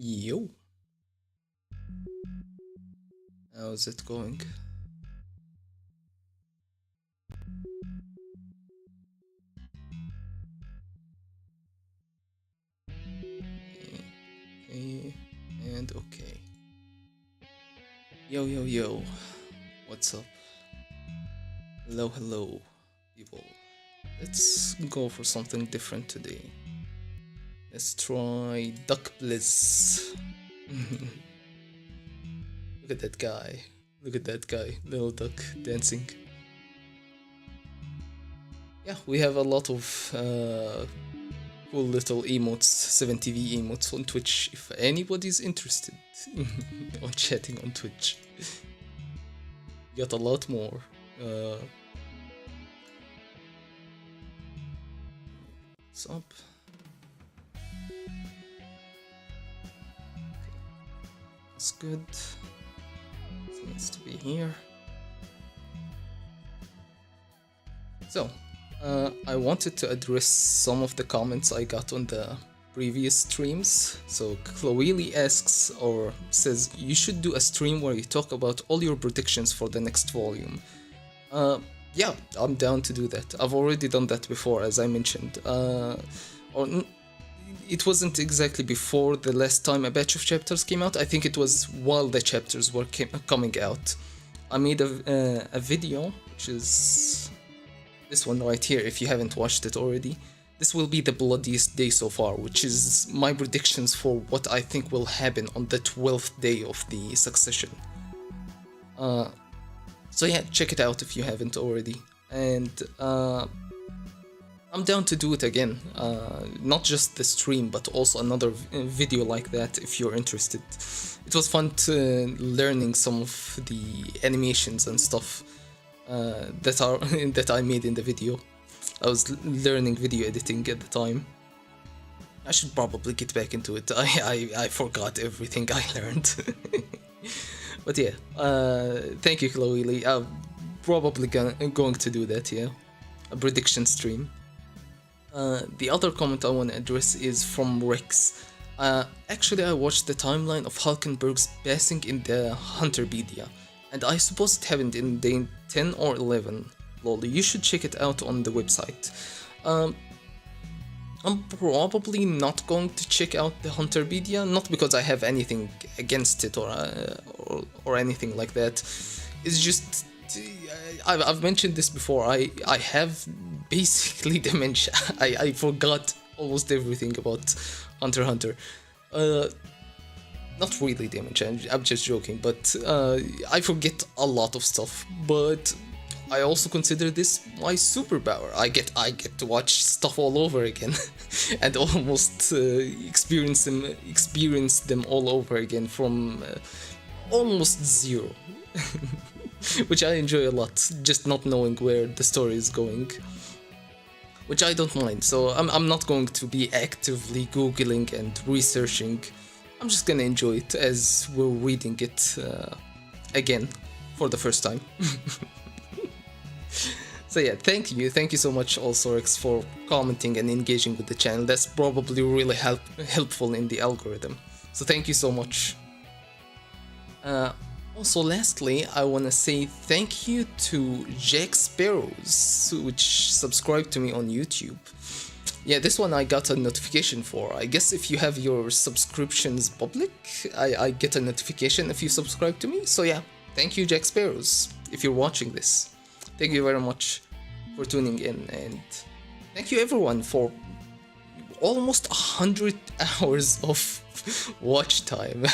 Yo, how's it going? Okay, and okay. Yo, what's up? Hello, people. Let's go for something different today. Let's try Duck Bliss. Look at that guy. Look at that guy, little duck dancing. Yeah, we have a lot of cool little emotes, 7TV emotes on Twitch if anybody's interested on chatting on Twitch. Got a lot more. What's up? Okay. That's good. It needs to be here. So, I wanted to address some of the comments I got on the previous streams. So Chloe asks or says you should do a stream where you talk about all your predictions for the next volume. Yeah, I'm down to do that. I've already done that before, as I mentioned. It wasn't exactly before the last time a batch of chapters came out. I think it was while the chapters were coming out. I made a video, which is this one right here, if you haven't watched it already. This will be the bloodiest day so far, which is my predictions for what I think will happen on the 12th day of the succession. So yeah, check it out if you haven't already. And I'm down to do it again. Not just the stream, but also another video like that if you're interested. It was fun to learning some of the animations and stuff that I made in the video. I was learning video editing at the time. I should probably get back into it. I forgot everything I learned. But yeah, thank you, Chloe. I'm probably going to do that, yeah. A prediction stream. The other comment I want to address is from Rex. Actually, I watched the timeline of Hulkenberg's passing in the Hunterpedia, and I suppose it happened in day 10 or 11. Lol, you should check it out on the website. I'm probably not going to check out the Hunterpedia, not because I have anything against it or anything like that. It's just I've mentioned this before. I have basically dementia. I forgot almost everything about Hunter x Hunter. Not really dementia. I'm just joking, but I forget a lot of stuff. But I also consider this my superpower. I get to watch stuff all over again, and almost experience them all over again from almost zero, which I enjoy a lot. Just not knowing where the story is going, which I don't mind. So I'm not going to be actively googling and researching. I'm just gonna enjoy it as we're reading it again for the first time. So yeah, thank you so much Allsorix for commenting and engaging with the channel. That's probably really helpful in the algorithm. So thank you so much. Also, lastly, I want to say thank you to Jack Sparrows, which subscribed to me on YouTube. Yeah, this one I got a notification for. I guess if you have your subscriptions public, I get a notification if you subscribe to me. So yeah, thank you Jack Sparrows, if you're watching this. Thank you very much for tuning in, and thank you everyone for almost 100 hours of watch time.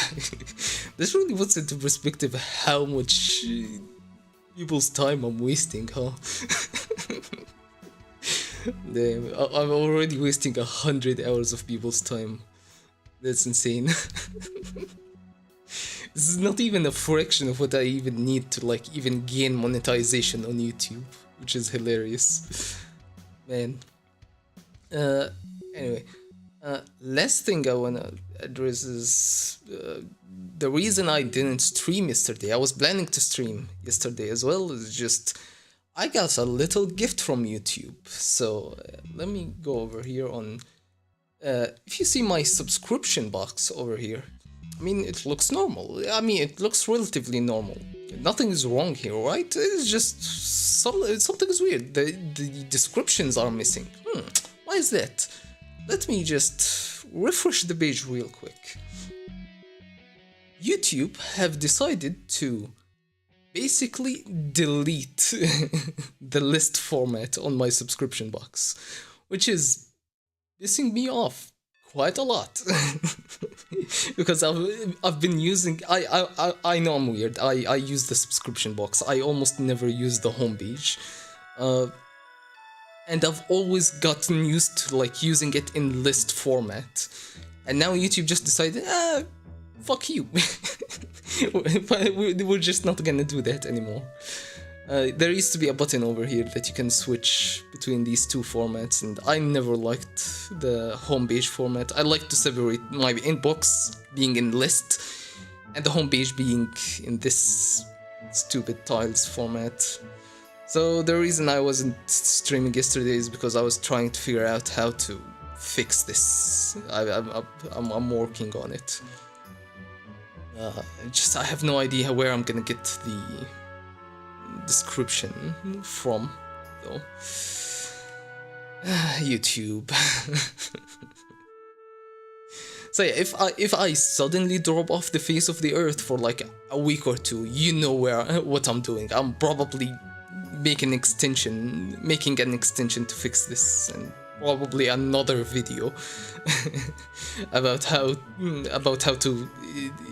This really puts into perspective how much people's time I'm wasting, huh? Damn, I'm already wasting 100 hours of people's time. That's insane. This is not even a fraction of what I even need to like even gain monetization on YouTube, which is hilarious. Man. Anyway, last thing I wanna address is the reason I didn't stream yesterday. I was planning to stream yesterday as well. Is just I got a little gift from YouTube. So let me go over here on. If you see my subscription box over here, I mean, it looks normal. I mean, it looks relatively normal. Nothing is wrong here, right? It's just something is weird. The descriptions are missing. Why is that? Let me just refresh the page real quick. YouTube have decided to basically delete the list format on my subscription box, which is pissing me off quite a lot. Because I've been using, I know I'm weird. I use the subscription box. I almost never use the homepage, and I've always gotten used to like using it in list format, and now YouTube just decided, fuck you. We're just not gonna do that anymore. There used to be a button over here that you can switch between these two formats, and I never liked the homepage format. I like to separate my inbox being in list and the homepage being in this stupid tiles format. So the reason I wasn't streaming yesterday is because I was trying to figure out how to fix this. I'm working on it. I have no idea where I'm gonna get the description from, though. YouTube. So yeah, if I suddenly drop off the face of the earth for like a week or two, you know what I'm doing. I'm probably making an extension to fix this, and probably another video about how to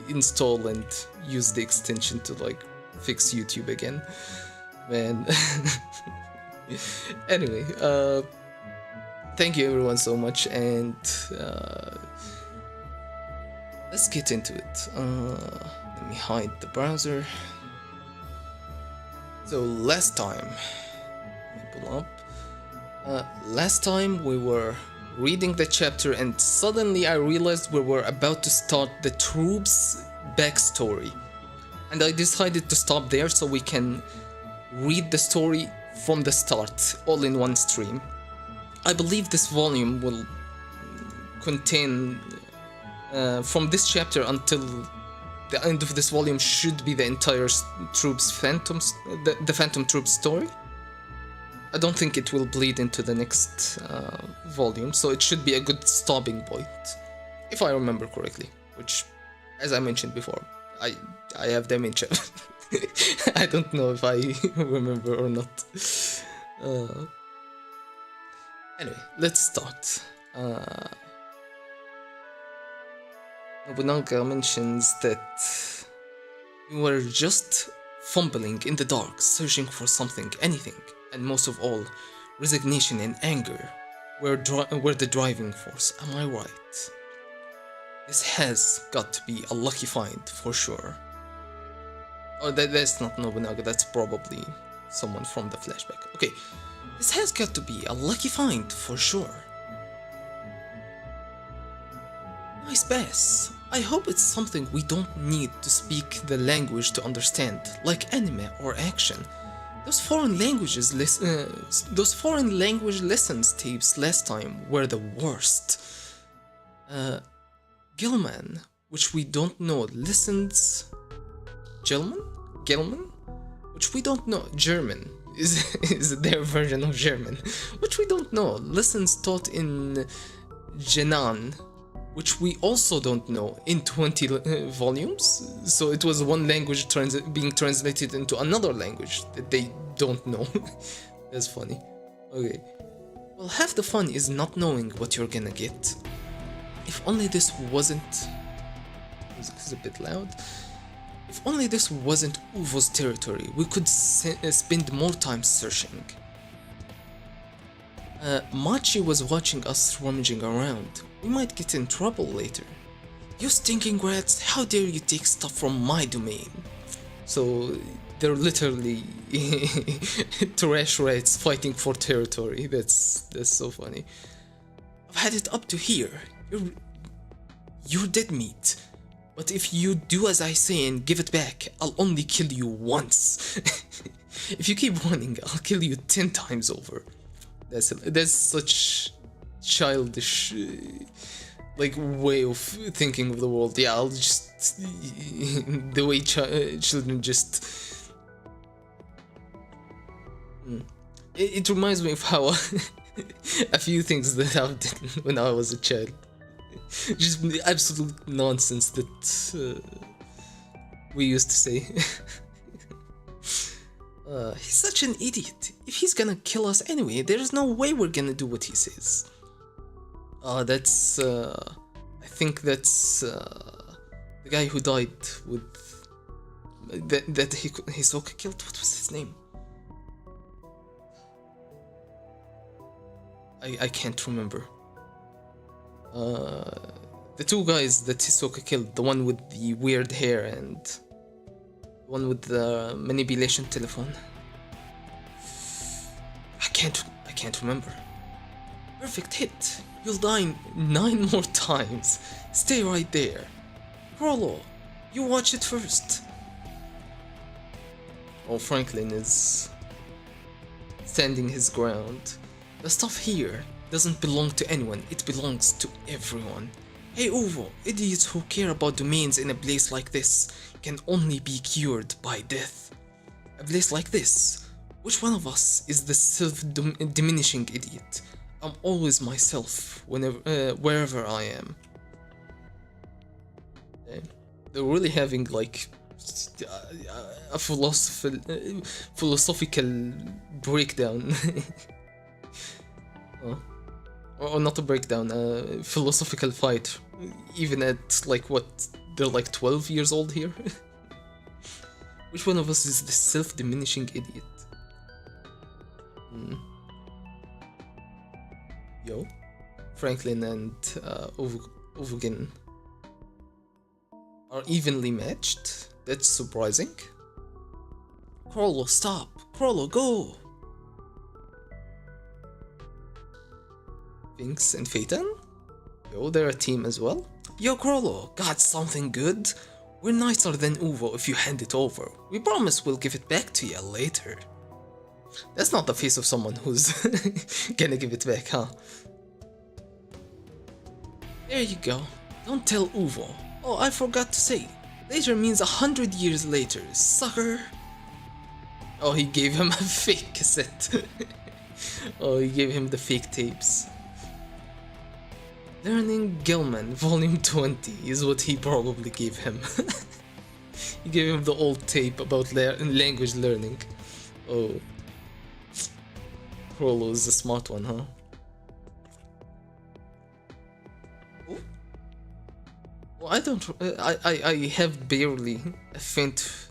install and use the extension to like fix YouTube again, man. Anyway, thank you everyone so much, and let's get into it. Let me hide the browser. So last time, let me pull up. Last time we were reading the chapter, and suddenly I realized we were about to start the TROUPE's backstory. And I decided to stop there so we can read the story from the start, all in one stream. I believe this volume will contain, from this chapter until the end of this volume, should be the entire TROUPE's the Phantom TROUPE story. I don't think it will bleed into the next volume, so it should be a good stopping point, if I remember correctly, which, as I mentioned before, I have dementia. I don't know if I remember or not. Anyway, let's start. Nobunaga mentions that we were just fumbling in the dark, searching for something, anything, and most of all, resignation and anger were the driving force. Am I right? This has got to be a lucky find for sure. Oh, that's not Nobunaga, that's probably someone from the flashback. Okay, this has got to be a lucky find for sure. Nice pass. I hope it's something we don't need to speak the language to understand, like anime or action. Those foreign language lessons tapes last time were the worst. Gilman, which we don't know, listens. Gilman, which we don't know. German is their version of German, which we don't know. Lessons taught in Jenan, which we also don't know, in 20 volumes. So it was one language being translated into another language that they don't know. That's funny. Okay. Well, half the fun is not knowing what you're gonna get. If only this wasn't... Music is a bit loud. If only this wasn't Uvo's territory, we could spend more time searching. Machi was watching us rummaging around. We might get in trouble later. You stinking rats, how dare you take stuff from my domain? So they're literally trash rats fighting for territory. That's so funny. I've had it up to here. You're dead meat. But if you do as I say and give it back, I'll only kill you once. If you keep running, I'll kill you 10 times over. That's such childish like way of thinking of the world. Yeah, I'll just just the way children just. It reminds me of how a few things that I've done when I was a child. Just absolute nonsense that we used to say. He's such an idiot. If he's gonna kill us anyway, there's no way we're gonna do what he says. That's I think that's the guy who died with that Hisoka killed. What was his name? I can't remember. The two guys that Hisoka killed, the one with the weird hair and the one with the manipulation telephone. I can't remember. Perfect hit. You'll die 9 more times. Stay right there. Chrollo, you watch it first. Oh, Franklin is standing his ground. The stuff here doesn't belong to anyone, it belongs to everyone. Hey Uvo, idiots who care about domains in a place like this can only be cured by death. A place like this? Which one of us is the self-diminishing idiot? I'm always myself wherever I am. They're really having like a philosophical breakdown. Or not a breakdown, a philosophical fight. Even at like what, they're like 12 years old here? Which one of us is the self-diminishing idiot? Yo, Franklin and Uvogin are evenly matched. That's surprising. Chrollo, stop! Chrollo, go! Vinx and Phaeton? Yo, they're a team as well. Yo, Chrollo, got something good? We're nicer than Uvo if you hand it over. We promise we'll give it back to you later. That's not the face of someone who's gonna give it back, huh? There you go. Don't tell Uvo. Oh, I forgot to say. Later means 100 years later, sucker. Oh, he gave him a fake cassette. Oh, he gave him the fake tapes. Learning Gilman, Volume 20 is what he probably gave him. He gave him the old tape about language learning. Oh. Chrollo is a smart one, huh? Oh. Well, I don't... I have barely a faint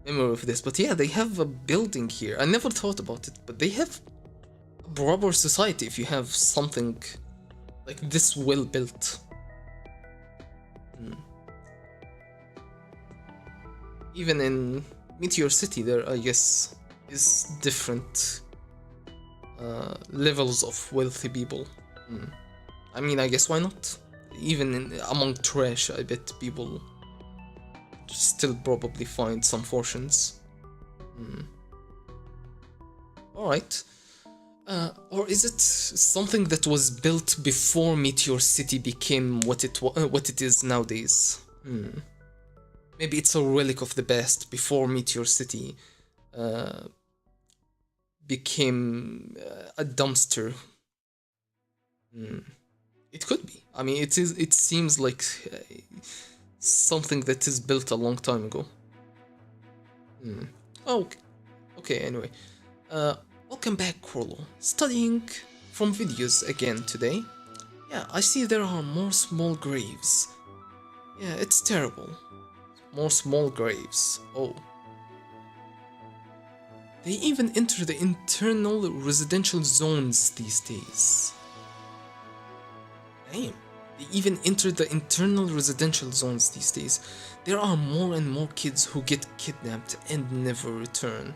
memory of this, but yeah, they have a building here. I never thought about it, but they have a proper society if you have something like this well built. Even in Meteor City there, I guess, is different levels of wealthy people. I mean, I guess why not? Even among trash, I bet people still probably find some fortunes. Alright. Or is it something that was built before Meteor City became what it is nowadays? Maybe it's a relic of the past before Meteor City became a dumpster. It could be. I mean, it seems like something that is built a long time ago. Oh, okay. Anyway, welcome back, Chrollo. Studying from videos again today. Yeah, I see there are more small graves. Yeah, it's terrible. More small graves. Oh. They even enter the internal residential zones these days. Damn. They even enter the internal residential zones these days. There are more and more kids who get kidnapped and never return.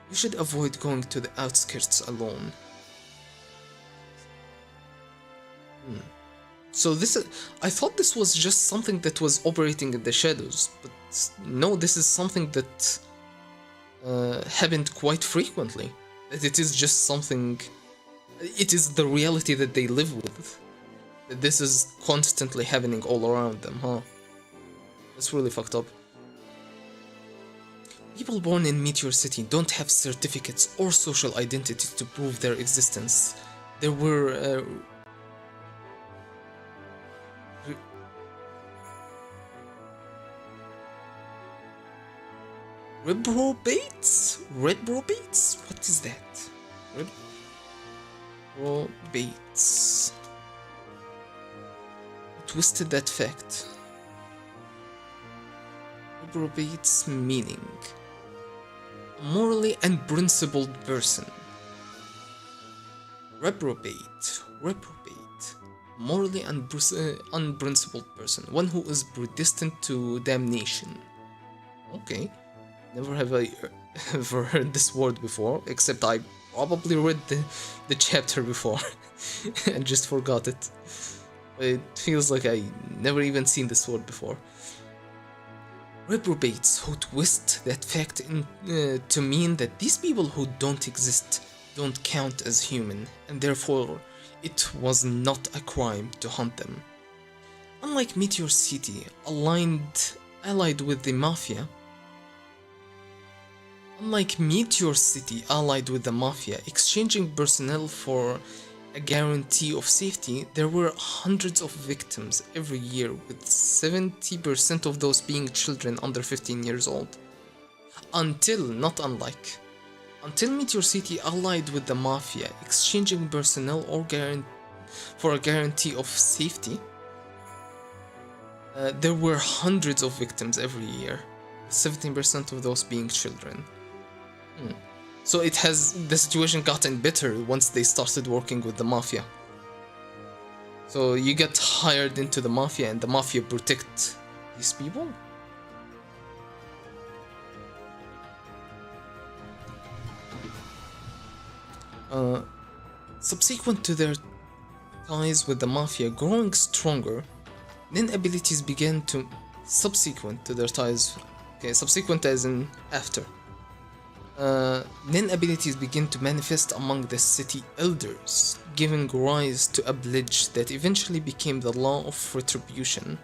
You should avoid going to the outskirts alone. So I thought this was just something that was operating in the shadows, but no, this is something that happened quite frequently. That it is just something, it is the reality that they live with. That this is constantly happening all around them, huh? That's really fucked up. People born in Meteor City don't have certificates or social identity to prove their existence. There were reprobates? Reprobates? What is that? Reprobates. Twisted that fact. Reprobates meaning morally unprincipled person. Reprobate. Morally unprincipled person. One who is predestined to damnation. Okay. Never have I ever heard this word before, except I probably read the chapter before and just forgot it. It feels like I never even seen this word before. Reprobates who twist that fact to mean that these people who don't exist don't count as human, and therefore it was not a crime to hunt them. Unlike Meteor City, allied with the Mafia, exchanging personnel for a guarantee of safety, there were hundreds of victims every year, with 70% of those being children under 15 years old. Until Meteor City allied with the Mafia, exchanging personnel for a guarantee of safety, there were hundreds of victims every year, 17% of those being children. So the situation gotten better once they started working with the Mafia. So you get hired into the Mafia and the Mafia protect these people? Subsequent to their ties with the Mafia growing stronger, then abilities began to... Subsequent to their ties... Okay, subsequent as in after. Then abilities begin to manifest among the city elders, giving rise to a pledge that eventually became the law of retribution.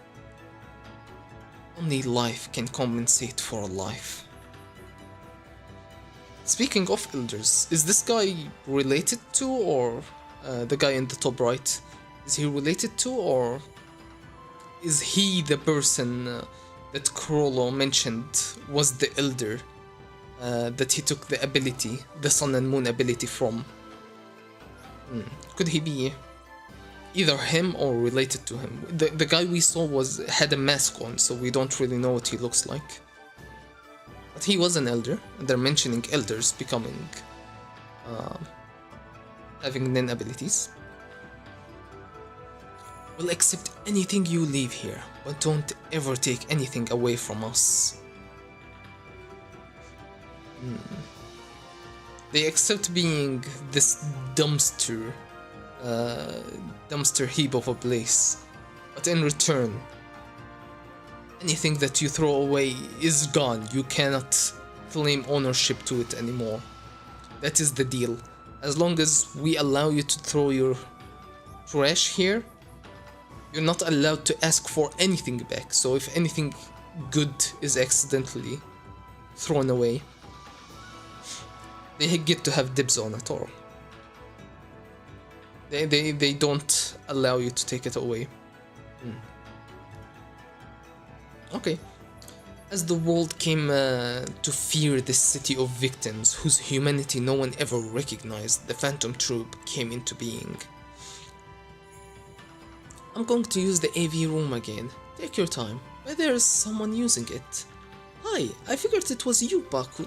Only life can compensate for a life. Speaking of elders, is this guy related to, or the guy in the top right, is he related to, or is he the person that Krollo mentioned was the elder? That he took the ability, the Sun and Moon ability from. Could he be either him or related to him? The guy we saw had a mask on, so we don't really know what he looks like. But he was an elder, and they're mentioning elders becoming... having Nen abilities. We'll accept anything you leave here, but don't ever take anything away from us. They accept being this dumpster heap of a place, but in return, anything that you throw away is gone. You cannot claim ownership to it anymore. That is the deal. As long as we allow you to throw your trash here, you're not allowed to ask for anything back. So if anything good is accidentally thrown away, they get to have dibs on it, or they don't allow you to take it away. Okay. As the world came to fear this city of victims whose humanity no one ever recognized, the Phantom Troupe came into being. I'm going to use the AV room again. Take your time. There's someone using it. Hi, I figured it was you, Baku.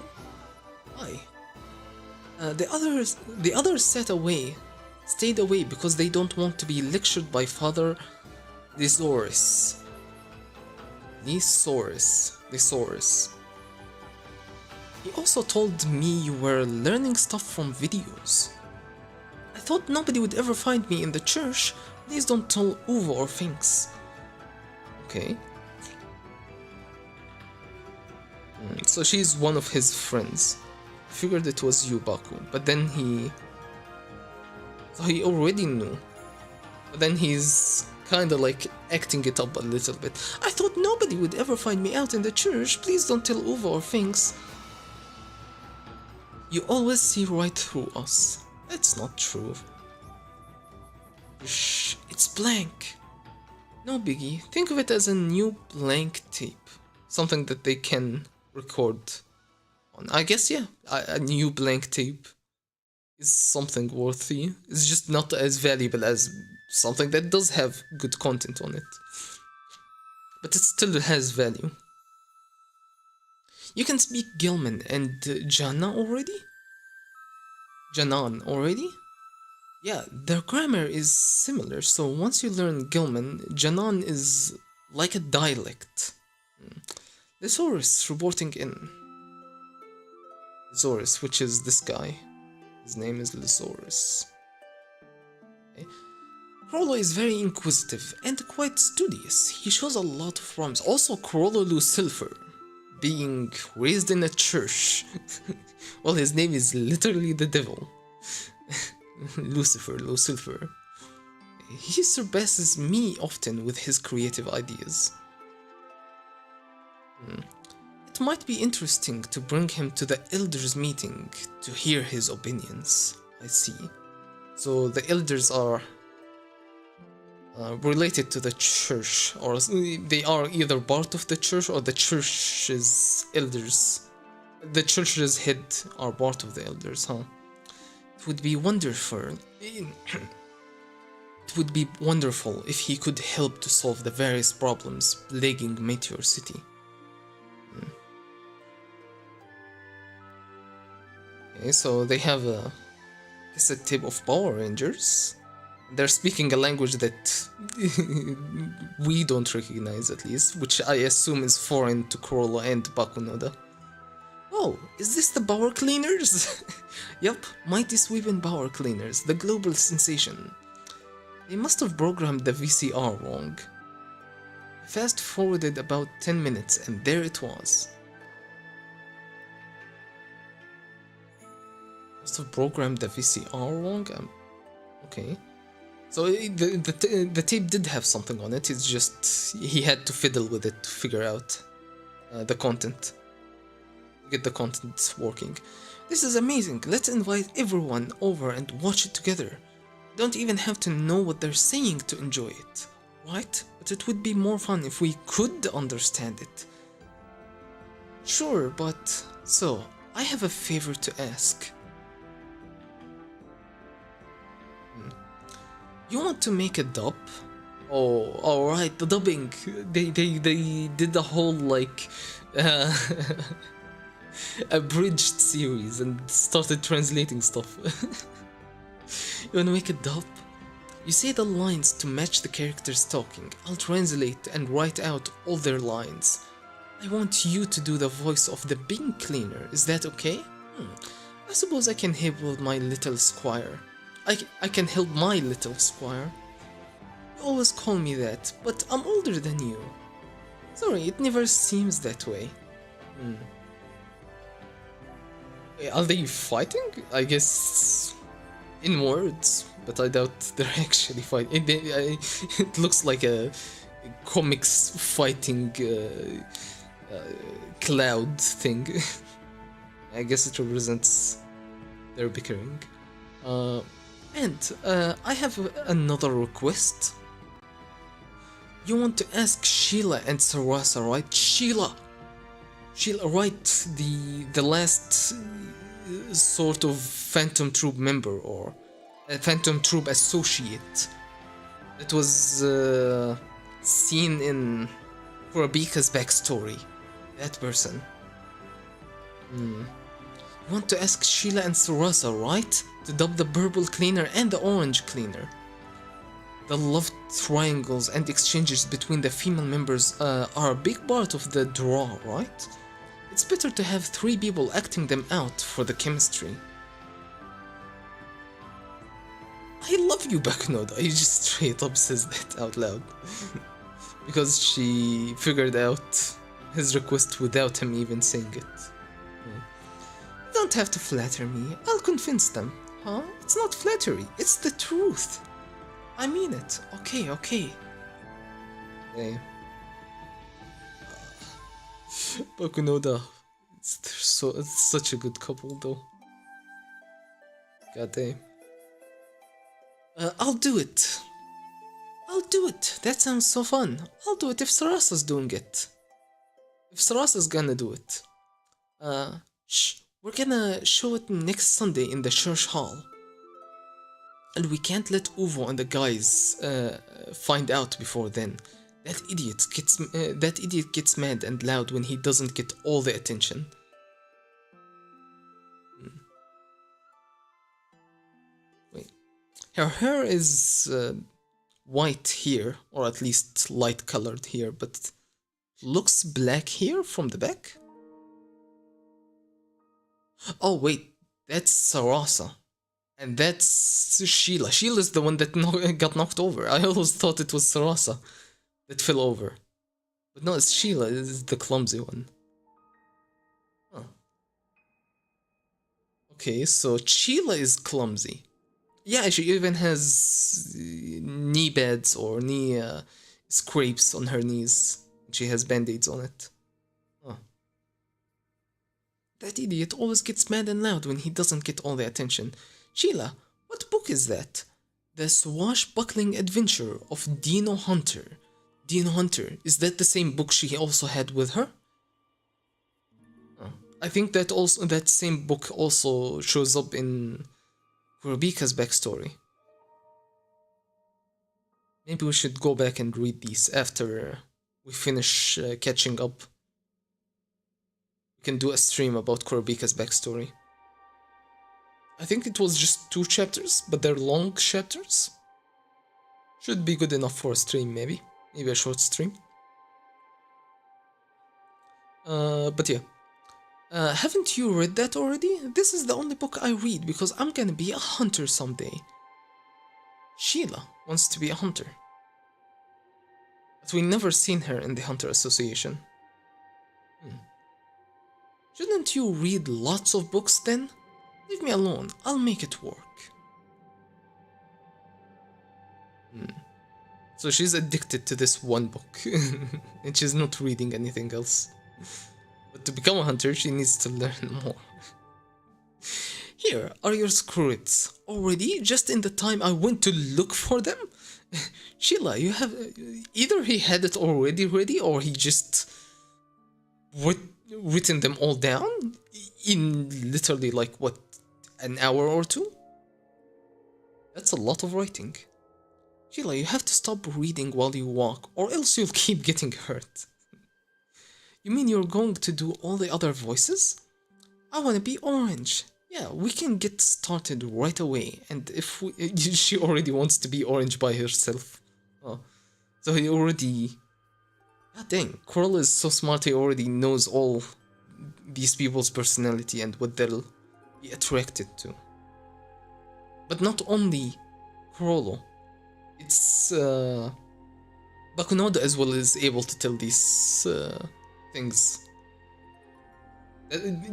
Hi. The others stayed away because they don't want to be lectured by Father Lysaurus. He also told me you were learning stuff from videos. I thought nobody would ever find me in the church. Please don't tell Uwe or Finks. Okay. So she's one of his friends. I figured it was you, Baku, but then he already knew. But then he's kinda like acting it up a little bit. I thought nobody would ever find me out in the church. Please don't tell Uva or things. You always see right through us. That's not true. Shh, it's blank. No biggie. Think of it as a new blank tape. Something that they can record on. I guess, yeah, a new blank tape is something worthy. It's just not as valuable as something that does have good content on it. But it still has value. You can speak Gilman and Jana already? Janan already? Yeah, their grammar is similar, so once you learn Gilman, Janan is like a dialect. Thesaurus reporting in. Thesaurus, which is this guy. His name is Thesaurus. Okay. Crollo is very inquisitive and quite studious. He shows a lot of promise. Also, Crollo Lucifer, being raised in a church. Well, his name is literally the devil. Lucifer. He surpasses me often with his creative ideas. It might be interesting to bring him to the elders meeting to hear his opinions. I see. So the elders are related to the church, or they are either part of the church or the church's elders. The church's head are part of the elders, huh? It would be wonderful. It would be wonderful if he could help to solve the various problems plaguing Meteor City. Okay, so they have a cassette tape of Power Rangers. They're speaking a language that we don't recognize, at least, which I assume is foreign to Crollo and Bakunoda. Oh, is this the Power Cleaners? Yup, Mighty Sweeping Power Cleaners, the global sensation. They must have programmed the VCR wrong. I fast forwarded about 10 minutes and there it was. Must have programmed the VCR wrong? Okay. So the tape did have something on it, it's just he had to fiddle with it to figure out the content. Get the content working. This is amazing, let's invite everyone over and watch it together. Don't even have to know what they're saying to enjoy it, right? But it would be more fun if we could understand it. Sure, but... So, I have a favor to ask. You want to make a dub? Oh, alright, the dubbing. They did the whole, like, abridged series and started translating stuff. You wanna make a dub? You say the lines to match the characters talking. I'll translate and write out all their lines. I want you to do the voice of the bin cleaner. Is that okay? I suppose I can help with my little squire. I can help my little squire. You always call me that, but I'm older than you. Sorry, it never seems that way. Are they fighting? I guess in words, but I doubt they're actually fighting. It looks like a comics fighting cloud thing. I guess it represents their bickering. I have another request. You want to ask Sheila and Sarasa, right? Sheila, right? The last sort of Phantom Troop member or a Phantom Troop associate that was seen in Kurabika's backstory. That person. You want to ask Sheila and Sarasa, right? To dub the purple cleaner and the orange cleaner. The love triangles and exchanges between the female members are a big part of the draw, right? It's better to have 3 people acting them out for the chemistry. I love you, Bakunoda. He just straight up says that out loud. Because she figured out his request without him even saying it. Don't have to flatter me. I'll convince them. Huh? It's not flattery. It's the truth. I mean it. Okay, okay. Hey. Bakunoda. It's such a good couple though. God damn. I'll do it. I'll do it. That sounds so fun. I'll do it if Sarasa's doing it. If Sarasa's gonna do it. Shh. We're gonna show it next Sunday in the church hall. And we can't let Uvo and the guys find out before then. That idiot gets mad and loud when he doesn't get all the attention. Wait. Her hair is white here, or at least light colored here, but looks black here from the back. Oh wait, that's Sarasa. And that's Sheila. Sheila's the one that got knocked over. I always thought it was Sarasa that fell over. But no, it's Sheila. It's the clumsy one. Huh. Okay, so Sheila is clumsy. Yeah, she even has knee pads or knee scrapes on her knees. She has band-aids on it. Huh. That idiot always gets mad and loud when he doesn't get all the attention. Sheila, what book is that? The Swashbuckling Adventure of Dino Hunter. Dino Hunter, is that the same book she also had with her? Oh. I think that same book also shows up in Kurobika's backstory. Maybe we should go back and read these after we finish catching up. We can do a stream about Kurobika's backstory. I think it was just 2 chapters, but they're long chapters. Should be good enough for a stream, maybe. Maybe a short stream. But yeah. Haven't you read that already? This is the only book I read because I'm gonna be a hunter someday. Sheila wants to be a hunter. But we never seen her in the Hunter Association. Shouldn't you read lots of books then? Leave me alone, I'll make it work. So she's addicted to this one book, and she's not reading anything else. But to become a hunter, she needs to learn more. Here are your squirrets. Already? Just in the time I went to look for them? Sheila, you have... Either he had it already ready, or he just... written them all down? In literally, like, what, an hour or 2? That's a lot of writing. Sheila, you have to stop reading while you walk, or else you'll keep getting hurt. You mean you're going to do all the other voices? I wanna be Orange. Yeah, we can get started right away, and if we, she already wants to be Orange by herself. Oh, so he already... God dang, Coral is so smart he already knows all these people's personality and what they'll be attracted to. But not only Corolo, it's Bakunoda as well is able to tell these things.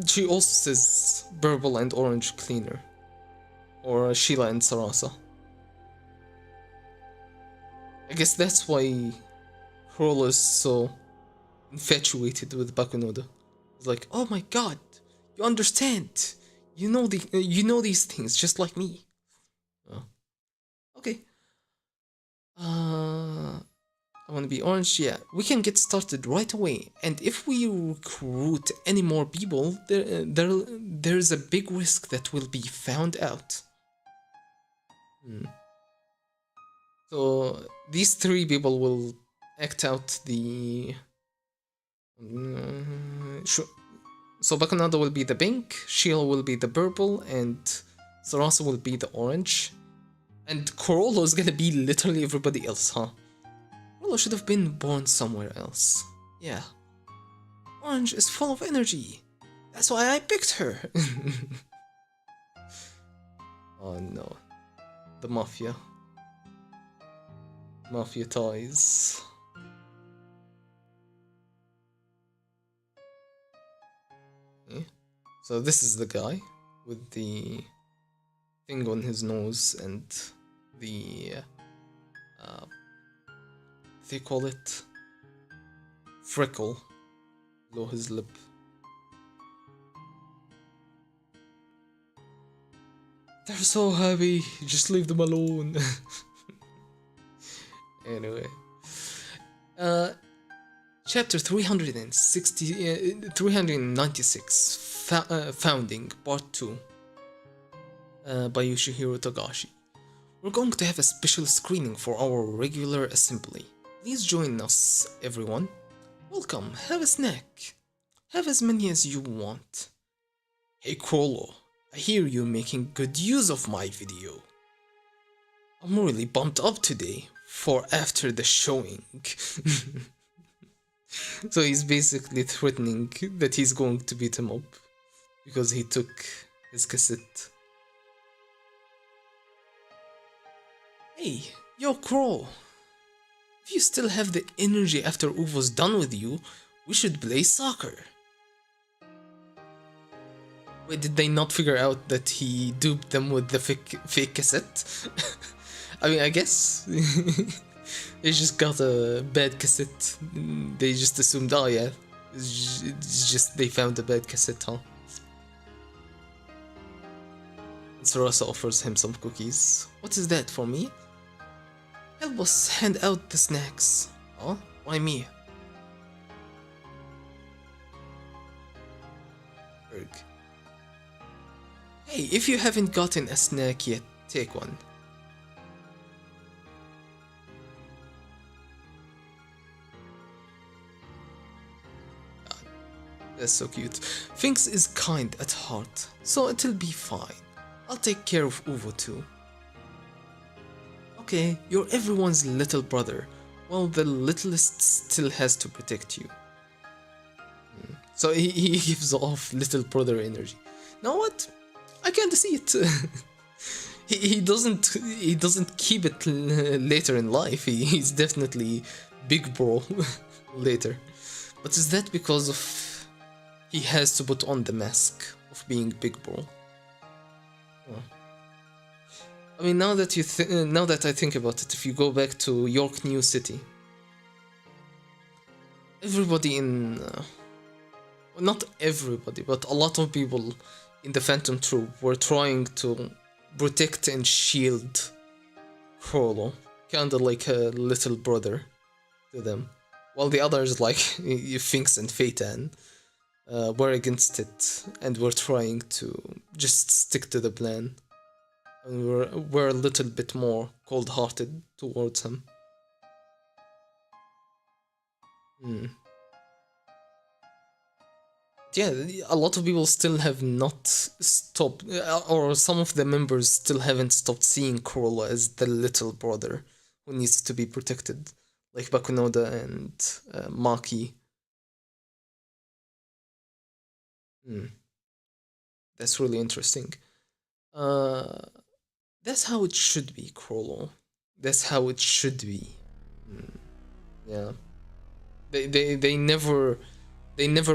She also says Purple and Orange Cleaner, or Sheila and Sarasa. I guess that's why Corolla is so infatuated with Bakunoda. It's like, oh my god, you understand. You know these things just like me. Oh. Okay. I want to be Orange. Yeah, we can get started right away. And if we recruit any more people, there's a big risk that will be found out. So these 3 people will act out the... So Bakunoda will be the pink, Sheila will be the purple, and Sarasa will be the orange. And Corolo is gonna be literally everybody else, huh? Corolo should have been born somewhere else. Yeah. Orange is full of energy. That's why I picked her. Oh no. The Mafia. Mafia ties. Okay. So this is the guy with the thing on his nose and the uh, they call it freckle below his lip. They're so happy, just leave them alone. Anyway, chapter 396, Founding, Part 2, by Yoshihiro Togashi. We're going to have a special screening for our regular assembly. Please join us, everyone. Welcome, have a snack. Have as many as you want. Hey Krollo, I hear you making good use of my video. I'm really bumped up today for after the showing. So he's basically threatening that he's going to beat him up because he took his cassette. Hey, yo Crow, if you still have the energy after Uvo's done with you, we should play soccer. Wait, did they not figure out that he duped them with the fake cassette? I mean, I guess they just got a bad cassette. They just assumed, oh yeah, it's just they found a bad cassette, huh? Sarasa offers him some cookies. What is that, for me? Help us hand out the snacks. Huh? Why me? Berg. Hey, if you haven't gotten a snack yet, take one. God, that's so cute. Finks is kind at heart, so it'll be fine. I'll take care of Uvo too. Okay, you're everyone's little brother, while the littlest still has to protect you. So he gives off little brother energy. Now what? I can't see it. he doesn't keep it later in life. He's definitely big bro later. But is that because of he has to put on the mask of being big bro? Oh. I mean, now that I think about it, if you go back to York New City, everybody in well, not everybody, but a lot of people in the Phantom Troupe were trying to protect and shield Frollo, kinda like a little brother to them, while the others, like Finks and Phaeton, were against it and were trying to just stick to the plan. And we're a little bit more cold-hearted towards him. Yeah, a lot of people still have not stopped, or some of the members still haven't stopped seeing Corolla as the little brother who needs to be protected, like Bakunoda and Maki. That's really interesting. That's how it should be, Crollo. That's how it should be. Yeah. They never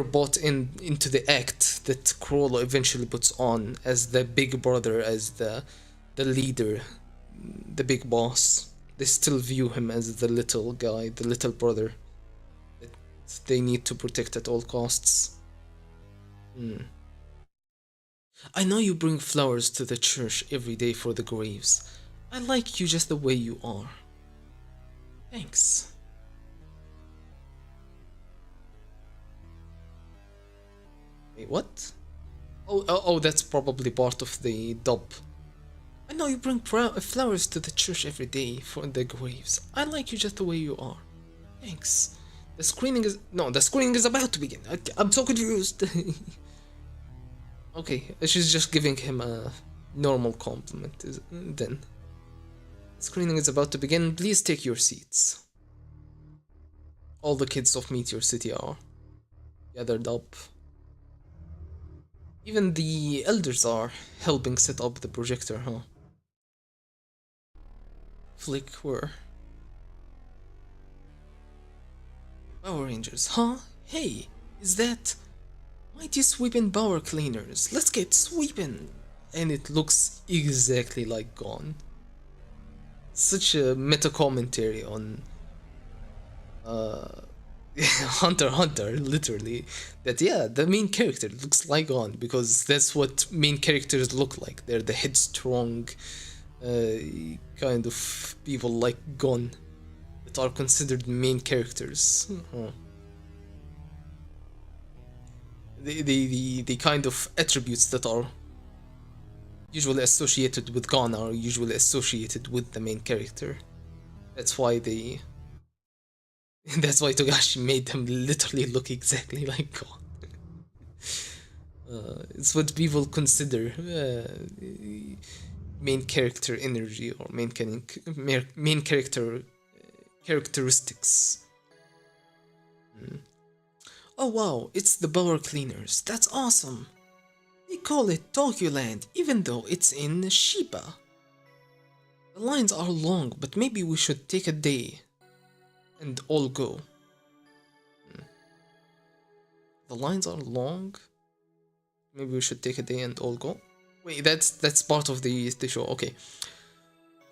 bought into the act that Crollo eventually puts on as the big brother, as the leader, the big boss. They still view him as the little guy, the little brother that they need to protect at all costs. I know you bring flowers to the church every day for the graves. I like you just the way you are. Thanks. Wait, what? Oh, that's probably part of the dub. I know you bring flowers to the church every day for the graves. I like you just the way you are. Thanks. The screening is about to begin. I'm so confused. Okay, she's just giving him a normal compliment then. The screening is about to begin. Please take your seats. All the kids of Meteor City are gathered up. Even the elders are helping set up the projector, huh? Flick where? Power Rangers, huh? Hey, is that... Mighty Sweepin' Power Cleaners, let's get sweepin'! And it looks exactly like Gone. such a meta commentary on Hunter x Hunter, literally. That yeah, the main character looks like Gon because that's what main characters look like. They're the headstrong kind of people like Gon that are considered main characters. The kind of attributes that are usually associated with Gon are usually associated with the main character. That's why they. That's why Togashi made them literally look exactly like Gon. It's what people consider main character energy or main character characteristics. Oh wow, it's the Power Cleaners. That's awesome. They call it Tokyo Land, even though it's in Shiba. The lines are long, but maybe we should take a day and all go. The lines are long. Maybe we should take a day and all go. Wait, that's part of the show. Okay.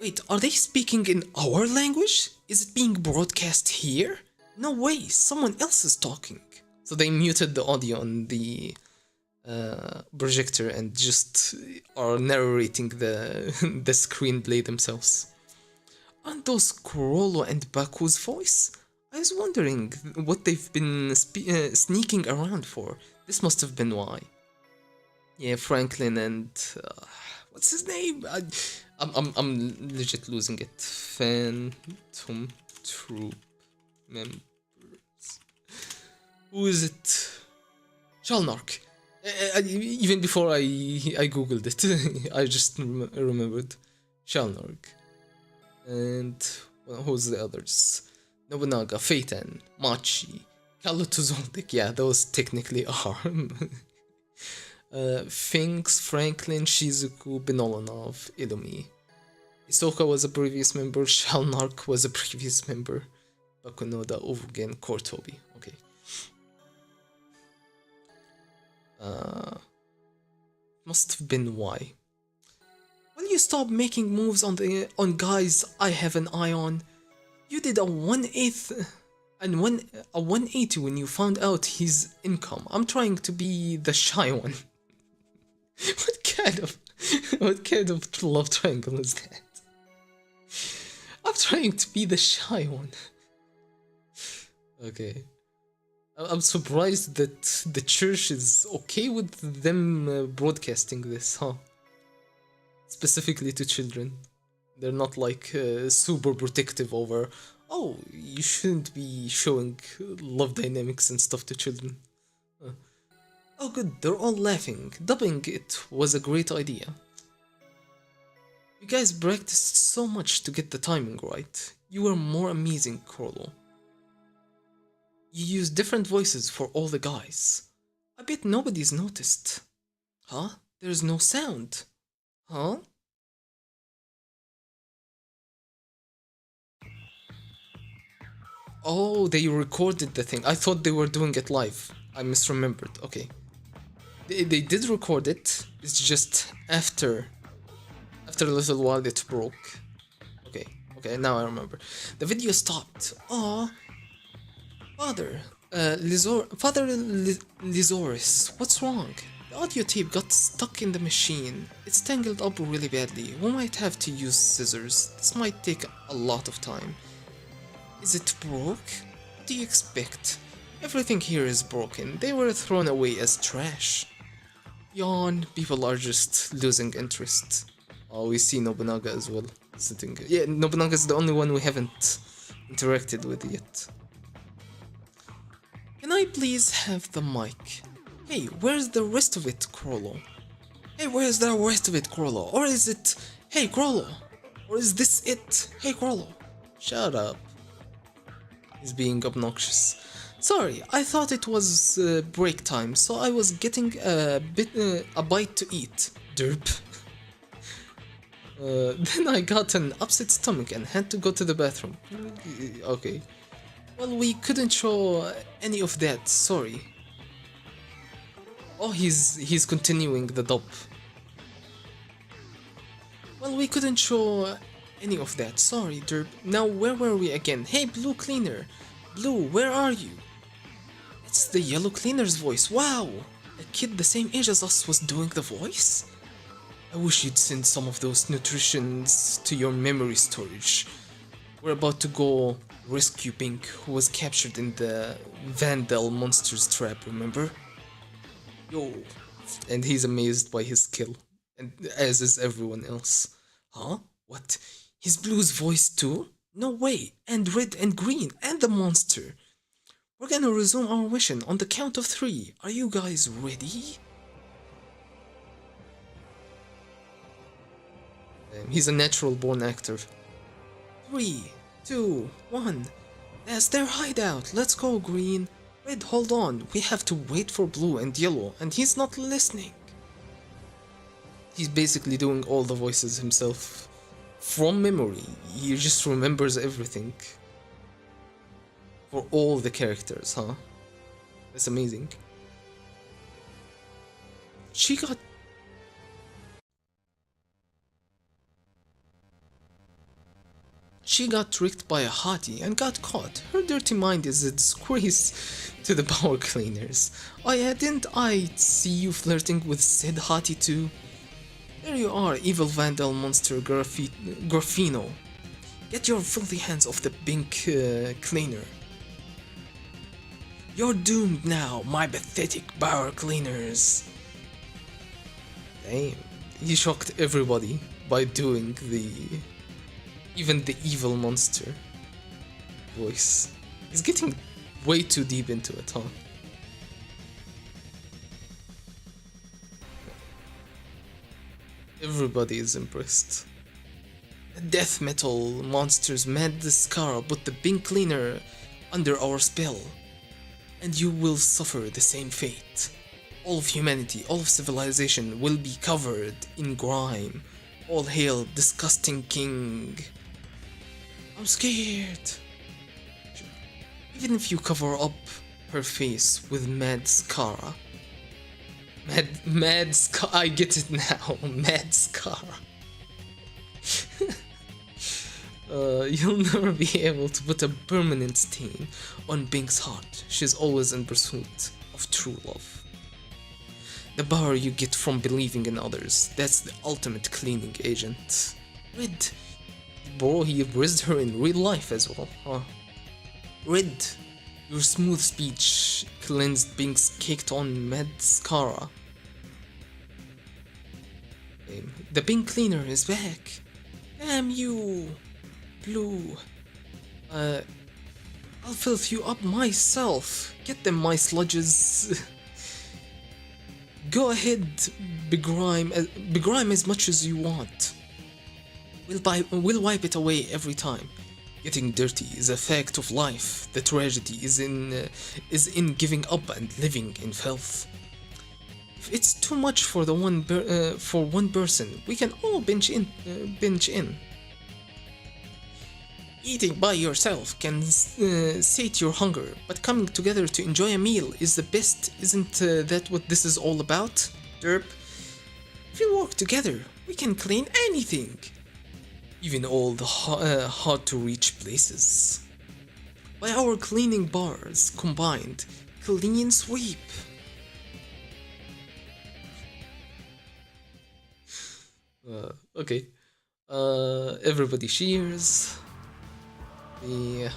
Wait, are they speaking in our language? Is it being broadcast here? No way, someone else is talking. So they muted the audio on the projector and just are narrating the the screenplay themselves. Aren't those Kurolo and Baku's voice? I was wondering what they've been sneaking around for. This must have been why. Yeah, Franklin and what's his name? I'm legit losing it. Phantom Troupe members. Who is it? Shalnark. Even before I googled it, I just remembered Shalnark. And well, who's the others? Nobunaga, Phaeton, Machi, Kaluto Zoldyck. Yeah, those technically are. Finks, Franklin, Shizuku, Benolanov, Illumi. Hisoka was a previous member, Shalnark was a previous member, Bakunoda, Ovugen, Kortobi. Okay. Must have been why. Will you stop making moves on guys I have an eye on? You did a 1/8 and a 180 when you found out his income. I'm trying to be the shy one. what kind of love triangle is that? I'm trying to be the shy one. Okay. I'm surprised that the church is okay with them broadcasting this, huh? Specifically to children. They're not like super protective over, oh, you shouldn't be showing love dynamics and stuff to children. Oh good, they're all laughing. Dubbing it was a great idea. You guys practiced so much to get the timing right. You were more amazing, Corlo. You used different voices for all the guys. I bet nobody's noticed. Huh? There's no sound. Huh? Oh, they recorded the thing. I thought they were doing it live. I misremembered. Okay. They did record it. It's just after a little while it broke. Okay, now I remember. The video stopped. Aw. Father Lizoris, what's wrong? The audio tape got stuck in the machine. It's tangled up really badly. We might have to use scissors. This might take a lot of time. Is it broke? What do you expect? Everything here is broken. They were thrown away as trash. Yawn, people are just losing interest. Oh, we see Nobunaga as well. Sitting. Yeah, Nobunaga is the only one we haven't interacted with yet. Can I please have the mic? Hey, where's the rest of it, Crollo? Hey, where's the rest of it, Crollo? Or is it... Hey, Crollo! Or is this it? Hey, Crollo! Shut up. He's being obnoxious. Sorry, I thought it was break time, so I was getting a bite to eat. Derp. Then I got an upset stomach and had to go to the bathroom. Okay. Well, we couldn't show any of that, sorry. Oh, he's continuing the dub. Well, we couldn't show any of that. Sorry, Derp. Now, where were we again? Hey, Blue Cleaner! Blue, where are you? It's the Yellow Cleaner's voice. Wow! A kid the same age as us was doing the voice? I wish you'd send some of those nutritions to your memory storage. We're about to go rescue Pink, who was captured in the Vandal monster's trap, remember? Yo. And he's amazed by his skill, and as is everyone else. Huh? What? He's Blue's voice too? No way! And Red and Green and the monster! We're gonna resume our mission on the count of 3. Are you guys ready? He's a natural born actor. 3, 2, 1. That's their hideout. Let's go, Green. Red, hold on. We have to wait for Blue and Yellow, and he's not listening. He's basically doing all the voices himself. From memory. He just remembers everything. For all the characters, huh? That's amazing. She got tricked by a hottie and got caught. Her dirty mind is a disgrace to the power cleaners. Oh yeah, didn't I see you flirting with said hottie too? There you are, evil vandal monster Graffino. Get your filthy hands off the pink cleaner. You're doomed now, my pathetic power cleaners. Damn, he shocked everybody by doing even the evil monster voice. He's getting way too deep into it, huh? Everybody is impressed. The death metal monster's mad Scara put the pink cleaner under our spell, and you will suffer the same fate. All of humanity, all of civilization will be covered in grime. All hail disgusting king. I'm scared. Even if you cover up her face with mad Scara. Mad Scara, I get it now. Mad Scara. You'll never be able to put a permanent stain on Pink's heart. She's always in pursuit of true love. The power you get from believing in others, that's the ultimate cleaning agent. Red, bro, he raised her in real life as well, huh? Red, your smooth speech cleansed Pink's caked on mad Scara. The pink cleaner is back. Damn you, Blue. I'll filth you up myself. Get them, my sludges. Go ahead, begrime as much as you want. We'll wipe it away every time. Getting dirty is a fact of life. The tragedy is in giving up and living in filth. If it's too much for one person, we can all binge in. Eating by yourself can sate your hunger, but coming together to enjoy a meal is the best. Isn't that what this is all about, Derp? If we work together, we can clean anything. Even all the hard-to-reach places. By our cleaning bars combined, clean sweep. Okay. Everybody cheers. Yeah.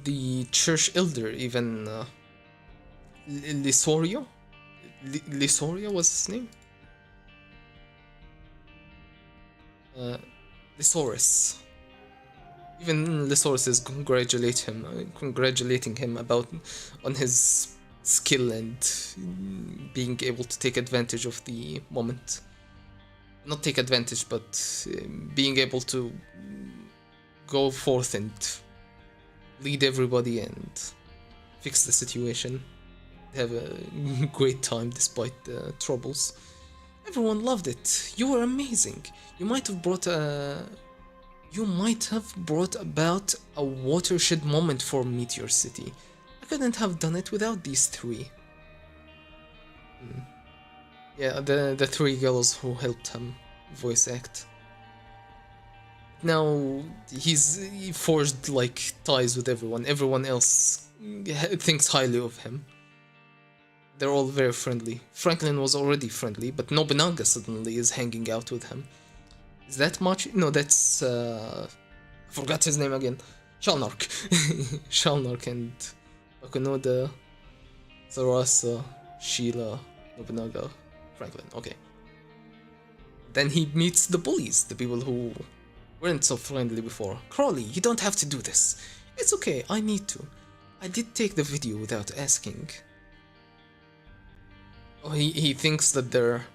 The church elder even Lisorio? Lisorio was his name? Lysaurus. Even Lysaurus is congratulating him on his skill and being able to take advantage of the moment. Not take advantage, but being able to go forth and lead everybody and fix the situation. Have a great time despite the troubles. Everyone loved it. You were amazing. You might have brought about a watershed moment for Meteor City. I couldn't have done it without these three. Yeah, the three girls who helped him voice act. Now he forged like ties with everyone. Everyone else thinks highly of him. They're all very friendly. Franklin was already friendly, but Nobunaga suddenly is hanging out with him. Is that much? No, that's I forgot his name again. Shalnark. Shalnark and Bakunoda, Sarasa, Sheila, Nobunaga, Franklin. Okay. Then he meets the bullies, the people who weren't so friendly before. Crowley, you don't have to do this. It's okay, I need to. I did take the video without asking. Oh, he thinks that they're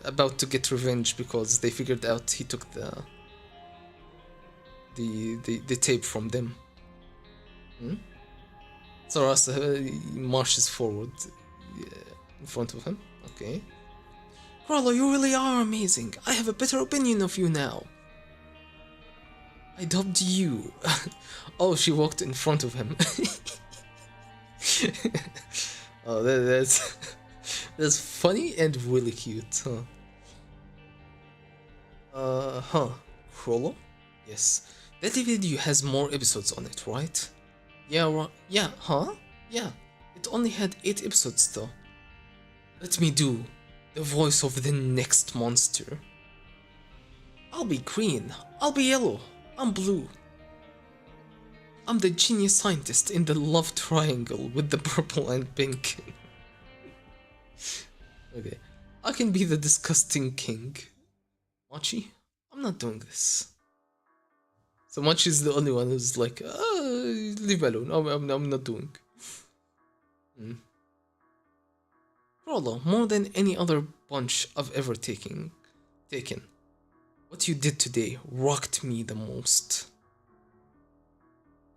about to get revenge because they figured out he took the tape from them. Sarasa marches forward in front of him. Okay. Crowley, you really are amazing. I have a better opinion of you now. I dubbed you. Oh, she walked in front of him. Oh, that's funny and really cute, huh? Crollo? Yes. That DVD has more episodes on it, right? Yeah, yeah, huh? Yeah. It only had 8 episodes though. Let me do the voice of the next monster. I'll be green. I'll be yellow. I'm blue. I'm the genius scientist in the love triangle with the purple and pink. Okay. I can be the disgusting king. Machi? I'm not doing this. So Machi is the only one who's like, leave me alone. I'm not doing. Rollo, more than any other bunch I've ever taken. What you did today rocked me the most.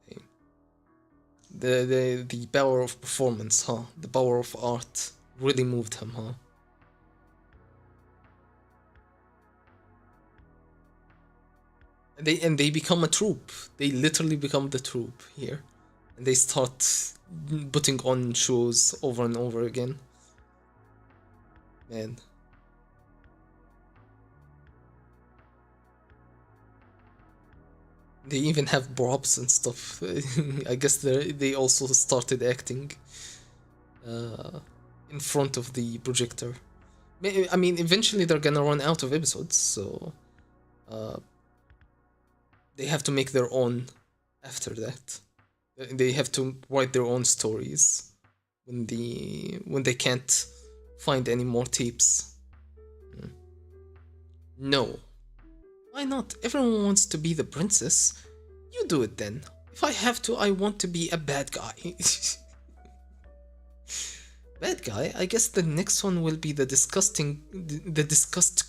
Okay. The power of performance, huh? The power of art really moved him, huh? They become a troupe. They literally become the troupe here, and they start putting on shows over and over again. Man. They even have props and stuff. I guess they also started acting in front of the projector. I mean, eventually they're gonna run out of episodes, so they have to make their own after that. They have to write their own stories when they can't find any more tapes. No. Why not? Everyone wants to be the princess. You do it then. If I have to, I want to be a bad guy. Bad guy? I guess the next one will be the disgust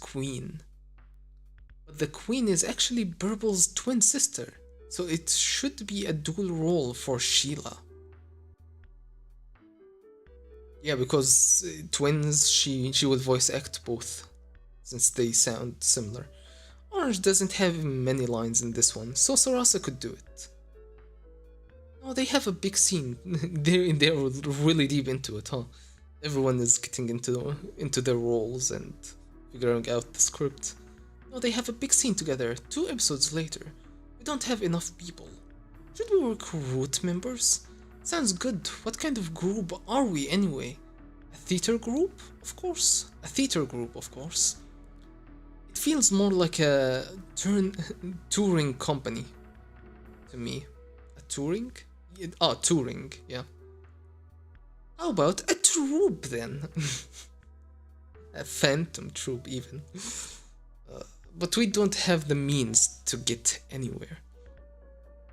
queen. But the queen is actually Burble's twin sister, so it should be a dual role for Sheila. Yeah, because twins, she will voice act both, since they sound similar. Orange doesn't have many lines in this one, so Sarasa could do it. Oh, they have a big scene. they're really deep into it, huh? Everyone is getting into their roles and figuring out the script. No, they have a big scene together, 2 episodes later. We don't have enough people. Should we recruit members? Sounds good. What kind of group are we anyway? A theater group? Of course. A theater group, of course. It feels more like a touring company to me. A touring? Touring, yeah. How about a troupe then? A phantom troupe even. But we don't have the means to get anywhere.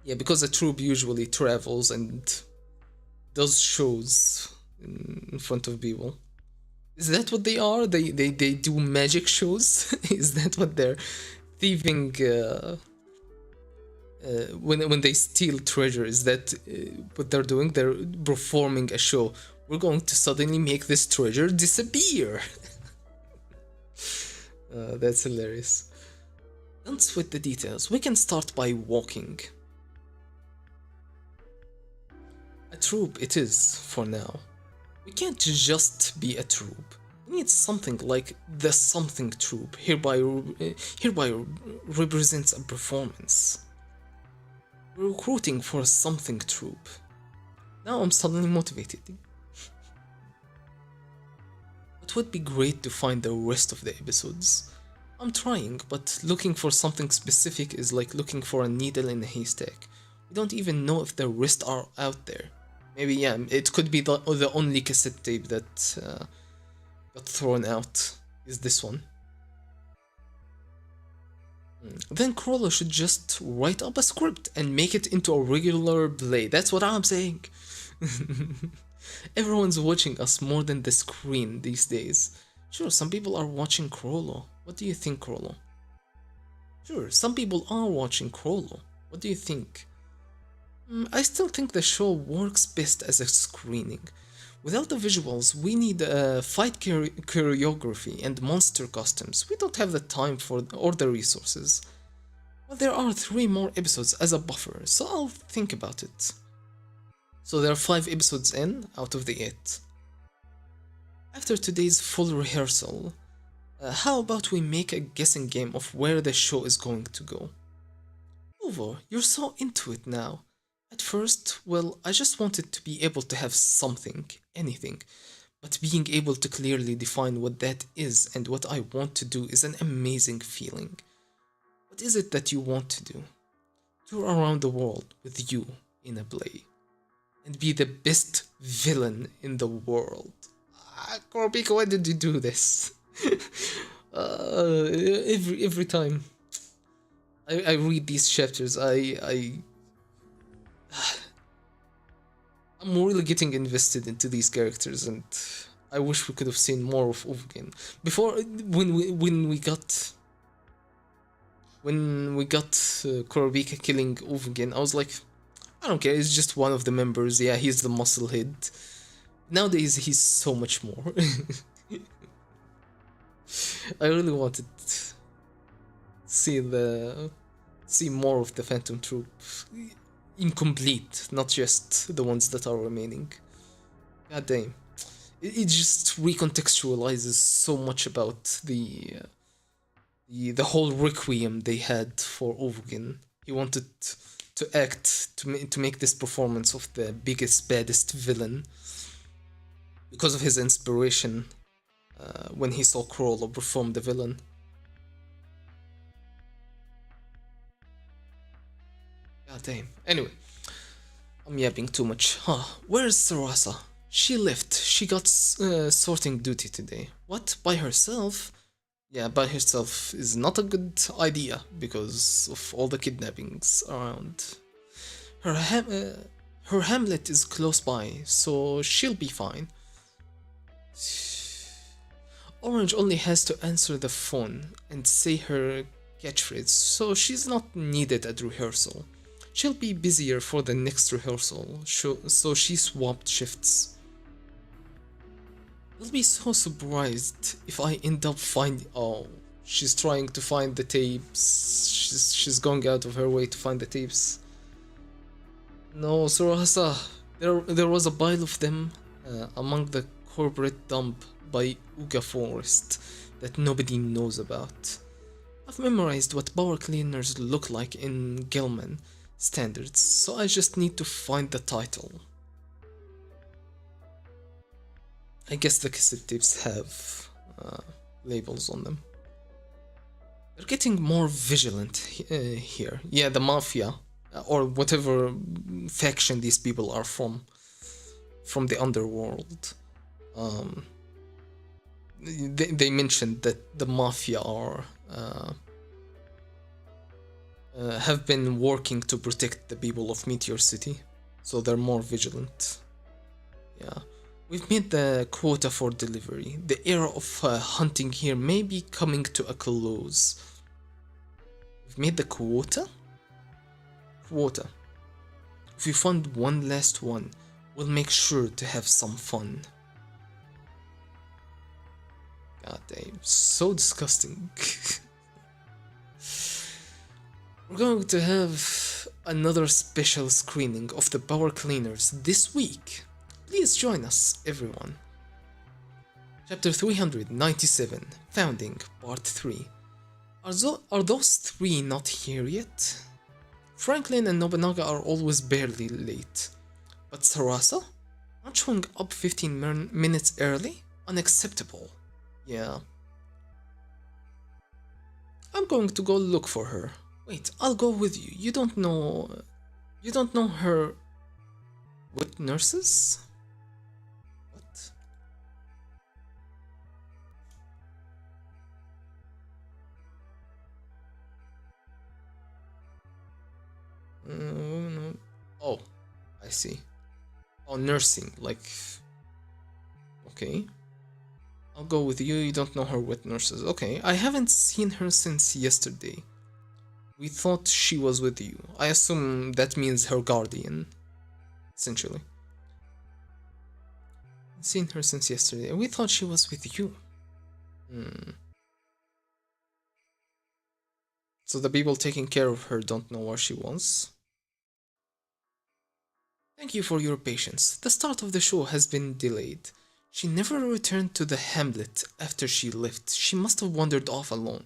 Yeah, because a troupe usually travels and does shows in front of people. Is that what they are? They do magic shows? Is that what they're thieving when they steal treasure? Is that what they're doing? They're performing a show. We're going to suddenly make this treasure disappear. That's hilarious. Don't sweat the details. We can start by walking. A troupe it is for now. We can't just be a troupe. We need something like the something troupe hereby represents a performance. We're recruiting for a something troupe. Now I'm suddenly motivated. It would be great to find the rest of the episodes. I'm trying, but looking for something specific is like looking for a needle in a haystack. We don't even know if the rest are out there. Maybe, yeah, it could be the only cassette tape that got thrown out is this one. Then Crawler should just write up a script and make it into a regular play. That's what I'm saying. Everyone's watching us more than the screen these days. Sure, some people are watching Crawler. What do you think, Crawler? Sure, some people are watching Crawler. What do you think? I still think the show works best as a screening. Without the visuals, we need fight choreography and monster costumes. We don't have the time for or the resources. But there are 3 more episodes as a buffer, so I'll think about it. So there are 5 episodes in out of the 8. After today's full rehearsal, how about we make a guessing game of where the show is going to go? Uvo, you're so into it now. At first, well, I just wanted to be able to have something, anything, but being able to clearly define what that is and what I want to do is an amazing feeling. What is it that you want to do? Tour around the world with you in a play, and be the best villain in the world. Korbiko, why did you do this? Every time I read these chapters, I'm really getting invested into these characters, and I wish we could have seen more of Uvgin. Before, when we got Kurabika killing Uvgin, I was like, I don't care, he's just one of the members, yeah, he's the musclehead. Nowadays, he's so much more. I really wanted to see more of the Phantom Troop. Incomplete, not just the ones that are remaining. God damn. It just recontextualizes so much about the whole requiem they had for Ovgin. He wanted to act, to make this performance of the biggest, baddest villain because of his inspiration when he saw Crawler perform the villain. God damn. Anyway, I'm yapping too much. Huh, where's Sarasa? She left. She got sorting duty today. What? By herself? Yeah, by herself is not a good idea because of all the kidnappings around. Her hamlet is close by, so she'll be fine. Orange only has to answer the phone and say her catchphrase, so she's not needed at rehearsal. She'll be busier for the next rehearsal, so she swapped shifts. I'll be so surprised if I end up finding... Oh, she's trying to find the tapes. She's going out of her way to find the tapes. No, Surahasa, there was a pile of them among the corporate dump by Uga Forest that nobody knows about. I've memorized what power cleaners look like in Gelman standards, so I just need to find the title. I guess the cassette tapes have labels on them. They're getting more vigilant here. Yeah, the mafia, or whatever faction these people are from the underworld. They mentioned that the mafia are have been working to protect the people of Meteor City, so they're more vigilant. Yeah. We've made the quota for delivery. The era of hunting here may be coming to a close. We've made the quota? Quota. If we find one last one, we'll make sure to have some fun. God damn, so disgusting. We're going to have another special screening of the Power Cleaners this week. Please join us, everyone. Chapter 397, Founding, Part 3. Are those three not here yet? Franklin and Nobunaga are always barely late. But Sarasa? Not showing up 15 minutes early? Unacceptable. Yeah. I'm going to go look for her. Wait, I'll go with you. You don't know her with nurses? What? Oh, I see. Oh, nursing, like... Okay. I'll go with you, you don't know her with nurses. Okay, I haven't seen her since yesterday. We thought she was with you. I assume that means her guardian, essentially. Seen her since yesterday. We thought she was with you. So the people taking care of her don't know where she was? Thank you for your patience. The start of the show has been delayed. She never returned to the hamlet after she left. She must have wandered off alone.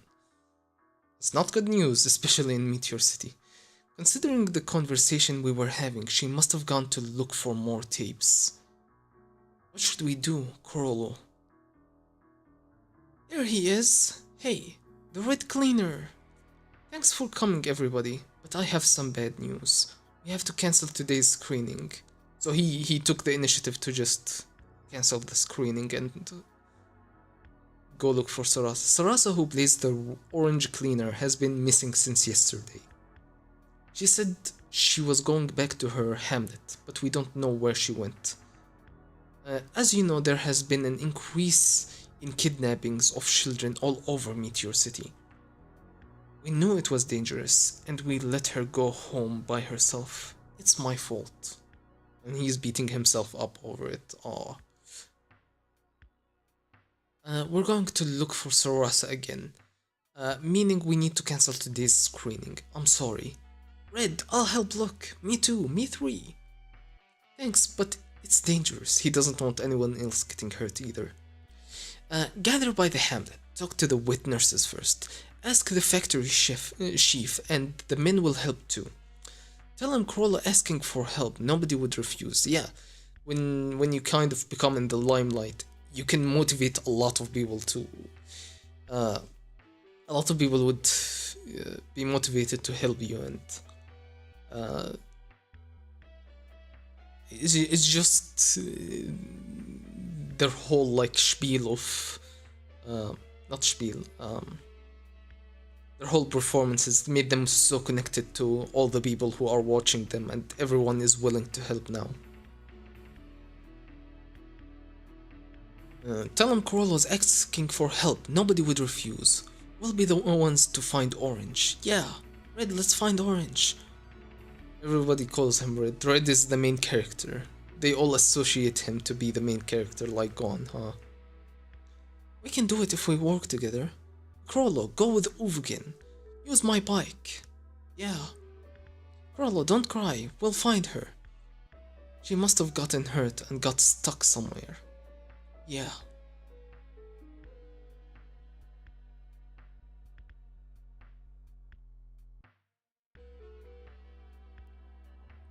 It's not good news, especially in Meteor City. Considering the conversation we were having, she must have gone to look for more tapes. What should we do, Corolo? There he is! Hey, the Red Cleaner! Thanks for coming, everybody, but I have some bad news. We have to cancel today's screening. So he took the initiative to just cancel the screening and go look for Sarasa. Sarasa, who plays the Orange Cleaner, has been missing since yesterday. She said she was going back to her hamlet, but we don't know where she went. As you know, there has been an increase in kidnappings of children all over Meteor City. We knew it was dangerous, and we let her go home by herself. It's my fault. And he's beating himself up over it. Aww. We're going to look for Sarasa again. Meaning we need to cancel today's screening. I'm sorry. Red, I'll help look. Me too, me three. Thanks, but it's dangerous. He doesn't want anyone else getting hurt either. Gather by the hamlet. Talk to the wet nurses first. Ask the factory chief, and the men will help too. Tell him Corolla asking for help. Nobody would refuse. Yeah, when you kind of become in the limelight, you can motivate a lot of people to... a lot of people would be motivated to help you, and it's just their whole like spiel of not spiel, their whole performances made them so connected to all the people who are watching them, and everyone is willing to help now. Tell him Corollo's asking for help. Nobody would refuse. We'll be the ones to find Orange. Yeah, Red, let's find Orange. Everybody calls him Red. Red is the main character. They all associate him to be the main character, like Gon, huh? We can do it if we work together. Corollo, go with Uvgin. Use my bike. Yeah. Corollo, don't cry. We'll find her. She must have gotten hurt and got stuck somewhere. Yeah.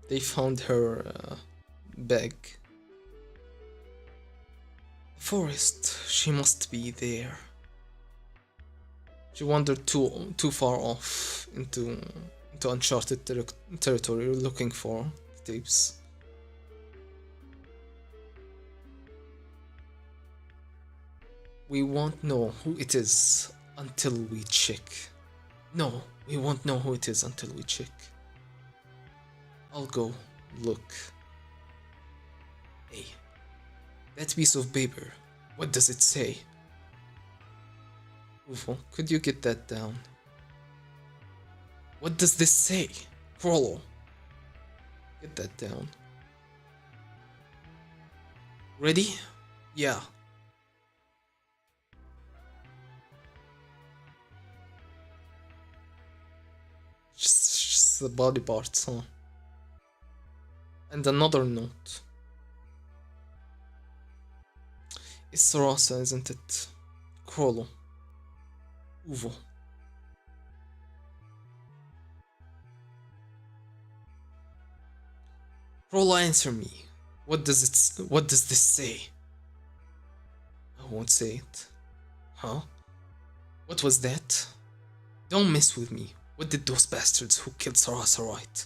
They found her bag. Forest. She must be there. She wandered too far off into uncharted territory, looking for the tapes. We won't know who it is until we check. No, we won't know who it is until we check. I'll go look. Hey, that piece of paper, what does it say? Ufo, could you get that down? What does this say? Frollo, get that down. Ready? Yeah. Just the body parts, huh? And another note. It's Sarasa, isn't it? Krolo. Uvo. Krolo, answer me. What does this say? I won't say it. Huh? What was that? Don't mess with me. What did those bastards who killed Sarasa write?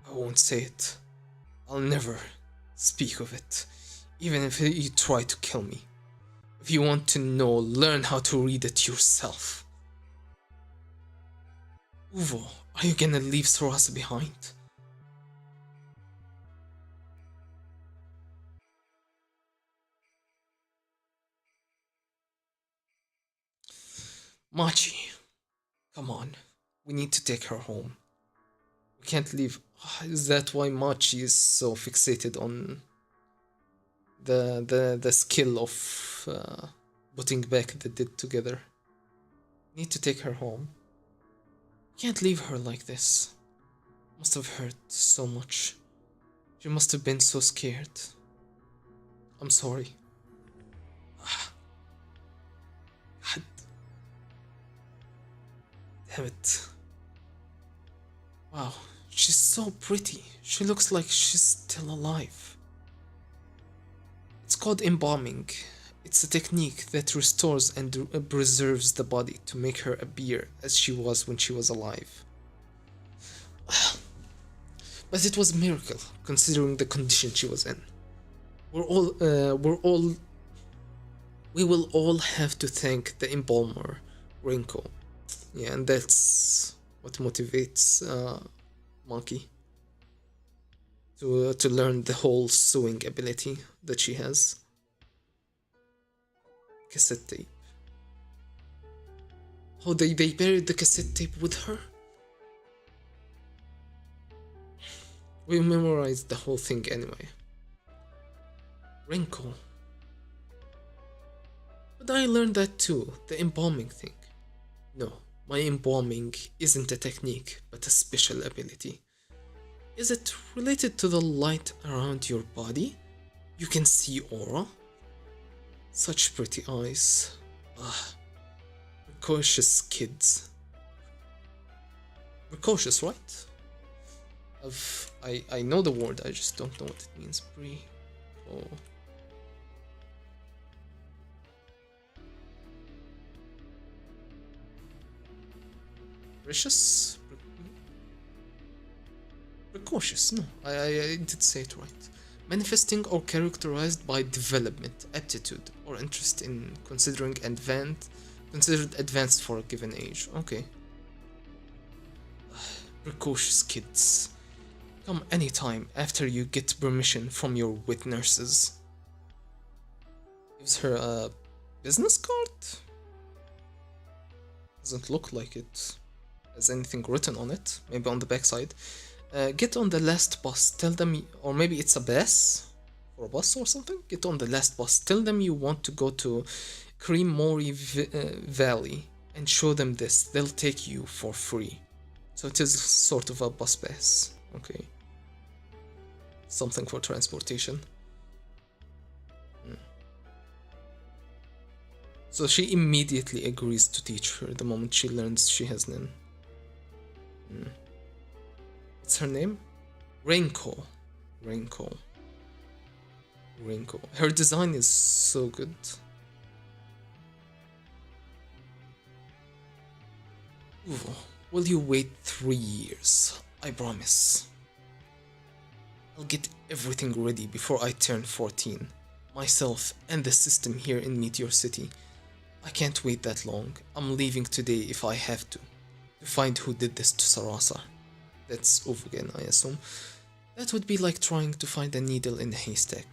I won't say it. I'll never speak of it, even if you try to kill me. If you want to know, learn how to read it yourself. Uvo, are you gonna leave Sarasa behind? Machi, come on. We need to take her home. We can't leave. Is that why Machi is so fixated on the skill of putting back the dead together? We need to take her home. We can't leave her like this. Must have hurt so much. She must have been so scared. I'm sorry. God damn it. Wow, she's so pretty. She looks like she's still alive. It's called embalming. It's a technique that restores and preserves the body to make her appear as she was when she was alive. But it was a miracle, considering the condition she was in. We will all have to thank the embalmer, Rinko. Yeah, and that's what motivates Monkey to learn the whole sewing ability that she has. Cassette tape. Oh, they buried the cassette tape with her? We memorized the whole thing anyway. Rinko. But I learned that too, the embalming thing. No, my embalming isn't a technique, but a special ability. Is it related to the light around your body? You can see aura? Such pretty eyes. Ah, precocious kids. Precocious, right? I know the word, I just don't know what it means. Precious? Precocious, no, I did say it right. Manifesting or characterized by development, aptitude, or interest in considered advanced for a given age. Okay. Precocious kids. Come anytime after you get permission from your wit nurses. Gives her a business card? Doesn't look like it has anything written on it. Maybe on the backside. Get on the last bus. Tell them, or maybe it's a bus or a bus or something. Get on the last bus. Tell them you want to go to Creamory Valley and show them this. They'll take you for free. So it is sort of a bus pass. Okay. Something for transportation. So she immediately agrees to teach her the moment she learns she has Nin. What's her name? Rinko. Her design is so good. Ooh, will you wait 3 years? I promise. I'll get everything ready before I turn 14. Myself and the system here in Meteor City. I can't wait that long. I'm leaving today if I have to find who did this to Sarasa. That's Uvugen, I assume. That would be like trying to find a needle in a haystack.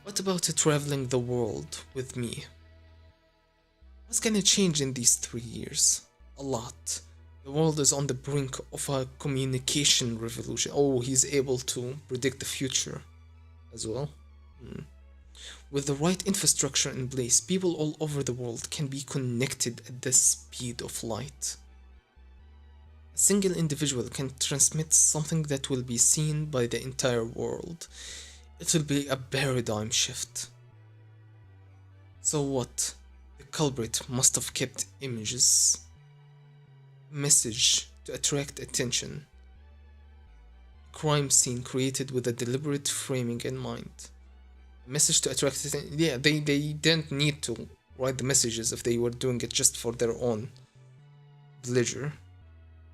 What about traveling the world with me? What's gonna change in these 3 years? A lot. The world is on the brink of a communication revolution. Oh, he's able to predict the future as well. With the right infrastructure in place, people all over the world can be connected at the speed of light. A single individual can transmit something that will be seen by the entire world. It will be a paradigm shift. So what? The culprit must have kept images, message to attract attention, crime scene created with a deliberate framing in mind. A message to attract attention. Yeah, they didn't need to write the messages if they were doing it just for their own pleasure.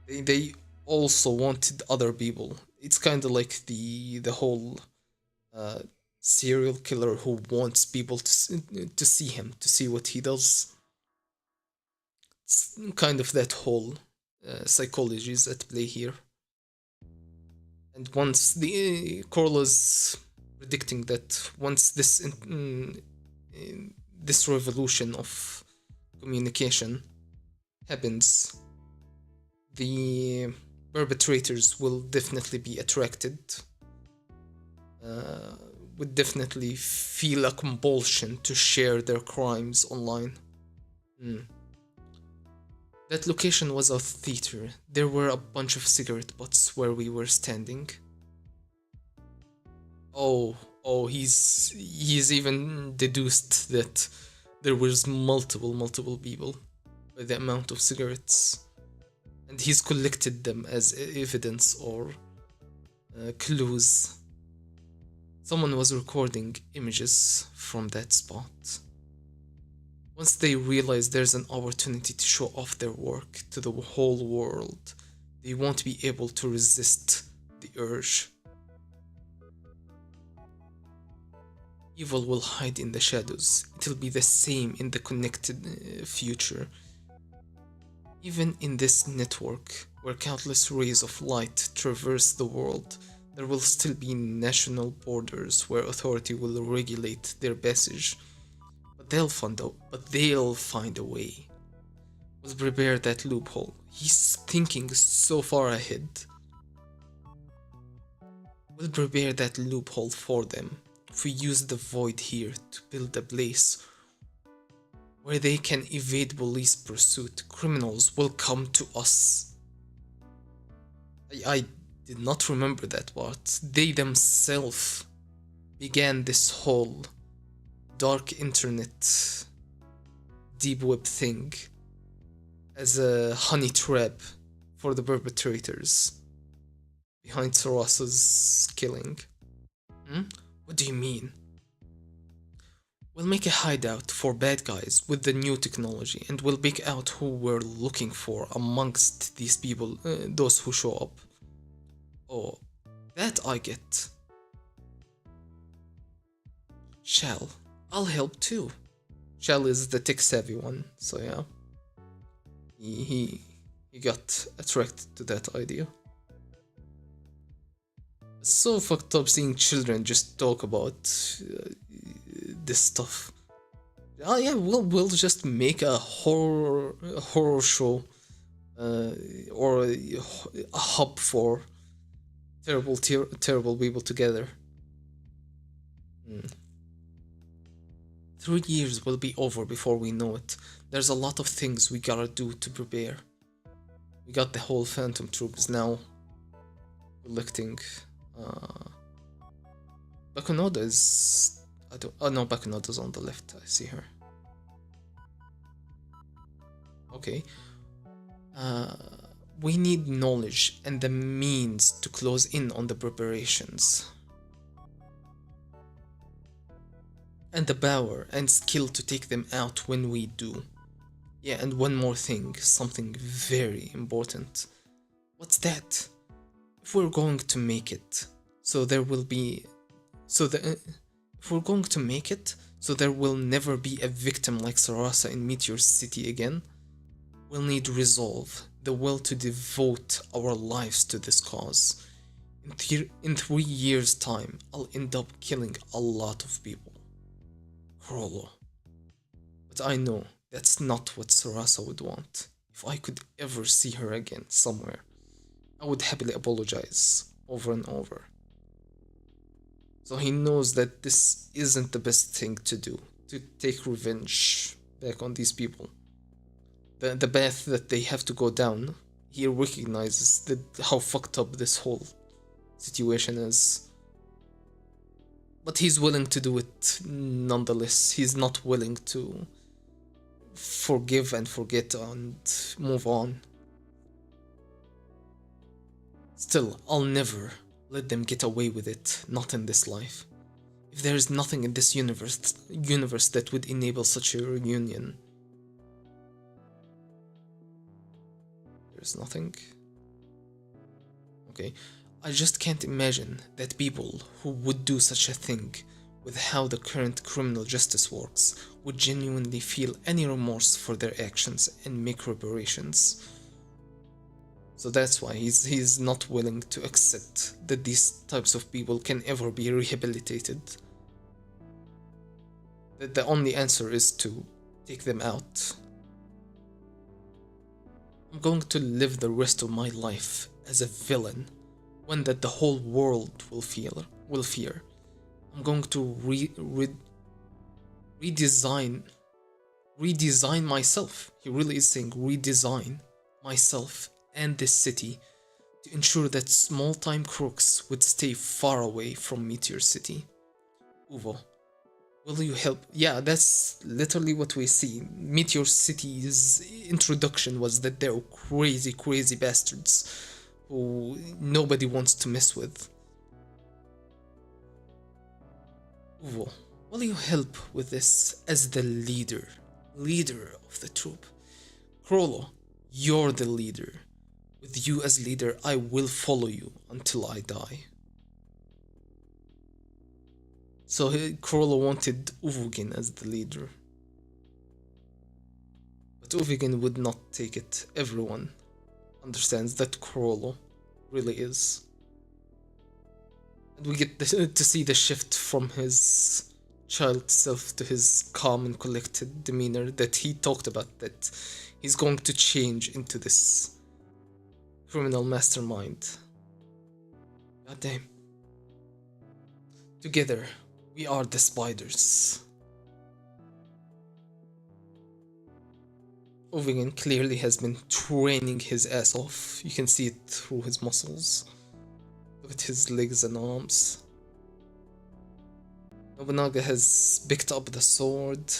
They also wanted other people. It's kind of like the whole uh, serial killer who wants people to see him, to see what he does. It's kind of that whole psychology is at play here. And once the Corla's predicting that once this revolution of communication happens, the perpetrators will definitely be attracted, would definitely feel a compulsion to share their crimes online. That location was a theater. There were a bunch of cigarette butts where we were standing. Oh, he's even deduced that there was multiple people by the amount of cigarettes, and he's collected them as evidence or clues. Someone was recording images from that spot. Once they realize there's an opportunity to show off their work to the whole world, they won't be able to resist the urge. Evil will hide in the shadows. It'll be the same in the connected future. Even in this network, where countless rays of light traverse the world, there will still be national borders where authority will regulate their passage. But they'll find a way. We'll prepare that loophole. He's thinking so far ahead. We'll prepare that loophole for them. If we use the void here to build a place where they can evade police pursuit, criminals will come to us. I did not remember that part. They themselves began this whole dark internet deep web thing as a honey trap for the perpetrators behind Sarasa's killing. What do you mean? We'll make a hideout for bad guys with the new technology, and we'll pick out who we're looking for amongst these people, those who show up. Oh, that I get. Shell, I'll help too. Shell is the tech savvy one, so yeah. He got attracted to that idea. It's so fucked up seeing children just talk about this stuff. Oh yeah, we'll just make a horror show or a hub for terrible people together. 3 years will be over before we know it. There's a lot of things we gotta do to prepare. We got the whole Phantom troops now collecting. Bakunoda is... Oh no, Bakunoda's on the left, I see her. Okay. We need knowledge and the means to close in on the preparations. And the power and skill to take them out when we do. Yeah, and one more thing, something very important. What's that? If we're going to make it, so there will be... if we're going to make it, so there will never be a victim like Sarasa in Meteor City again, we'll need resolve, the will to devote our lives to this cause. In 3 years' time, I'll end up killing a lot of people. Crollo. But I know that's not what Sarasa would want. If I could ever see her again somewhere, I would happily apologize over and over. So he knows that this isn't the best thing to do, to take revenge back on these people. The path that they have to go down he recognizes that how fucked up this whole situation is. But he's willing to do it nonetheless. He's not willing to forgive and forget and move on. Still, I'll never let them get away with it, not in this life. If there is nothing in this universe that would enable such a reunion. There's nothing. Okay, I just can't imagine that people who would do such a thing with how the current criminal justice works would genuinely feel any remorse for their actions and make reparations. So that's why he's not willing to accept that these types of people can ever be rehabilitated. That the only answer is to take them out. I'm going to live the rest of my life as a villain, one that the whole world will fear. I'm going to redesign myself. He really is saying redesign myself and this city to ensure that small-time crooks would stay far away from Meteor City. Uvo, will you help? Yeah, that's literally what we see. Meteor City's introduction was that they're crazy, crazy bastards who nobody wants to mess with. Uvo, will you help with this as the leader of the troop? Krollo, you're the leader. With you as leader, I will follow you until I die. So Krollo wanted Uvogin as the leader. But Uvogin would not take it. Everyone understands that Krollo really is. And we get to see the shift from his child self to his calm and collected demeanor that he talked about, that he's going to change into this criminal mastermind. God damn. Together, we are the spiders. Uvogin clearly has been training his ass off. You can see it through his muscles. Look at his legs and arms. Nobunaga has picked up the sword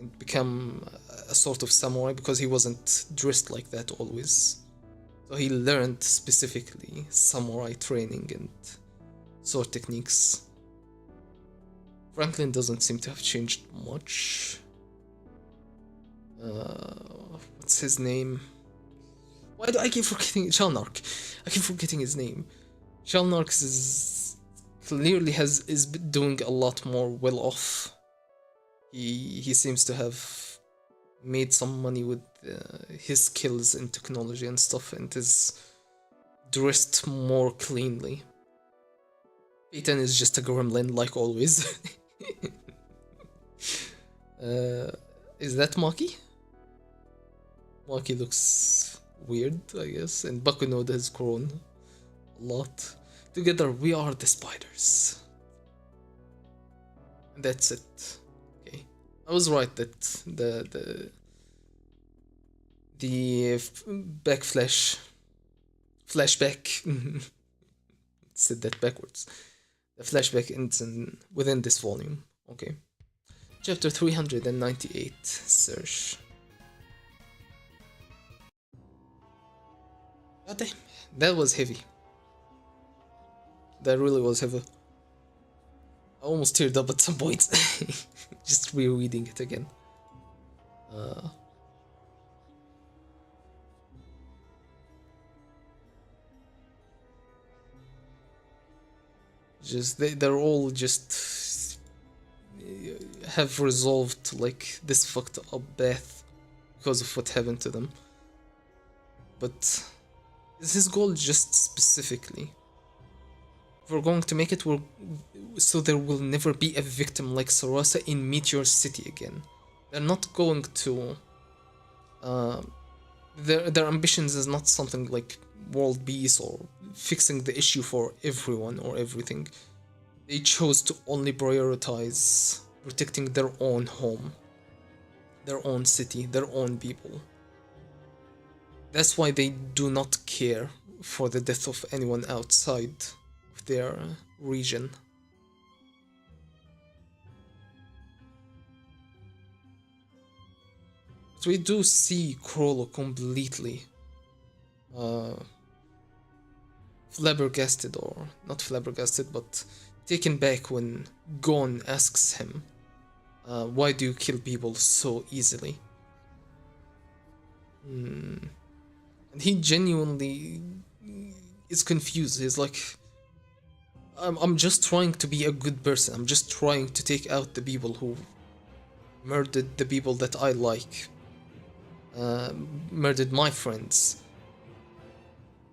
and become a sort of samurai because he wasn't dressed like that always. So he learned specifically samurai training and sword techniques. Franklin doesn't seem to have changed much. What's his name? Why do I keep forgetting? Shalnark. I keep forgetting his name. Shalnark is clearly is doing a lot more well off. He seems to have made some money with his skills in technology and stuff, and is dressed more cleanly. Peyton is just a gremlin like always. Is that Maki? Maki looks weird, I guess, and Bakunoda has grown a lot. Together we are the spiders. And that's it. Okay, I was right that the flashback said that backwards. The flashback ends within this volume. Okay. Chapter 398, Search. God damn, that was heavy. That really was heavy. I almost teared up at some point. Just rereading it again. They're all just have resolved like this fucked up death because of what happened to them. But is his goal just specifically? If we're going to make it, so there will never be a victim like Sarasa in Meteor City again. They're not going to. Their ambitions is not something like world peace or fixing the issue for everyone or everything. They chose to only prioritize protecting their own home, their own city, their own people. That's why they do not care for the death of anyone outside of their region. But we do see Krollo completely flabbergasted, or not flabbergasted, but taken back when Gon asks him, why do you kill people so easily? And he genuinely is confused. He's like, I'm just trying to be a good person. I'm just trying to take out the people who murdered the people that I like, murdered my friends.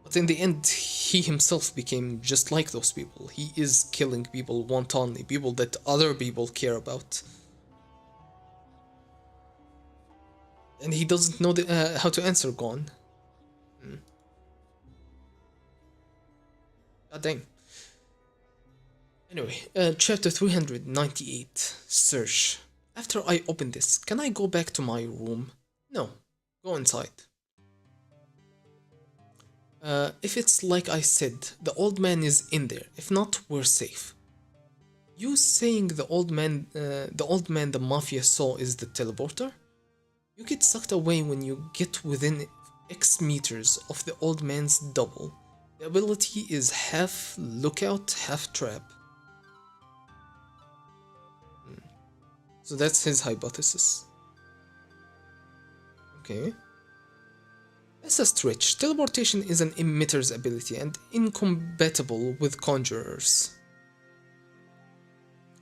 But in the end, he himself became just like those people. He is killing people wantonly, people that other people care about. And he doesn't know how to answer Gon. God dang. Anyway, chapter 398, Search. After I open this, can I go back to my room? No, go inside. If it's like I said, the old man is in there. If not, we're safe. You saying the old man the mafia saw is the teleporter? You get sucked away when you get within X meters of the old man's double. The ability is half lookout, half trap. So that's his hypothesis. Okay. That's a stretch. Teleportation is an emitter's ability and incompatible with conjurers.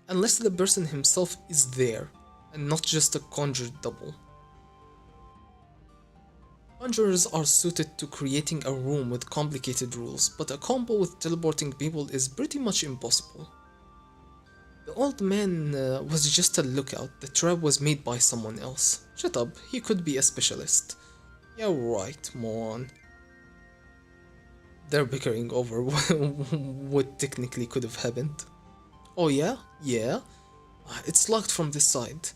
Unless the person himself is there, and not just a conjured double. Conjurers are suited to creating a room with complicated rules, but a combo with teleporting people is pretty much impossible. The old man was just a lookout. The trap was made by someone else. Shut up, he could be a specialist. Yeah, right, moron. They're bickering over what technically could have happened. Oh yeah? Yeah? It's locked from this side.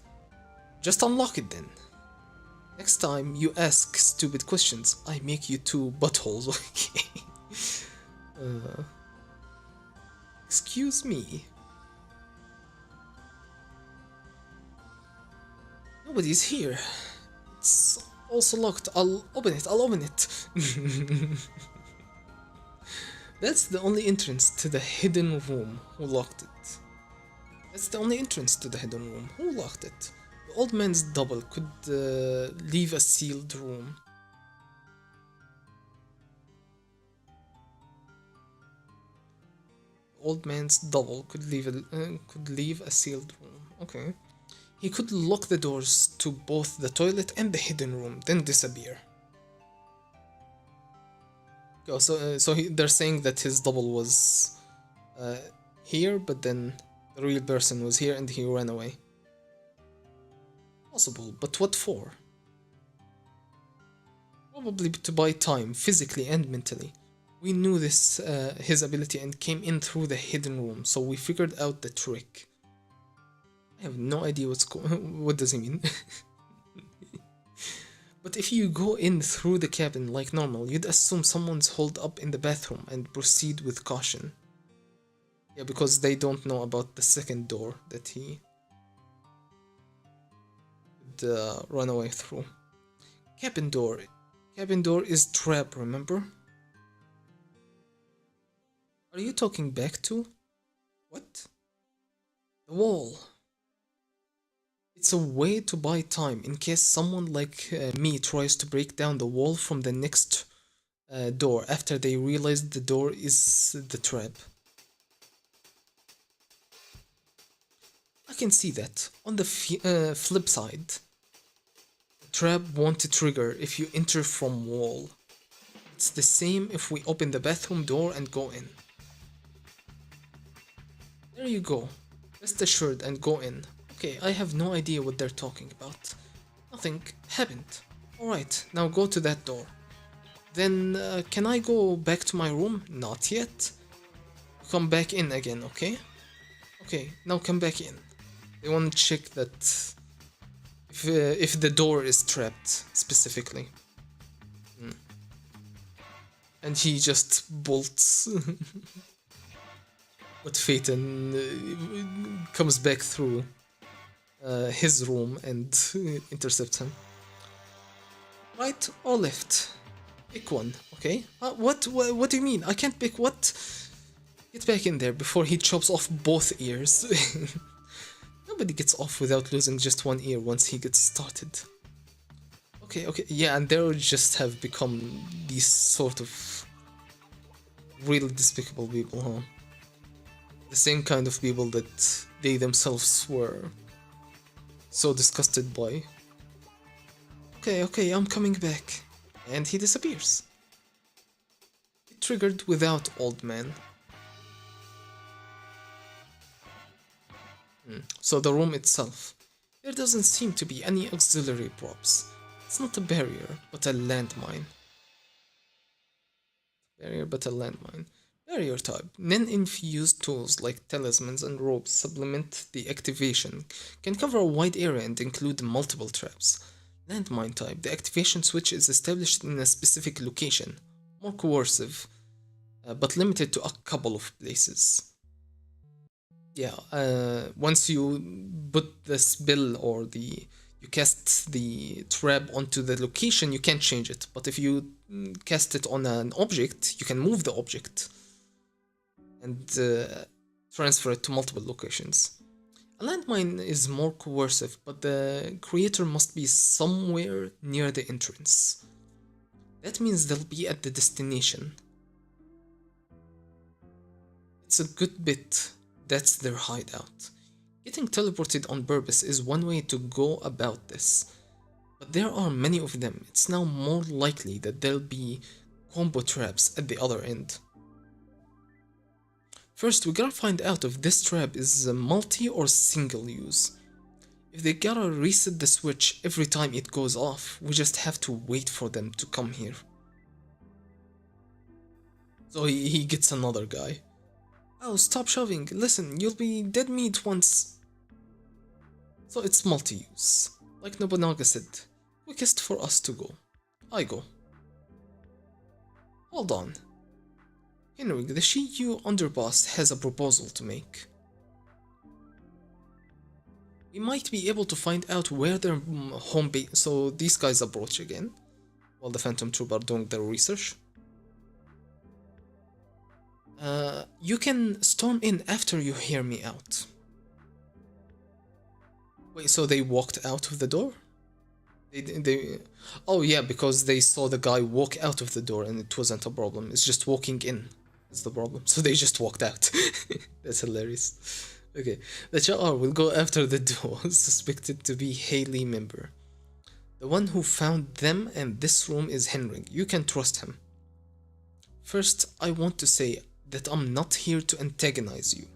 Just unlock it then. Next time you ask stupid questions, I make you two buttholes, okay? Excuse me. Nobody's here. It's also locked. I'll open it. That's the only entrance to the hidden room. Who locked it? That's the only entrance to the hidden room. Who locked it? The old man's double could leave a sealed room. The old man's double could leave a sealed room. Okay. He could lock the doors to both the toilet and the hidden room, then disappear. Oh, so they're saying that his double was here, but then the real person was here and he ran away. Possible, but what for? Probably to buy time, physically and mentally. We knew this, his ability, and came in through the hidden room, so we figured out the trick. I have no idea what does he mean? But if you go in through the cabin like normal, you'd assume someone's holed up in the bathroom and proceed with caution. Yeah, because they don't know about the second door that he would run away through. Cabin door. Cabin door is trap, remember? Are you talking back to? What? The wall. It's a way to buy time in case someone like me tries to break down the wall from the next door after they realize the door is the trap. I can see that. On the flip side, the trap won't trigger if you enter from wall. It's the same if we open the bathroom door and go in. There you go. Rest assured and go in. Okay, I have no idea what they're talking about. Nothing happened. Alright, now go to that door. Then, can I go back to my room? Not yet. Come back in again, okay? Okay, now come back in. They want to check that if the door is trapped, specifically. and he just bolts. But Phaeton comes back through his room and intercepts him. Right or left? Pick one, okay? What do you mean? I can't pick what? Get back in there before he chops off both ears. Nobody gets off without losing just one ear once he gets started. Okay, yeah, and they just have become these sort of really despicable people, huh? The same kind of people that they themselves were so disgusted by. Okay, I'm coming back. And he disappears. It triggered without Old Man. So the room itself. There doesn't seem to be any auxiliary props. It's not a barrier, but a landmine. Barrier type. Nen-infused tools like talismans and ropes supplement the activation, can cover a wide area and include multiple traps. Landmine type. The activation switch is established in a specific location, more coercive, but limited to a couple of places. Yeah, once you put the spell or you cast the trap onto the location, you can't change it. But if you cast it on an object, you can move the object and transfer it to multiple locations. A landmine is more coercive, but the creator must be somewhere near the entrance. That means they'll be at the destination. It's a good bit. That's their hideout. Getting teleported on purpose is one way to go about this, but there are many of them. It's now more likely that there'll be combo traps at the other end. First, we gotta find out if this trap is multi or single use. If they gotta reset the switch every time it goes off, we just have to wait for them to come here. So he gets another guy. Oh, stop shoving. Listen, you'll be dead meat once. So it's multi-use. Like Nobunaga said, quickest for us to go. I go. Hold on. Henrik, the Shiyu underboss has a proposal to make. We might be able to find out where their home base... So these guys approach again, while the Phantom Troop are doing their research. You can storm in after you hear me out. Wait, so they walked out of the door? Oh yeah, because they saw the guy walk out of the door and it wasn't a problem. It's just walking in is the problem. So they just walked out. That's hilarious. Okay, the HR will go after the duo suspected to be Haley member. The one who found them and this room is Henrik. You can trust him. First, I want to say that I'm not here to antagonize you.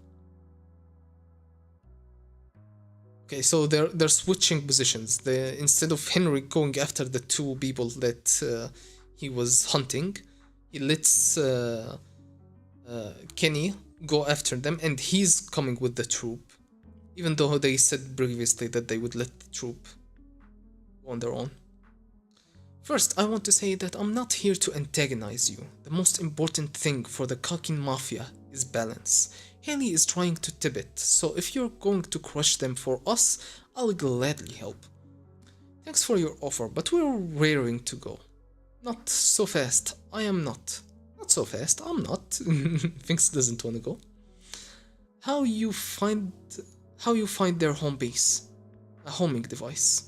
Okay, so they're switching positions. Instead of Henry going after the two people that he was hunting, he lets Kenny go after them, and he's coming with the troop. Even though they said previously that they would let the troop go on their own. First, I want to say that I'm not here to antagonize you. The most important thing for the Kakin Mafia is balance. Haley is trying to tip it, so if you're going to crush them for us, I'll gladly help. Thanks for your offer, but we're raring to go. Not so fast, I am not. Not so fast, I'm not. Finks doesn't want to go. How you find their home base? A homing device.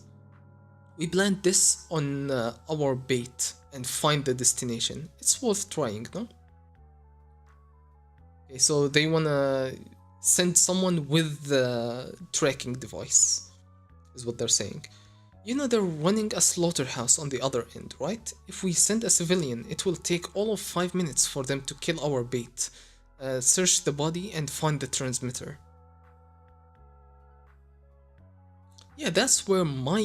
We plant this on our bait and find the destination. It's worth trying, no? Okay, so they wanna send someone with the tracking device, is what they're saying. You know they're running a slaughterhouse on the other end, right? If we send a civilian, it will take all of 5 minutes for them to kill our bait, search the body and find the transmitter. Yeah, that's where we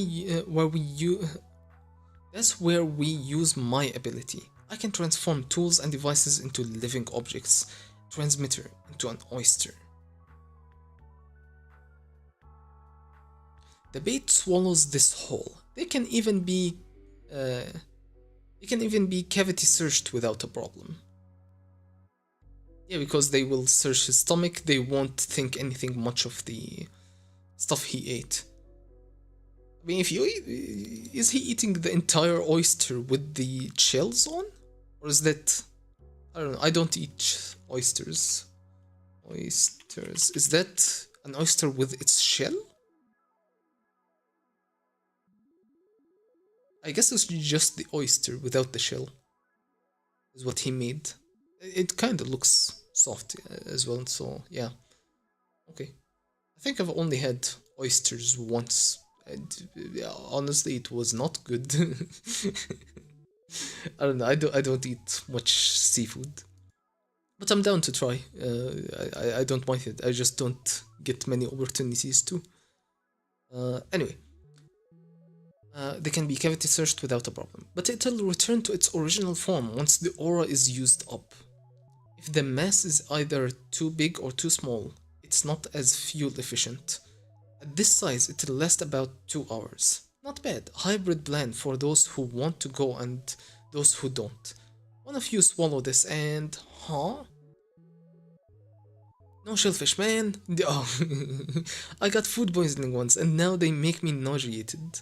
use my ability. I can transform tools and devices into living objects, transmitter into an oyster. The bait swallows this whole. They can even be They can even be cavity searched without a problem. Yeah, because they will search his stomach, they won't think anything much of the stuff he ate. I mean, if you eat, is he eating the entire oyster with the shells on? Or is that, I don't know, I don't eat oysters. Oysters, is that an oyster with its shell? I guess it's just the oyster without the shell, is what he made. It kind of looks soft as well, so yeah. Okay. I think I've only had oysters once. And, yeah, honestly, it was not good. I don't know. I don't eat much seafood, but I'm down to try. I don't mind it. I just don't get many opportunities to. Anyway, they can be cavity searched without a problem, but it'll return to its original form once the aura is used up. If the mass is either too big or too small, it's not as fuel efficient. At this size, it'll last about 2 hours. Not bad, hybrid blend for those who want to go and those who don't. One of you swallow this and... Huh? No shellfish, man! Oh. I got food poisoning once and now they make me nauseated.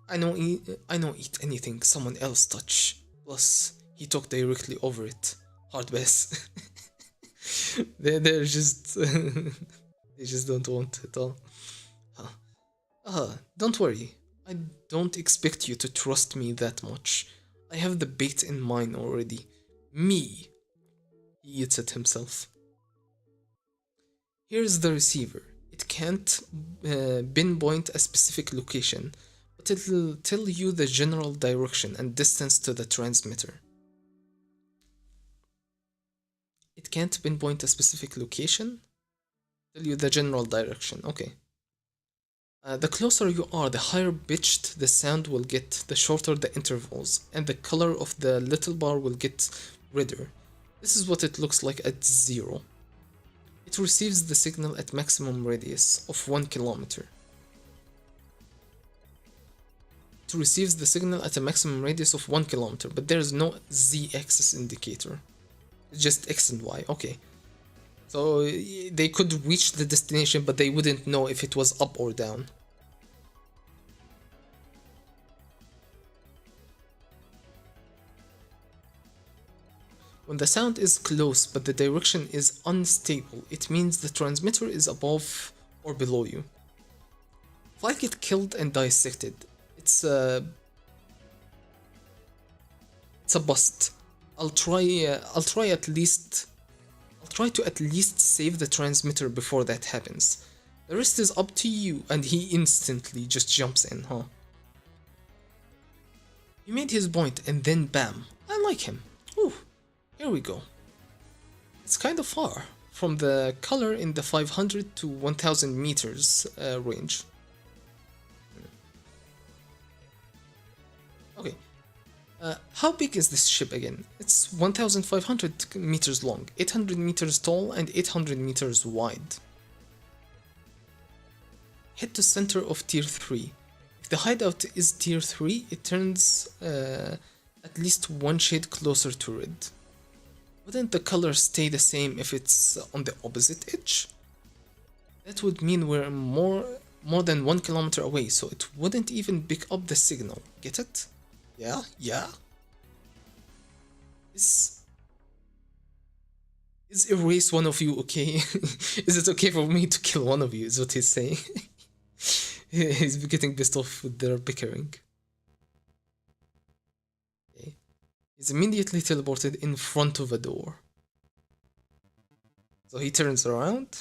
I don't eat anything someone else touch. Plus, he talked directly over it. Hard pass. They're just... they just don't want it all. Don't worry. I don't expect you to trust me that much. I have the bait in mind already. Me. He eats it himself. Here's the receiver. It can't pinpoint a specific location, but it'll tell you the general direction and distance to the transmitter. It can't pinpoint a specific location? Tell you the general direction, okay. The closer you are, the higher pitched the sound will get, the shorter the intervals, and the color of the little bar will get redder. This is what it looks like at 0. It receives the signal at maximum radius of 1 kilometer. It receives the signal at a maximum radius of 1 kilometer, but there is no z-axis indicator. It's just x and y, okay. So they could reach the destination, but they wouldn't know if it was up or down. When the sound is close but the direction is unstable, it means the transmitter is above or below you. If I get killed and dissected, it's a bust. I'll try to at least save the transmitter before that happens. The rest is up to you, and he instantly just jumps in, huh? He made his point and then bam, I like him. Ooh, here we go. It's kind of far from the color in the 500 to 1000 meters range. Okay. How big is this ship again? It's 1500 meters long, 800 meters tall, and 800 meters wide. Head to center of tier 3. If the hideout is tier 3, it turns at least one shade closer to red. Wouldn't the color stay the same if it's on the opposite edge? That would mean we're more than 1 kilometer away, so it wouldn't even pick up the signal. Get it? Yeah. Is erase one of you okay? Is it okay for me to kill one of you, is what he's saying. He's getting pissed off with their bickering. Okay. He's immediately teleported in front of a door. So he turns around.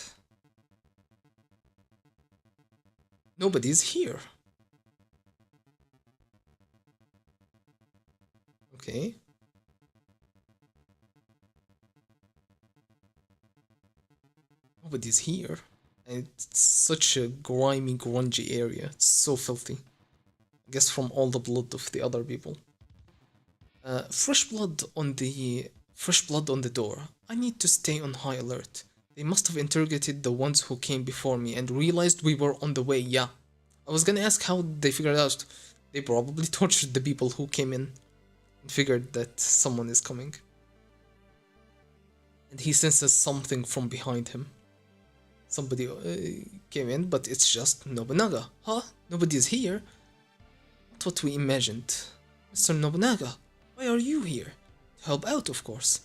Nobody's here. Okay. Nobody's here. And it's such a grimy, grungy area. It's so filthy. I guess from all the blood of the other people. Fresh blood on the door. I need to stay on high alert. They must have interrogated the ones who came before me and realized we were on the way. Yeah. I was gonna ask how they figured out. They probably tortured the people who came in. and figured that someone is coming. And he senses something from behind him. Somebody came in, but it's just Nobunaga. Huh? Nobody's here? Not what we imagined. Mr. Nobunaga, why are you here? To help out, of course.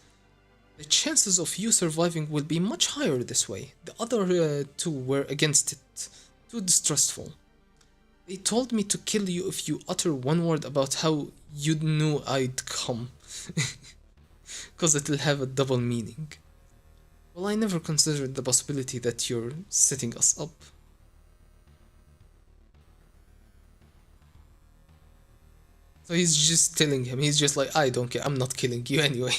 The chances of you surviving will be much higher this way. The other two were against it. Too distrustful. They told me to kill you if you utter one word about how you knew I'd come. Cause it'll have a double meaning. Well, I never considered the possibility that you're setting us up. So he's just telling him, he's just like, I don't care, I'm not killing you anyway.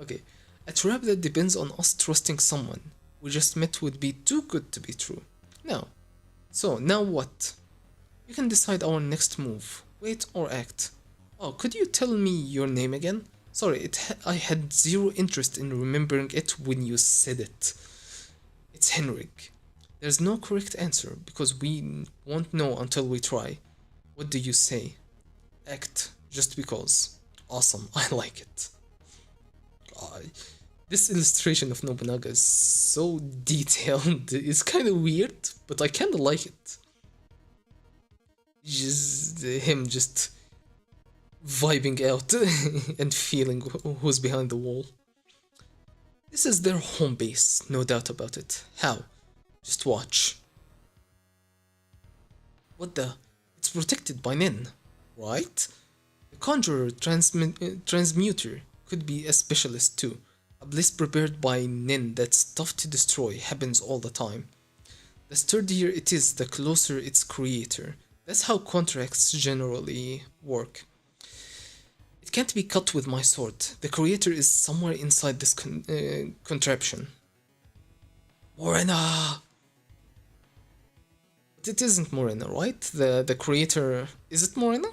Okay. A trap that depends on us trusting someone we just met would be too good to be true. Now. So, now what? You can decide our next move. Wait or act. Oh, could you tell me your name again? Sorry, I had zero interest in remembering it when you said it. It's Henrik. There's no correct answer, because we won't know until we try. What do you say? Act, just because. Awesome, I like it. This illustration of Nobunaga is so detailed, it's kind of weird, but I kind of like it. Just him just vibing out and feeling who's behind the wall. This is their home base, no doubt about it. How? Just watch. What the? It's protected by Nin, right? The Conjurer Transmuter could be a specialist too. A bliss prepared by Nin that's tough to destroy happens all the time. The sturdier it is, the closer its creator. That's how contracts generally work. It can't be cut with my sword. The creator is somewhere inside this contraption. Morena! But it isn't Morena, right? The creator... Is it Morena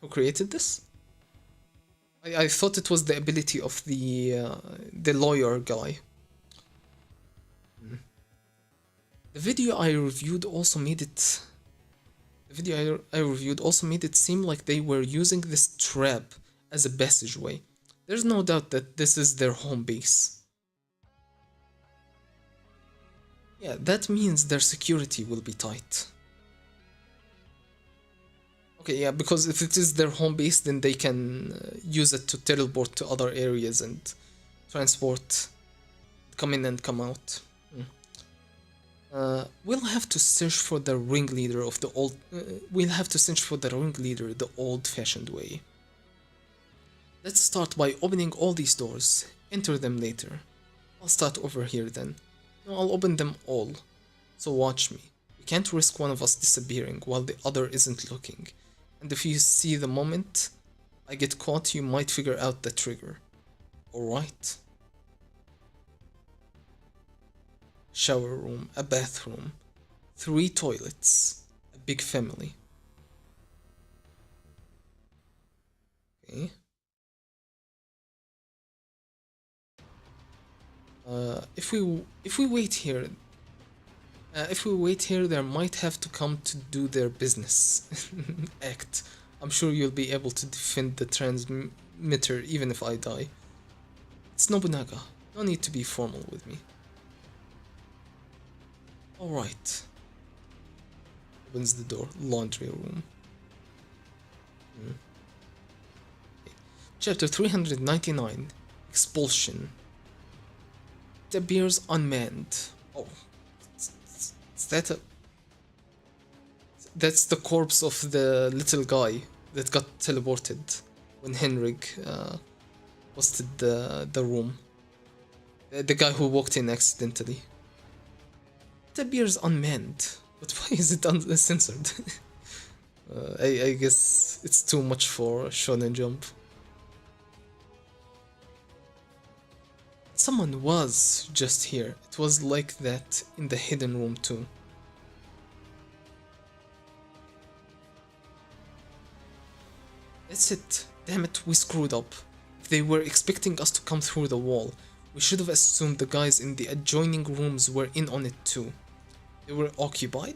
who created this? I thought it was the ability of the lawyer guy. The video I reviewed also made it... The video I reviewed also made it seem like they were using this trap as a passageway. There's no doubt that this is their home base. Yeah, that means their security will be tight. Okay, yeah, because if it is their home base, then they can use it to teleport to other areas and transport, come in and come out. We'll have to search for the ringleader of the old. We'll have to search for the ringleader the old-fashioned way. Let's start by opening all these doors. Enter them later. I'll start over here then. No, I'll open them all. So watch me. We can't risk one of us disappearing while the other isn't looking. And if you see the moment I get caught, you might figure out the trigger. Alright. Shower room, a bathroom, 3 toilets, a big family. Okay. If we wait here, there might have to come to do their business. Act. I'm sure you'll be able to defend the transmitter even if I die. It's Nobunaga. No need to be formal with me. Alright. Opens the door. Laundry room. Okay. Chapter 399. Expulsion. It appears unmanned. Oh. Is that a... That's the corpse of the little guy that got teleported when Henrik busted the room. The guy who walked in accidentally. It appears unmanned, but why is it uncensored? I guess it's too much for Shonen Jump. Someone was just here. It was like that in the hidden room too. That's it. Damn it, we screwed up. If they were expecting us to come through the wall, we should have assumed the guys in the adjoining rooms were in on it too. They were occupied?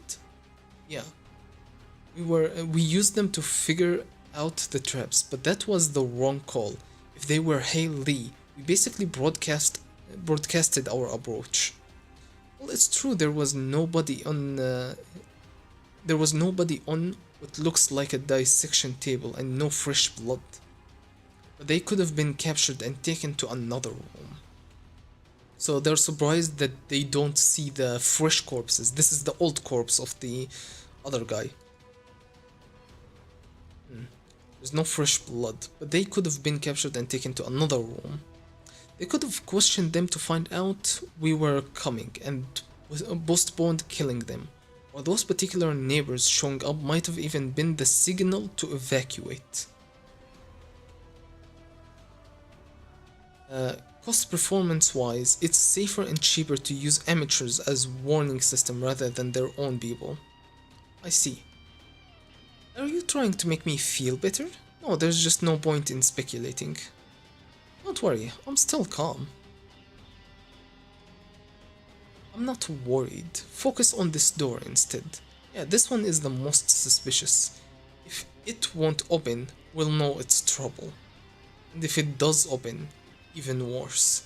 Yeah. We used them to figure out the traps, but that was the wrong call. If they were Hey Lee, we basically broadcasted our approach. Well, it's true there was nobody on what looks like a dissection table and no fresh blood. But they could have been captured and taken to another room. So they're surprised that they don't see the fresh corpses. This is the old corpse of the other guy. There's no fresh blood, but they could have been captured and taken to another room. They could have questioned them to find out we were coming and postponed killing them. Or those particular neighbors showing up might have even been the signal to evacuate. Cost performance wise, it's safer and cheaper to use amateurs as warning system rather than their own people. I see. Are you trying to make me feel better? No, there's just no point in speculating. Don't worry, I'm still calm. I'm not worried. Focus on this door instead. Yeah, this one is the most suspicious. If it won't open, we'll know it's trouble. And if it does open, even worse.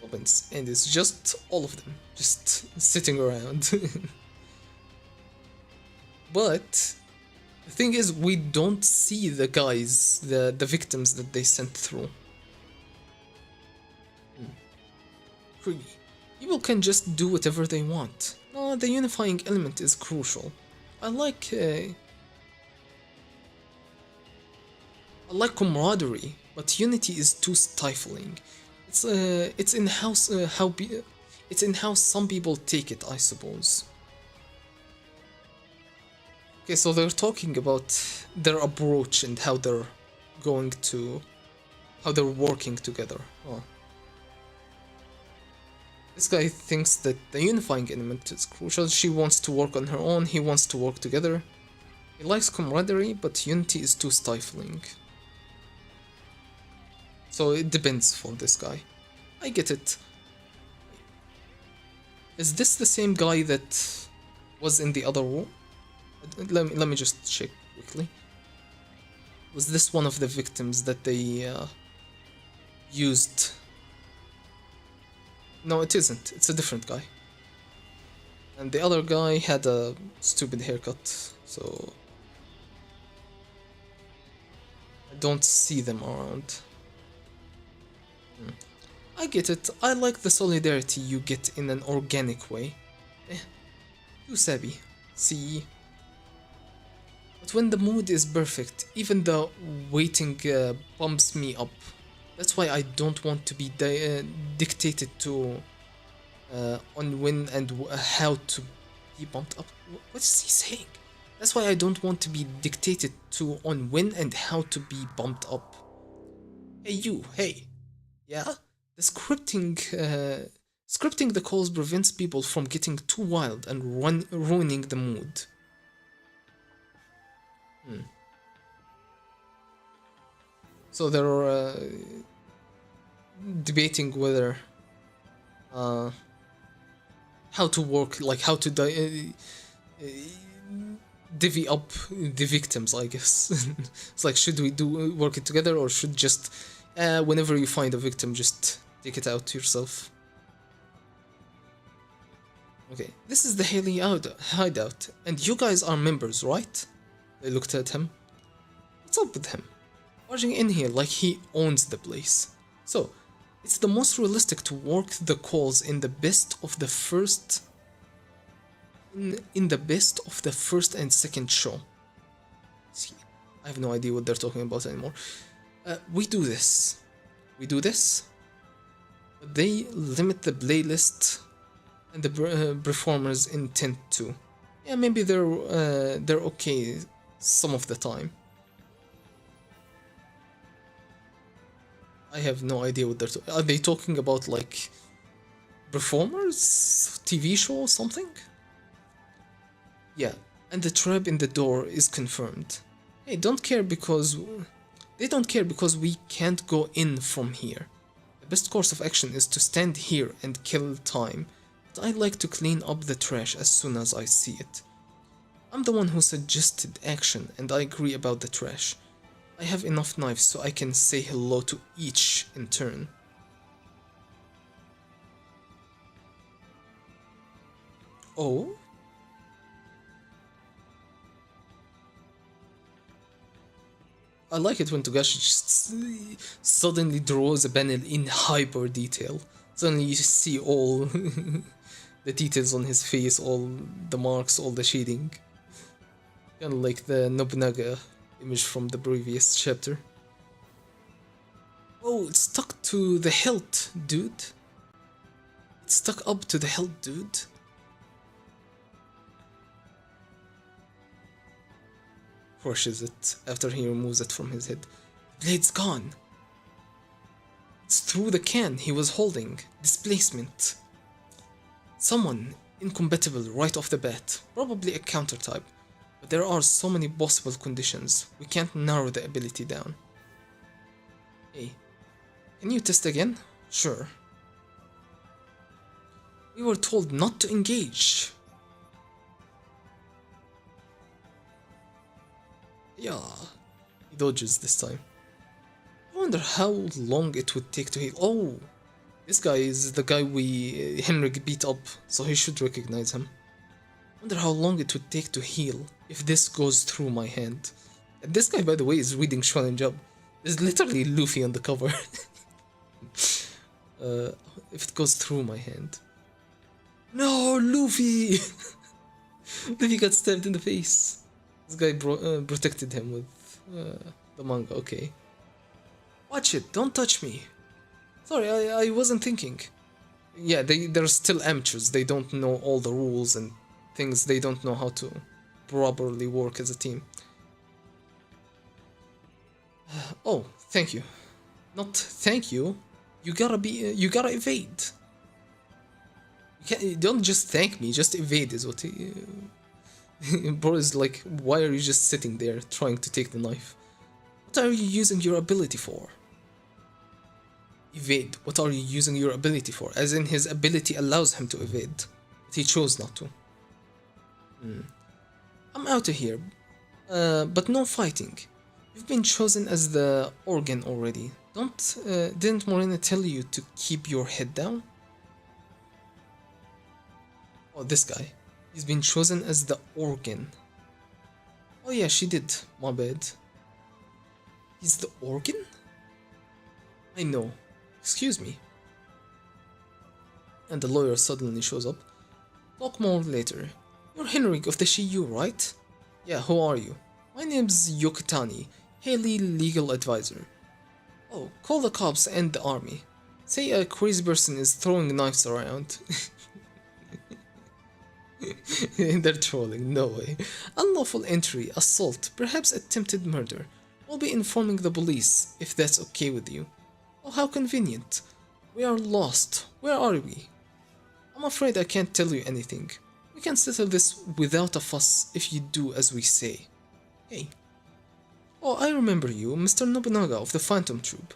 Opens, and it's just all of them, just sitting around. But the thing is, we don't see the guys, the victims that they sent through. Creepy. People can just do whatever they want. No, the unifying element is crucial. I like camaraderie, but unity is too stifling. It's in how some people take it, I suppose. Okay, so they're talking about their approach and how they're working together. Oh. This guy thinks that the unifying element is crucial. She wants to work on her own, he wants to work together. He likes camaraderie, but unity is too stifling. So it depends for this guy. I get it. Is this the same guy that was in the other room? Let me just check quickly. Was this one of the victims that they used? No, it isn't. It's a different guy. And the other guy had a stupid haircut, so I don't see them around. I get it. I like the solidarity you get in an organic way. You savvy. See? But when the mood is perfect, even the waiting pumps me up. That's why I don't want to be dictated to on when and how to be bumped up. What is he saying? That's why I don't want to be dictated to on when and how to be bumped up. Hey you, hey. Yeah? The scripting the calls prevents people from getting too wild and ruining the mood. So they're debating whether how to work, like how to divvy up the victims, I guess. It's like, should we work it together, or should just whenever you find a victim, just take it out yourself? Okay, this is the Haley hideout, and you guys are members, right? They looked at him. What's up with him? Barging in here like he owns the place. So, it's the most realistic to work the calls in the best of the first and second show. See, I have no idea what they're talking about anymore. We do this, but they limit the playlist and the performer's intent too. Yeah, maybe they're okay some of the time. I have no idea what are they talking about, like performers, TV show or something? Yeah, and the trap in the door is confirmed. Hey, they don't care because we can't go in from here. The best course of action is to stand here and kill time, but I like to clean up the trash as soon as I see it. I'm the one who suggested action, and I agree about the trash. I have enough knives so I can say hello to each in turn. Oh? I like it when Togashi just suddenly draws a panel in hyper detail. Suddenly you see all the details on his face, all the marks, all the shading. Kind of like the Nobunaga image from the previous chapter. Oh, it's stuck to the hilt, dude. It's stuck up to the hilt, dude. Crushes it after he removes it from his head. The blade's gone. It's through the can he was holding. Displacement. Someone incompatible right off the bat. Probably a counter type. But there are so many possible conditions. We can't narrow the ability down. Hey, can you test again? Sure. We were told not to engage. Yeah, he dodges this time. I wonder how long it would take to heal. Oh, this guy is the guy Henrik beat up, so he should recognize him. I wonder how long it would take to heal if this goes through my hand. And this guy, by the way, is reading Shonen Jump. There's literally Luffy on the cover. If it goes through my hand. No, Luffy! Luffy got stabbed in the face. This guy protected him with the manga, okay. Watch it, don't touch me. Sorry, I wasn't thinking. Yeah, they're still amateurs. They don't know all the rules and things. They don't know how to properly work as a team. Oh, thank you. Not thank you. You gotta evade. Don't just thank me, just evade is what he... Bro is like, why are you just sitting there trying to take the knife? What are you using your ability for? Evade. What are you using your ability for? As in his ability allows him to evade. But he chose not to. I'm out of here. But no fighting. You've been chosen as the organ already. Didn't Morena tell you to keep your head down? Oh, this guy. He's been chosen as the organ. Oh yeah, she did. My bad. He's the organ? I know. Excuse me. And the lawyer suddenly shows up. Talk more later. You're Henrik of the Shiyu, right? Yeah, who are you? My name's Yokotani, Haley legal advisor. Oh, call the cops and the army. Say a crazy person is throwing knives around. They're trolling, no way. Unlawful entry, assault, perhaps attempted murder. We'll be informing the police, if that's okay with you. Oh, how convenient. We are lost. Where are we? I'm afraid I can't tell you anything. We can settle this without a fuss if you do as we say. Hey. Oh, I remember you, Mr. Nobunaga of the Phantom Troupe.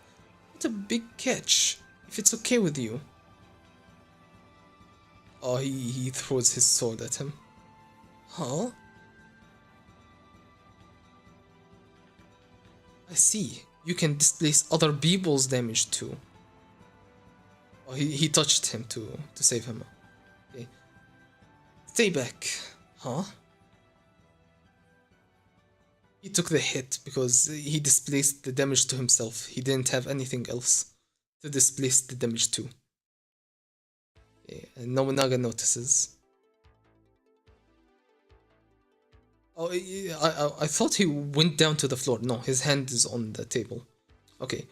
What a big catch, if it's okay with you. Oh, he throws his sword at him. Huh? I see. You can displace other people's damage too. Oh, he touched him to save him. Okay. Stay back. Huh? He took the hit because he displaced the damage to himself. He didn't have anything else to displace the damage to. Okay. And Nobunaga notices. Oh, I thought he went down to the floor. No, his hand is on the table. Okay.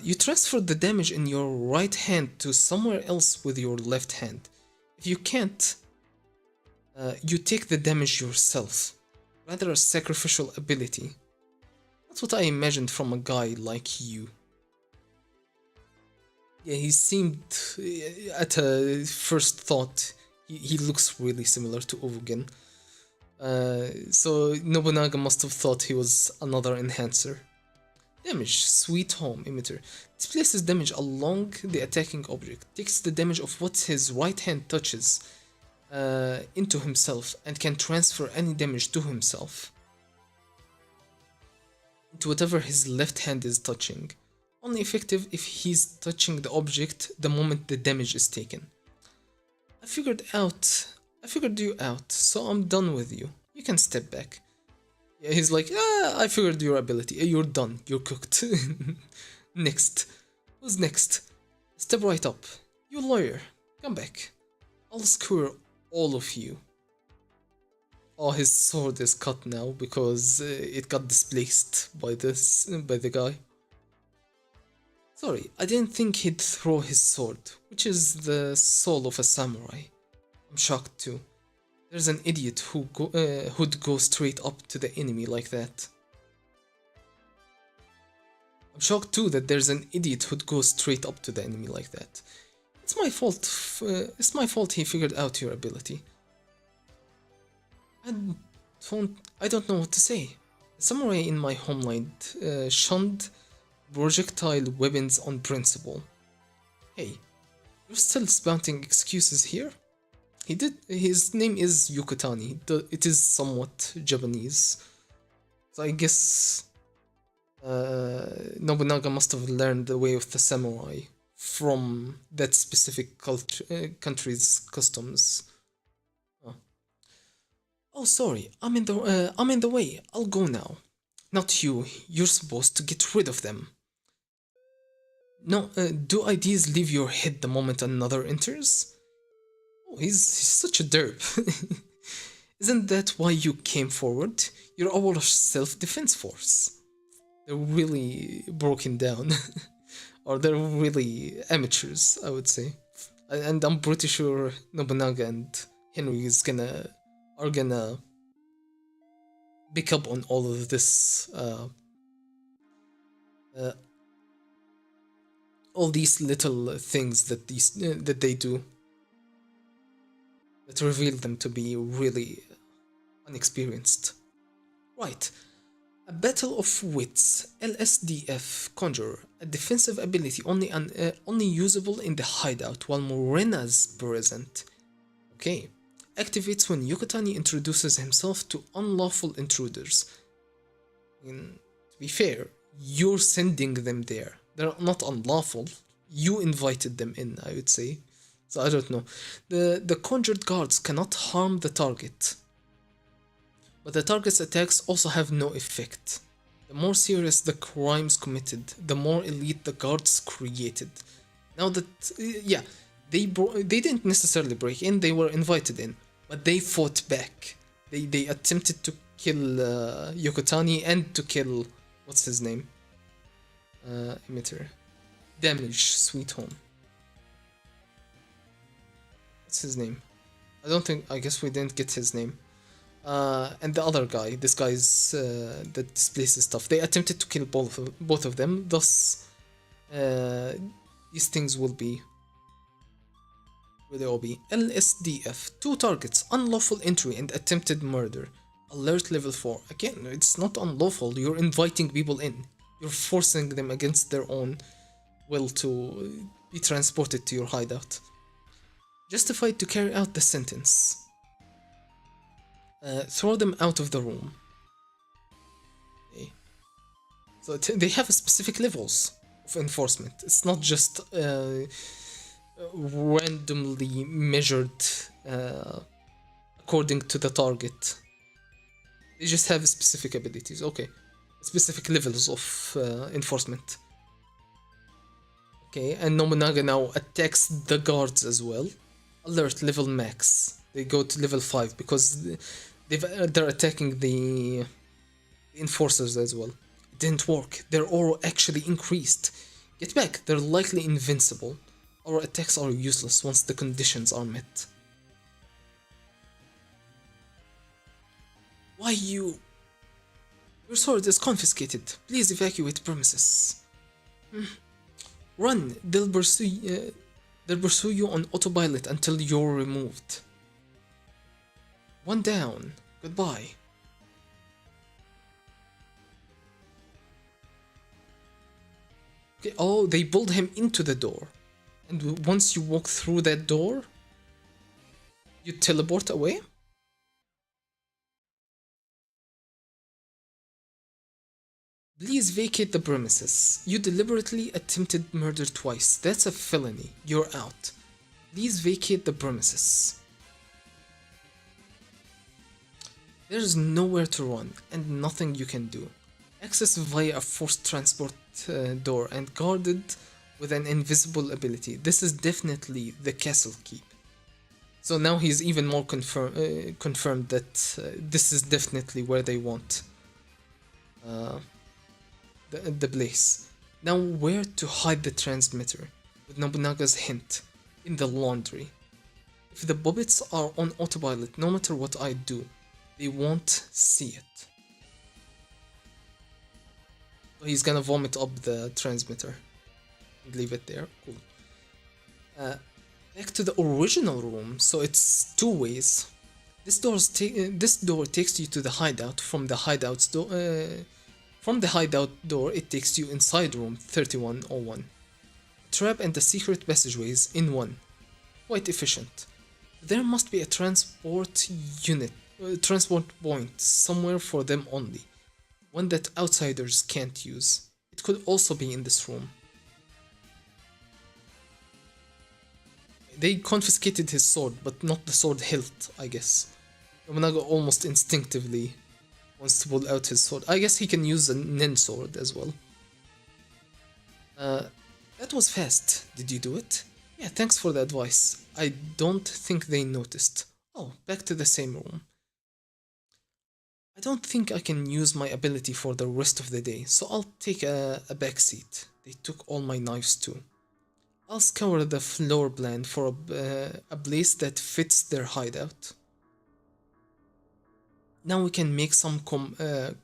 You transfer the damage in your right hand to somewhere else with your left hand. If you can't, you take the damage yourself. Rather a sacrificial ability. That's what I imagined from a guy like you. Yeah, he seemed, at a first thought, he looks really similar to Ovugen. So Nobunaga must have thought he was another enhancer. Damage, Sweet Home Emitter. Displaces damage along the attacking object. Takes the damage of what his right hand touches. into himself and can transfer any damage to himself into whatever his left hand is touching. Only effective if he's touching the object the moment the damage is taken. I figured you out, so I'm done with you. You can step back. Yeah, he's like, I figured your ability. You're done. You're cooked. Next. Who's next? Step right up. You lawyer. Come back. I'll skewer all of you. Oh, his sword is cut now because it got displaced by the guy. Sorry, I didn't think he'd throw his sword, which is the soul of a samurai. I'm shocked too. There's an idiot who'd go straight up to the enemy like that. I'm shocked too that there's an idiot who'd go straight up to the enemy like that. It's my fault. It's my fault he figured out your ability. I don't know what to say. A samurai in my homeland shunned projectile weapons on principle. Hey, you're still spouting excuses here? His name is Yukutani. It is somewhat Japanese. So I guess Nobunaga must have learned the way of the samurai from that specific country's customs. Oh, sorry, I'm in the way. I'll go now. Not you. You're supposed to get rid of them. No, do ideas leave your head the moment another enters? Oh, he's such a derp. Isn't that why you came forward? You're our self-defense force. They're really broken down. Or they're really amateurs, I would say. And I'm pretty sure Nobunaga and Henry are gonna pick up on all of this, all these little things that they do that reveal them to be really unexperienced. Right. A Battle of Wits, LSDF Conjurer, a defensive ability only usable in the hideout while Morena's present. Okay. Activates when Yukutani introduces himself to unlawful intruders. To be fair, you're sending them there. They're not unlawful. You invited them in, I would say. So I don't know. The conjured guards cannot harm the target. But the target's attacks also have no effect. The more serious the crimes committed, the more elite the guards created. Now that, yeah, they didn't necessarily break in, they were invited in. But they fought back. They attempted to kill Yokotani and to kill, what's his name? Emitter. Damage, Sweet Home. What's his name? I guess we didn't get his name. And the other guy, this guy's that displaces stuff. They attempted to kill both of them. Thus, these things will be. Will they all be? LSDF. 2 targets: unlawful entry and attempted murder. Alert level 4. Again, it's not unlawful. You're inviting people in. You're forcing them against their own will to be transported to your hideout. Justified to carry out the sentence. Throw them out of the room. Okay. So they have specific levels of enforcement. It's not just randomly measured according to the target. They just have specific abilities. Okay. Specific levels of enforcement. Okay, and Nobunaga now attacks the guards as well. Alert level max. They go to level 5 because they're attacking the enforcers as well. It didn't work. Their aura actually increased. Get back. They're likely invincible. Our attacks are useless once the conditions are met. Why you? Your sword is confiscated. Please evacuate premises. Run. They'll pursue you on autopilot until you're removed. One down. Goodbye. Okay, oh, they pulled him into the door. And once you walk through that door, You teleport away? Please vacate the premises. You deliberately attempted murder twice. That's a felony. You're out. Please vacate the premises. There's nowhere to run and nothing you can do. Access via a forced transport door and guarded with an invisible ability. This is definitely the castle keep. So now he's even more confirmed that this is definitely where they want the place. Now where to hide the transmitter? With Nobunaga's hint, in the laundry. If the puppets are on autopilot, no matter what I do, they won't see it. So he's gonna vomit up the transmitter and leave it there. Cool. Back to the original room, so it's two ways. This door takes you to the hideout. From the hideout door, it takes you inside room 3101. Trap and the secret passageways in one. Quite efficient. There must be a transport point somewhere for them only. One that outsiders can't use. It could also be in this room. They confiscated his sword, but not the sword hilt, I guess. Nobunaga almost instinctively wants to pull out his sword. I guess he can use a nin sword as well. That was fast. Did you do it? Yeah, thanks for the advice. I don't think they noticed. Oh, back to the same room. I don't think I can use my ability for the rest of the day, so I'll take a back seat. They took all my knives too. I'll scour the floor plan for a place that fits their hideout. Now we can make some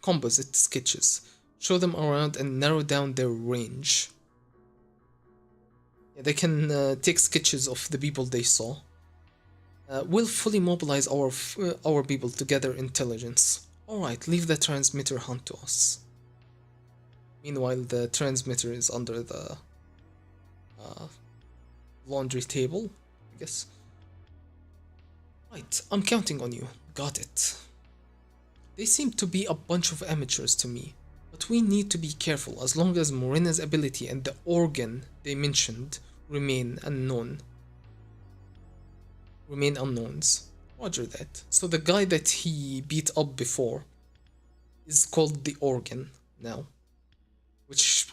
composite sketches, show them around and narrow down their range. Yeah, they can take sketches of the people they saw. We'll fully mobilize our people to gather intelligence. Alright, leave the transmitter hunt to us. Meanwhile, the transmitter is under the laundry table, I guess. Right, I'm counting on you. Got it. They seem to be a bunch of amateurs to me, but we need to be careful as long as Morina's ability and the organ they mentioned remain unknowns. Roger that. So the guy that he beat up before is called the Organ now, which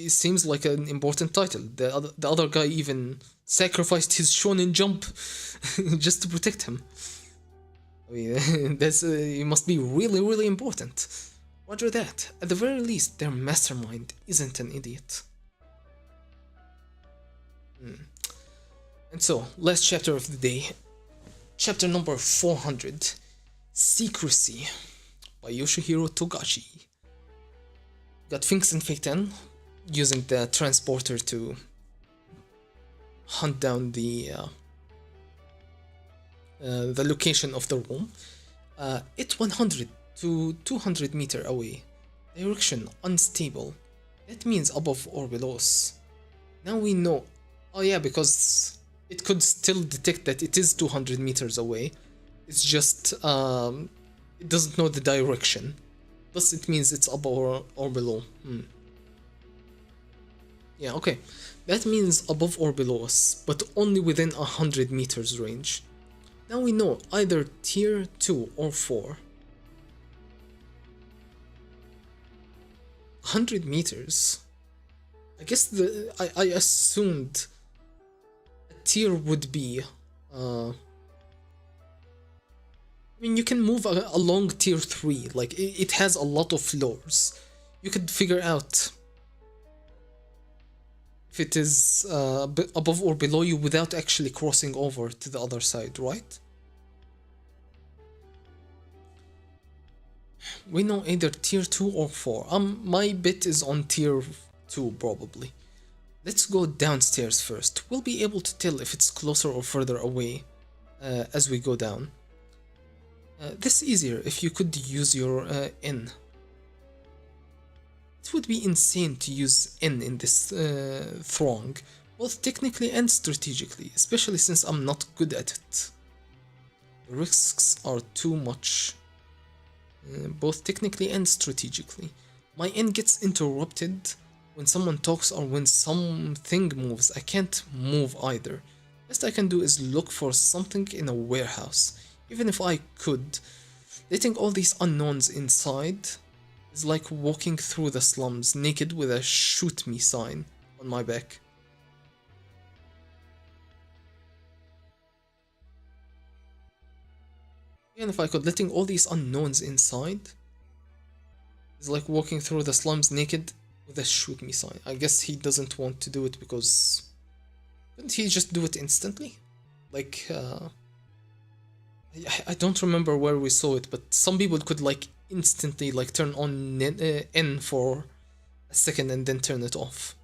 seems like an important title. The other guy even sacrificed his shonen jump just to protect him. I mean, it must be really, really important. Roger that. At the very least, their mastermind isn't an idiot. And so, last chapter of the day. Chapter number 400. Secrecy by Yoshihiro Togashi. Got Finks and Feitan using the transporter to hunt down the location of the room. It's 100 to 200 meters away. Direction unstable. That means above or below us. Now we know. Oh yeah, because it could still detect that it is 200 meters away. It's just it doesn't know the direction. Thus it means it's above or below. Yeah, okay. That means above or below us, but only within 100 meters range. Now we know either tier 2 or 4. 100 meters? I guess I assumed a tier would be... I mean, you can move along tier 3, like it has a lot of floors. You could figure out if it is above or below you without actually crossing over to the other side, right? We know either tier 2 or 4. My bet is on tier 2 probably. Let's go downstairs first. We'll be able to tell if it's closer or further away as we go down. This is easier if you could use your N. It would be insane to use N in this throng, both technically and strategically, especially since I'm not good at it. The risks are too much, both technically and strategically. My end gets interrupted when someone talks or when something moves. I can't move either. Best I can do is look for something in a warehouse. Even if I could, letting all these unknowns inside is like walking through the slums naked with a shoot me sign on my back. Even if I could, letting all these unknowns inside is like walking through the slums naked with a shoot me sign. I guess he doesn't want to do it because couldn't he just do it instantly? Like, I don't remember where we saw it, but some people could like instantly like turn on N for a second and then turn it off.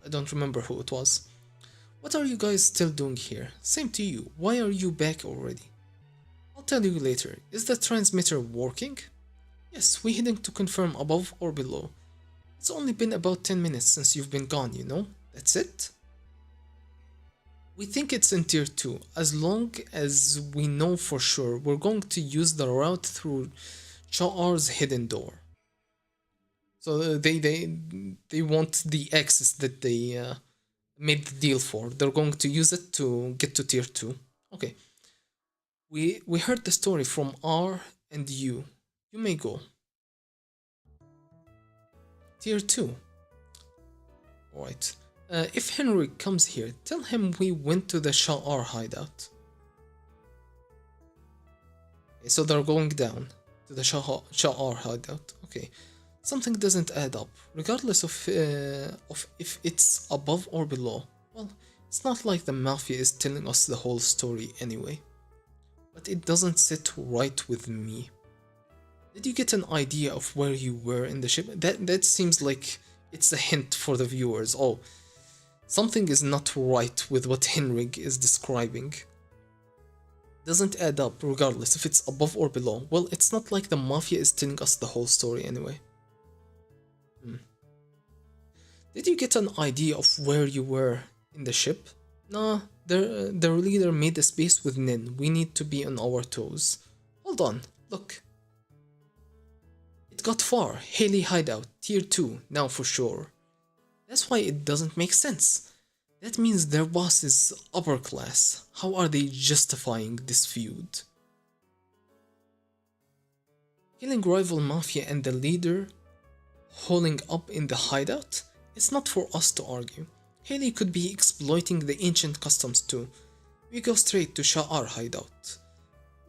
I don't remember who it was. What are you guys still doing here? Same to you. Why are you back already? I'll tell you later. Is the transmitter working? Yes, we're heading to confirm above or below. It's only been about 10 minutes since you've been gone, you know? That's it? We think it's in tier 2. As long as we know for sure, we're going to use the route through Cha'ar's hidden door. So they want the access that they made the deal for. They're going to use it to get to tier 2. Okay. We heard the story from R and you. You may go. Tier 2. Alright. If Henry comes here, tell him we went to the Sha'ar hideout. Okay, so they're going down to the Sha'ar hideout. Okay. Something doesn't add up, regardless of if it's above or below. Well, it's not like the Mafia is telling us the whole story anyway. But it doesn't sit right with me. Did you get an idea of where you were in the ship? That seems like it's a hint for the viewers. Oh, something is not right with what Henrik is describing. Doesn't add up regardless if it's above or below. Well, it's not like the Mafia is telling us the whole story anyway. Did you get an idea of where you were in the ship? Nah, their leader made a space with Nin. We need to be on our toes. Hold on, look. It got far. Haley hideout, tier 2, now for sure. That's why it doesn't make sense. That means their boss is upper class. How are they justifying this feud? Killing rival Mafia and the leader holding up in the hideout? It's not for us to argue. Haley could be exploiting the ancient customs too. We go straight to Sha'ar hideout.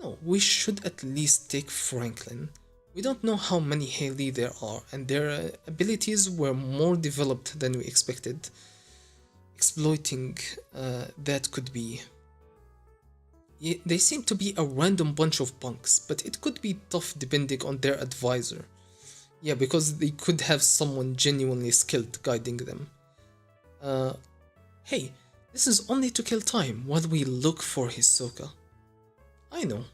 No, we should at least take Franklin. We don't know how many Haley there are, and their abilities were more developed than we expected. Exploiting that could be. Yeah, they seem to be a random bunch of punks, but it could be tough depending on their advisor. Yeah, because they could have someone genuinely skilled guiding them. Hey, this is only to kill time while we look for Hisoka. I know.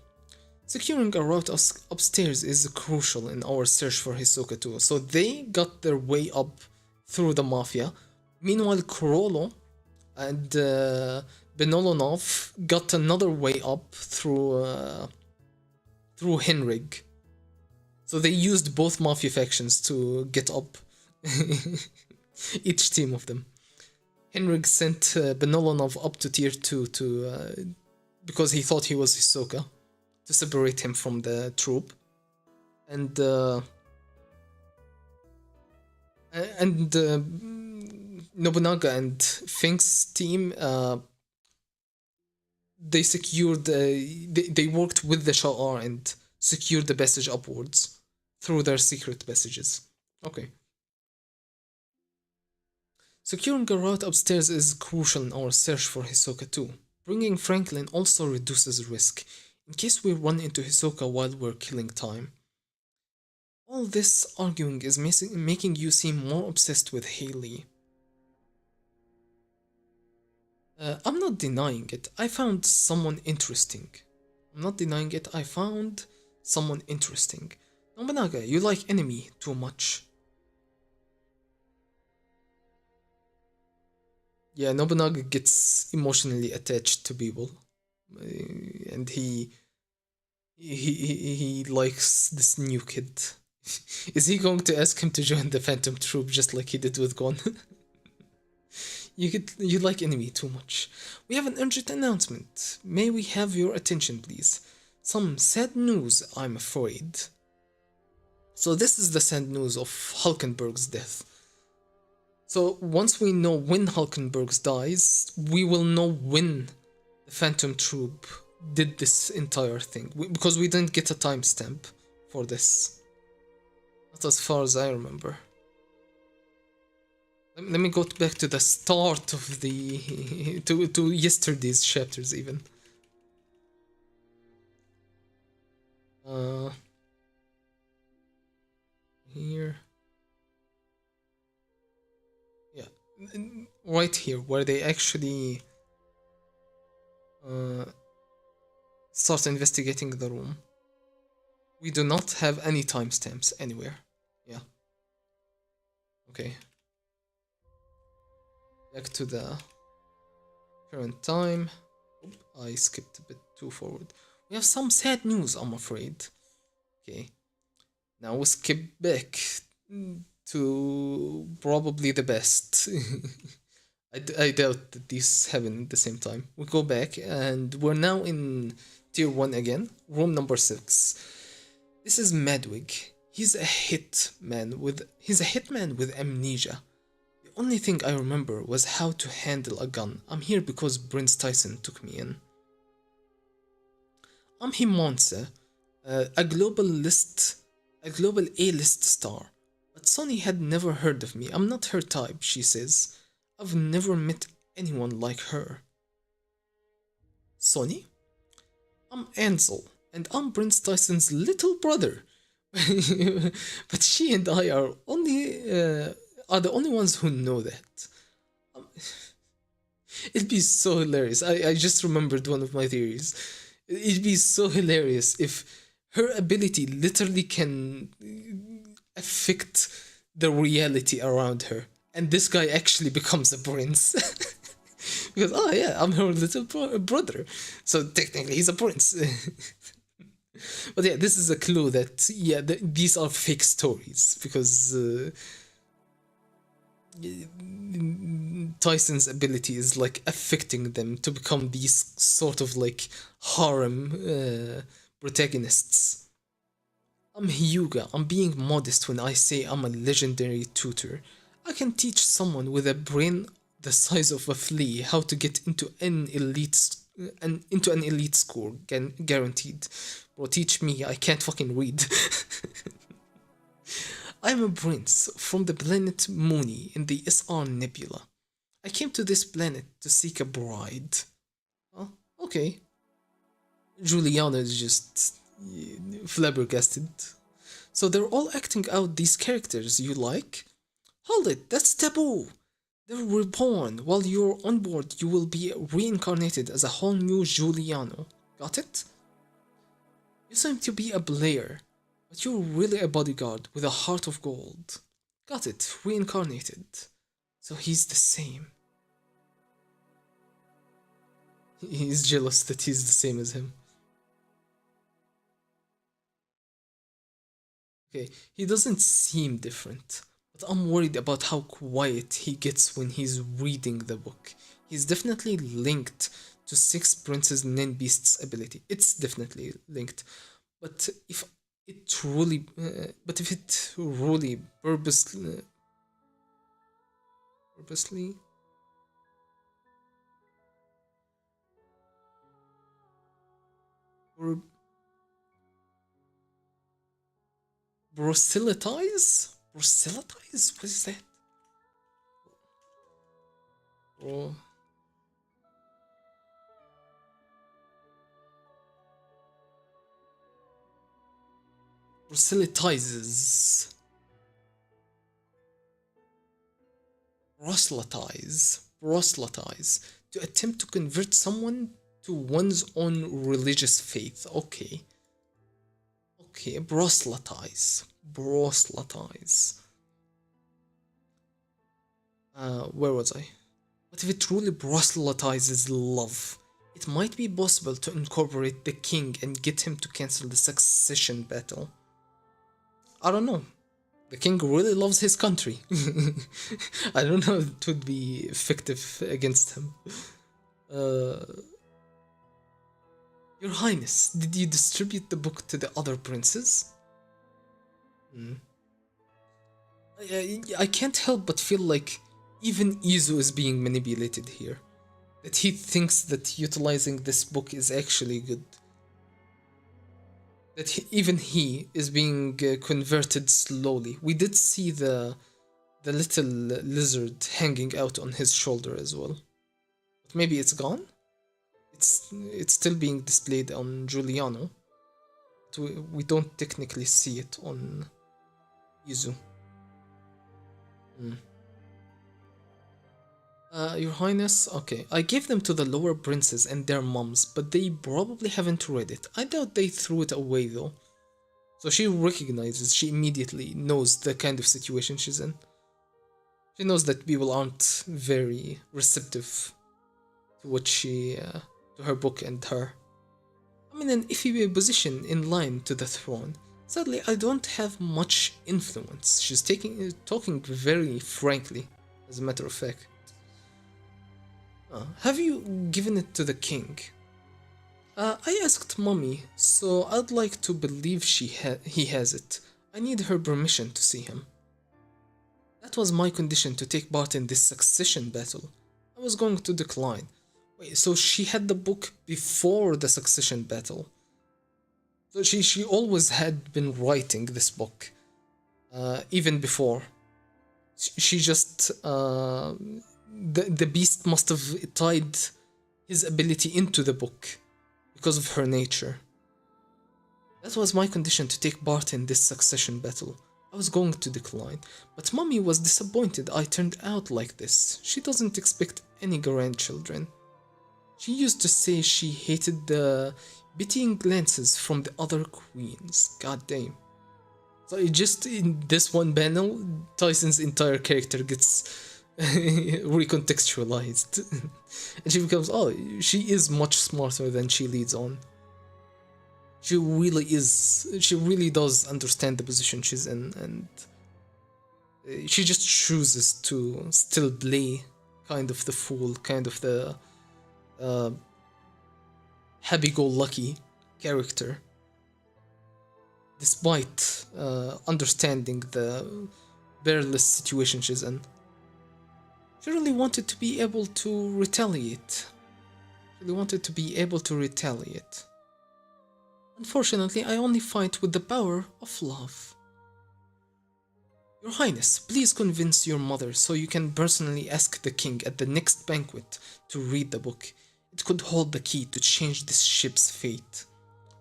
Securing a route upstairs is crucial in our search for Hisoka too. So they got their way up through the Mafia. Meanwhile, Kurolo and Benolonov got another way up through Henrig. So they used both Mafia factions to get up. Each team of them. Henrik sent Benolonov up to tier 2 to because he thought he was Hisoka, to separate him from the troop. And Nobunaga and Fink's team, they secured, they worked with the Sha'ar and secured the passage upwards through their secret passages. Okay. Securing a route upstairs is crucial in our search for Hisoka too. Bringing Franklin also reduces risk, in case we run into Hisoka while we're killing time. All this arguing is making you seem more obsessed with Haley. I'm not denying it. I found someone interesting. I'm not denying it. I found someone interesting. Nobunaga, you like enemy too much. Yeah, Nobunaga gets emotionally attached to people. And he He likes this new kid. Is he going to ask him to join the Phantom Troop just like he did with Gon? You like enemy too much. We have an urgent announcement. May we have your attention, please? Some sad news, I'm afraid. So this is the sad news of Hulkenberg's death. So once we know when Hulkenberg dies, we will know when the Phantom Troop did this entire thing. Because we didn't get a timestamp for this. Not as far as I remember. Let me go back to the start of the... to yesterday's chapters even. Here. Yeah, right here, where they actually start investigating the room. We do not have any timestamps anywhere. Yeah. Okay. Back to the current time. Oop, I skipped a bit too forward. We have some sad news, I'm afraid. Okay. Now we skip back to probably the best. I doubt that these happen at the same time. We go back and we're now in tier 1 again, room number 6. This is Madwig. He's a hitman with amnesia. The only thing I remember was how to handle a gun. I'm here because Prince Tyson took me in. I'm Himonse, a global A-list star. But Sonny had never heard of me. I'm not her type, she says. I've never met anyone like her. Sonny? I'm Ansel, and I'm Prince Tyson's little brother. But she and I are the only ones who know that. Um, it'd be so hilarious. I just remembered one of my theories. It'd be so hilarious if her ability literally can affect the reality around her, and this guy actually becomes a prince. Because, oh yeah, I'm her little brother, so technically he's a prince. But yeah, this is a clue that, yeah, these are fake stories, because Tyson's ability is like affecting them to become these sort of like harem protagonists. I'm Hyuga. I'm being modest when I say I'm a legendary tutor. I can teach someone with a brain the size of a flea how to get into an elite score, guaranteed. Bro, teach me. I can't fucking read. I'm a prince from the planet Mooney in the SR Nebula. I came to this planet to seek a bride. Oh, okay. Juliana is just flabbergasted. So they're all acting out these characters you like? Hold it, that's taboo! They're reborn. While you're on board, you will be reincarnated as a whole new Giuliano. Got it? You seem to be a player, but you're really a bodyguard with a heart of gold. Got it, reincarnated. So he's the same. He's jealous that he's the same as him. Okay, he doesn't seem different, but I'm worried about how quiet he gets when he's reading the book. He's definitely linked to Six Princes Nen Beast's ability. It's definitely linked, but if it really purposely or proselytize, what is that? Bro. Proselytize to attempt to convert someone to one's own religious faith. Okay, proselytize. Where was I? What if it truly proselytizes love? It might be possible to incorporate the king and get him to cancel the succession battle. I don't know. The king really loves his country. I don't know if it would be effective against him. Uh, Your Highness, did you distribute the book to the other princes? Hmm. I can't help but feel like even Izu is being manipulated here. That he thinks that utilizing this book is actually good. That even he is being converted slowly. We did see the little lizard hanging out on his shoulder as well. But maybe it's gone? It's still being displayed on Giuliano. But we don't technically see it on Izu. Hmm. Your Highness, okay. I gave them to the lower princes and their moms, but they probably haven't read it. I doubt they threw it away though. So she recognizes, she immediately knows the kind of situation she's in. She knows that people aren't very receptive to what to her book and her. I'm in an iffy position in line to the throne. Sadly, I don't have much influence. She's talking very frankly, as a matter of fact. Have you given it to the king? I asked mommy, so I'd like to believe he has it. I need her permission to see him. That was my condition to take part in this succession battle. I was going to decline. Wait, so she had the book before the succession battle. So she always had been writing this book, even before. She just the beast must have tied his ability into the book because of her nature. That was my condition to take part in this succession battle. I was going to decline, but mommy was disappointed I turned out like this. She doesn't expect any grandchildren. She used to say she hated the pitying glances from the other queens. God damn. So just in this one panel, Tyson's entire character gets recontextualized. And she becomes, oh, she is much smarter than she leads on. She really is. She really does understand the position she's in, and she just chooses to still play kind of the fool, kind of the happy-go-lucky character, despite understanding the perilous situation she's in. She really wanted to be able to retaliate. Unfortunately, I only fight with the power of love. Your Highness, please convince your mother so you can personally ask the king at the next banquet to read the book. It could hold the key to change this ship's fate.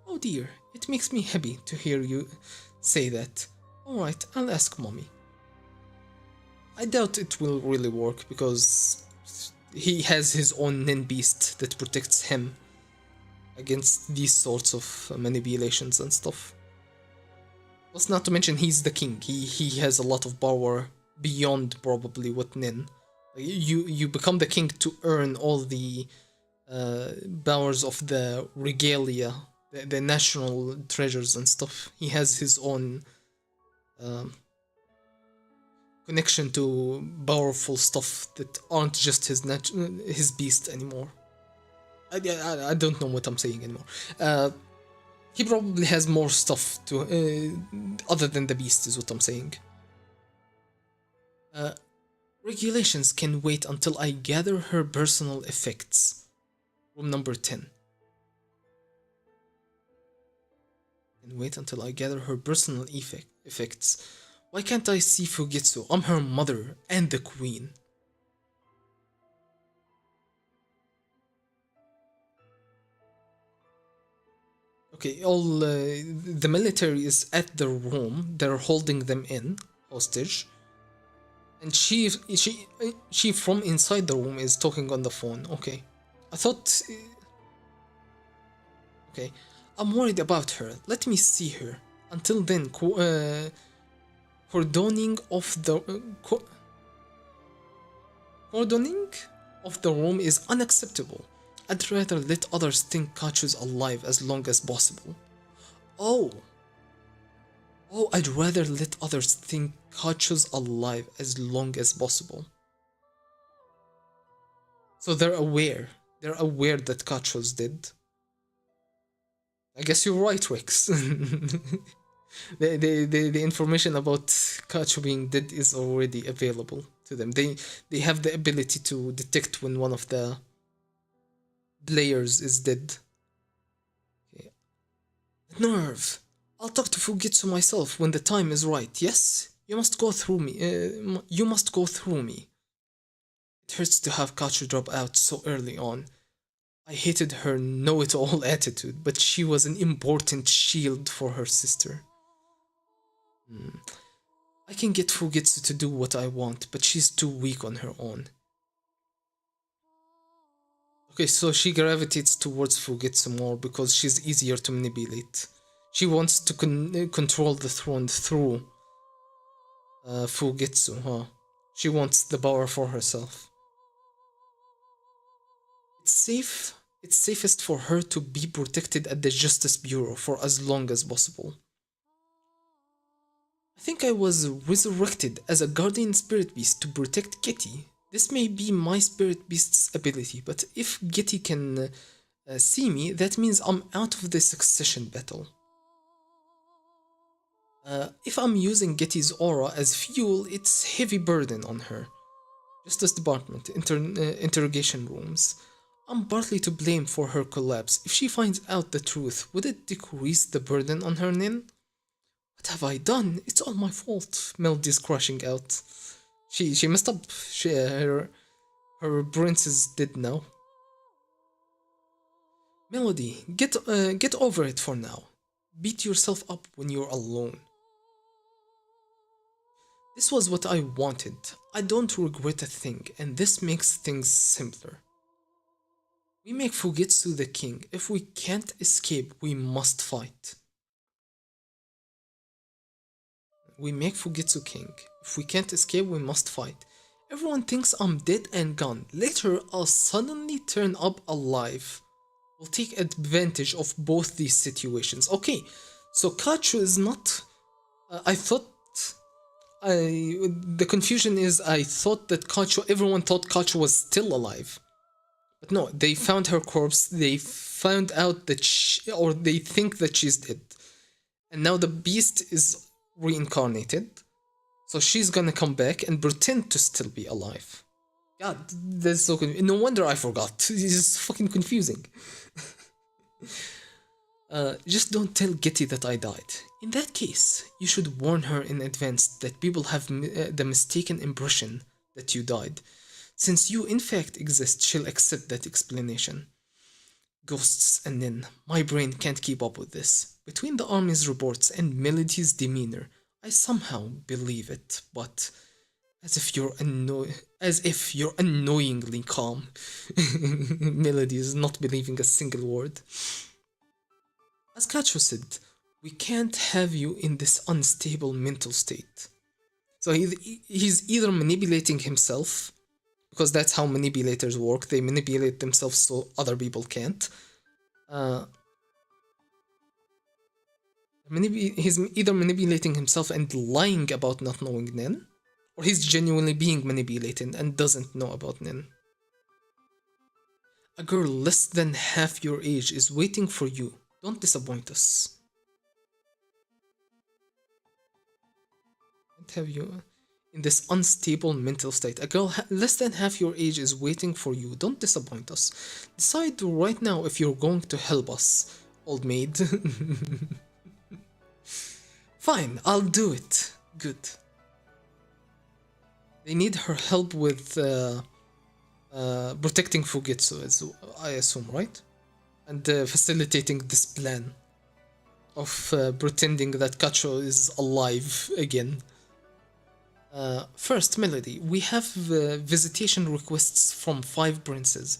Oh dear, it makes me happy to hear you say that. Alright, I'll ask mommy. I doubt it will really work because he has his own nin beast that protects him against these sorts of manipulations and stuff. Plus, not to mention, he's the king. He has a lot of power beyond probably what nin. You become the king to earn all the powers of the regalia, the national treasures and stuff. He has his own connection to powerful stuff that aren't just his beast anymore. I don't know what I'm saying anymore. He probably has more stuff to other than the beast is what I'm saying. Regulations can wait until I gather her personal effects. Room number 10. And wait until I gather her personal effects. Why can't I see Fujitsu? I'm her mother and the queen. Okay, all the military is at the room. They're holding them in hostage, and she from inside the room is talking on the phone. Okay, I thought. Okay, I'm worried about her. Let me see her. Until then, cordoning of the cordoning of the room is unacceptable. I'd rather let others think Kachu's alive as long as possible. Oh. Oh, I'd rather let others think Kachu's alive as long as possible. So they're aware. They're aware that Kachu's dead. I guess you're right, Rex. The information about Kachu being dead is already available to them. They have the ability to detect when one of the players is dead. Okay. Nerve! I'll talk to Fugitsu myself when the time is right, yes? You must go through me. You must go through me. It hurts to have Kachu drop out so early on. I hated her know-it-all attitude, but she was an important shield for her sister. I can get Fugitsu to do what I want, but she's too weak on her own. Okay, so she gravitates towards Fugitsu more because she's easier to manipulate. She wants to control the throne through Fugitsu, huh? She wants the power for herself. It's safe. It's safest for her to be protected at the Justice Bureau for as long as possible. I think I was resurrected as a guardian spirit beast to protect Getty. This may be my spirit beast's ability, but if Getty can see me, that means I'm out of the succession battle. If I'm using Getty's aura as fuel, it's heavy burden on her. Justice Department, interrogation rooms. I'm partly to blame for her collapse. If she finds out the truth, would it decrease the burden on her, Nin? What have I done? It's all my fault. Melody's crashing out. She messed up. Her prince is dead now. Melody, get over it for now. Beat yourself up when you're alone. This was what I wanted. I don't regret a thing, and this makes things simpler. We make Fugitsu the king. If we can't escape, we must fight. We make Fugitsu king. If we can't escape, we must fight. Everyone thinks I'm dead and gone. Later, I'll suddenly turn up alive. We'll take advantage of both these situations. Okay, so Kachu is not... the confusion is I thought that Kachu... Everyone thought Kachu was still alive. But no, they found her corpse. They found out that or they think that she's dead. And now the beast is reincarnated. So she's gonna come back and pretend to still be alive. God, that's so confusing. No wonder I forgot. It's fucking confusing. Just don't tell Getty that I died. In that case, you should warn her in advance that people have the mistaken impression that you died. Since you in fact exist, she'll accept that explanation. Ghosts and Nin, my brain can't keep up with this. Between the army's reports and Melody's demeanor, I somehow believe it, but as if you're annoyingly calm. Melody is not believing a single word. As Kachu said, we can't have you in this unstable mental state. So he's either manipulating himself, because that's how manipulators work. They manipulate themselves so other people can't. He's either manipulating himself and lying about not knowing Nin, or he's genuinely being manipulated and doesn't know about Nin. A girl less than half your age is waiting for you. Don't disappoint us. Can't have you in this unstable mental state. A girl less than half your age is waiting for you. Don't disappoint us. Decide right now if you're going to help us, old maid. Fine, I'll do it. Good. They need her help with protecting Fugitsu, as I assume, right? And facilitating this plan of pretending that Kachu is alive again. First, Melody, we have visitation requests from 5 princes.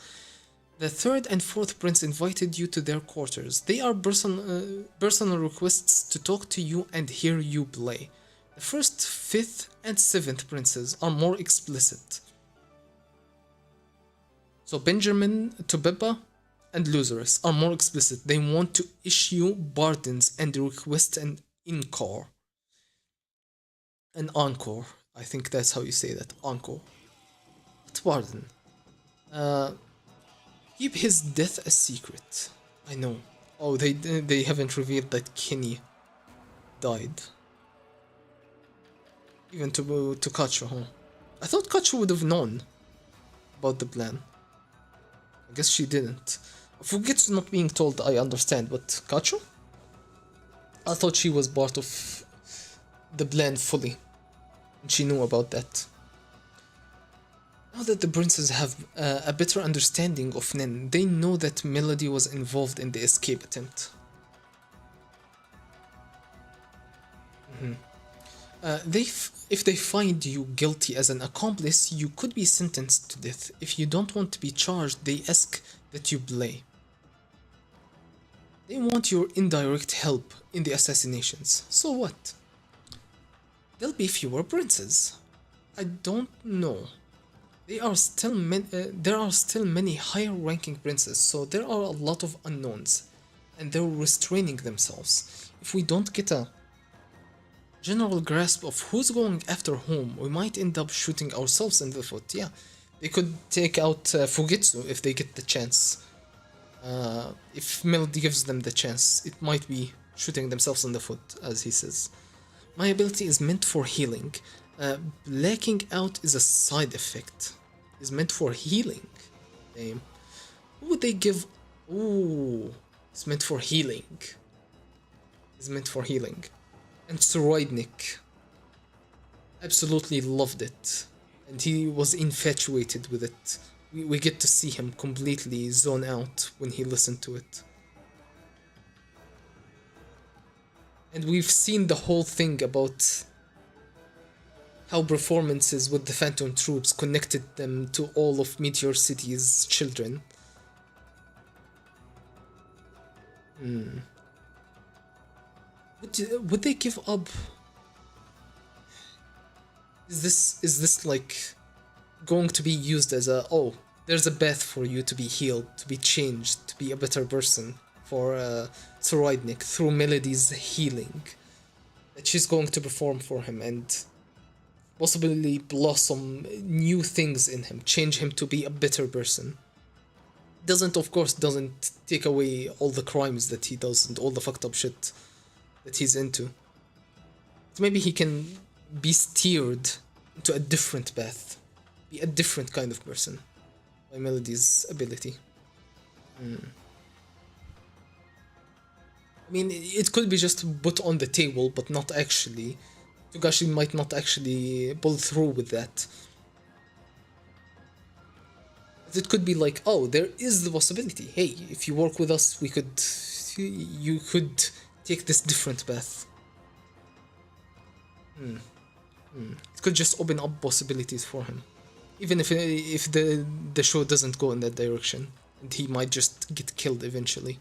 The 3rd and 4th prince invited you to their quarters. They are personal requests to talk to you and hear you play. The 1st, 5th, and 7th princes are more explicit. So Benjamin to Beppa, and Losers are more explicit. They want to issue pardons and request an encore. I think that's how you say that, encore. What pardon? Uh, Keep his death a secret. I know. Oh, they haven't revealed that Kenny died. Even to Kacho, huh? I thought Kacho would have known about the plan. I guess she didn't. Fugitsu not being told, I understand, but Kacho? I thought she was part of the plan fully, and she knew about that. Now that the princes have a better understanding of Nen, they know that Melody was involved in the escape attempt. If they find you guilty as an accomplice, you could be sentenced to death. If you don't want to be charged, they ask that you play. They want your indirect help in the assassinations. So what? There'll be fewer princes. I don't know. There are still many higher ranking princes, so there are a lot of unknowns, and they're restraining themselves. If we don't get a general grasp of who's going after whom, we might end up shooting ourselves in the foot. Yeah, they could take out Fugitsu if they get the chance. If Melody gives them the chance, it might be shooting themselves in the foot, as he says. My ability is meant for healing. Blacking out is a side effect. Is meant for healing. Damn. Who would they give? Ooh, it's meant for healing. It's meant for healing. And Soroidnik absolutely loved it, and he was infatuated with it. We get to see him completely zone out when he listened to it. And we've seen the whole thing about how performances with the Phantom Troops connected them to all of Meteor City's children. Would they give up? Is this like going to be used as a, oh, there's a bath for you to be healed, to be changed, to be a better person for Soroidnik through Melody's healing that she's going to perform for him and possibly blossom new things in him, change him to be a better person. Doesn't take away all the crimes that he does and all the fucked up shit that he's into. But maybe he can be steered into a different path, be a different kind of person by Melody's ability. I mean, it could be just put on the table, but not actually. Togashi might not actually pull through with that. But it could be like, oh, there is the possibility. Hey, if you work with us, you could take this different path. It could just open up possibilities for him, even if the show doesn't go in that direction, and he might just get killed eventually.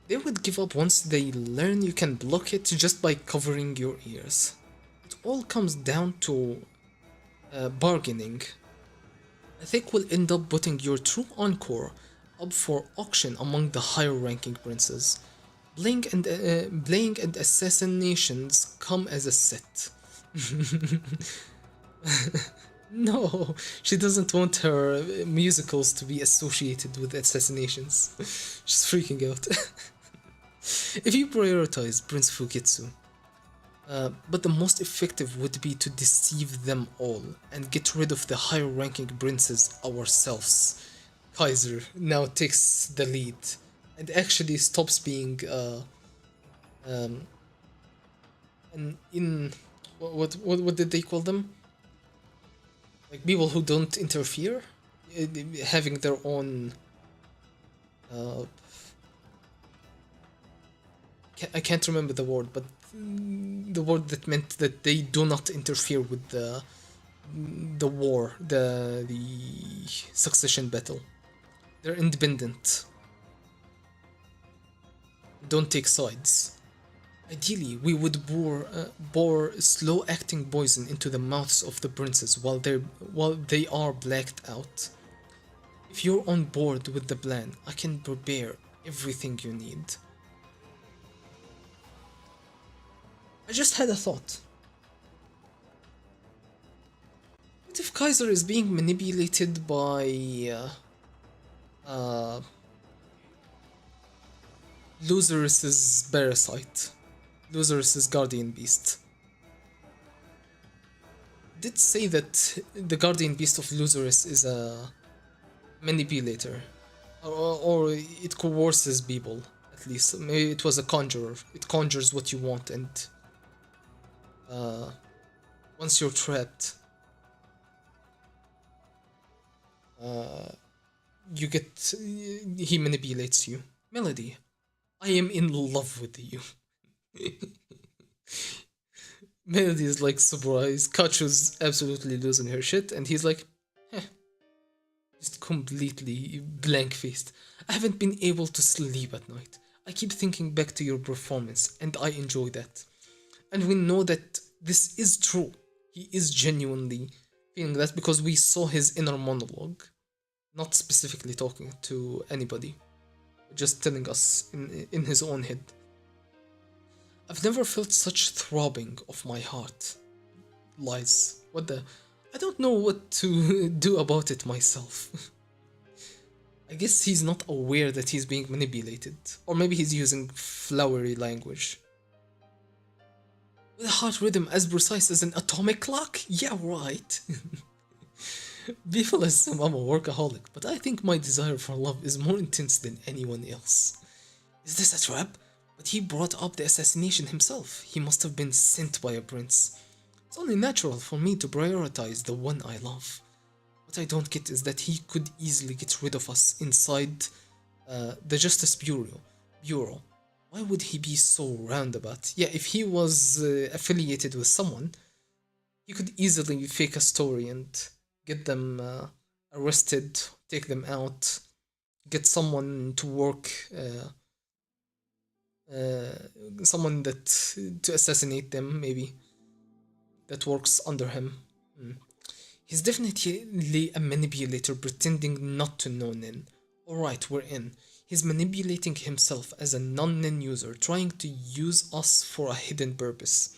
They would give up once they learn you can block it just by covering your ears. It all comes down to bargaining. I think we'll end up putting your true encore up for auction among the higher ranking princes. Bling and assassinations come as a set. No, she doesn't want her musicals to be associated with assassinations. She's freaking out. If you prioritize Prince Fukitsu, but the most effective would be to deceive them all and get rid of the higher ranking princes ourselves. Kaiser now takes the lead and actually stops being what did they call them? Like people who don't interfere, having their own. I can't remember the word, but the word that meant that they do not interfere with the war, the succession battle. They're independent. Don't take sides. Ideally, we would pour slow-acting poison into the mouths of the princes while they are blacked out. If you're on board with the plan, I can prepare everything you need. I just had a thought. What if Kaiser is being manipulated by uh, Loserus's parasite? Loserus's guardian beast. Did say that the guardian beast of Loserus is a manipulator, or it coerces people. At least maybe it was a conjurer. It conjures what you want, and uh, once you're trapped, you get he manipulates you. Melody, I am in love with you. Melody is like surprised. Kachu's absolutely losing her shit, and he's like, eh, just completely blank faced. I haven't been able to sleep at night. I keep thinking back to your performance, and I enjoy that. And we know that this is true. He is genuinely feeling that because we saw his inner monologue, not specifically talking to anybody, just telling us in his own head. I've never felt such throbbing of my heart. Lies. What the? I don't know what to do about it myself. I guess he's not aware that he's being manipulated. Or maybe he's using flowery language. With a heart rhythm as precise as an atomic clock? Yeah, right. People assume I'm a workaholic, but I think my desire for love is more intense than anyone else. Is this a trap? But he brought up the assassination himself. He must have been sent by a prince. It's only natural for me to prioritize the one I love. What I don't get is that he could easily get rid of us inside the Justice Bureau. Why would he be so roundabout? Yeah, if he was affiliated with someone, he could easily fake a story and get them arrested, take them out, get someone to work, someone that to assassinate them, maybe that works under him. He's definitely a manipulator pretending not to know Nin. Alright, we're in. He's manipulating himself as a non-Nin user, trying to use us for a hidden purpose.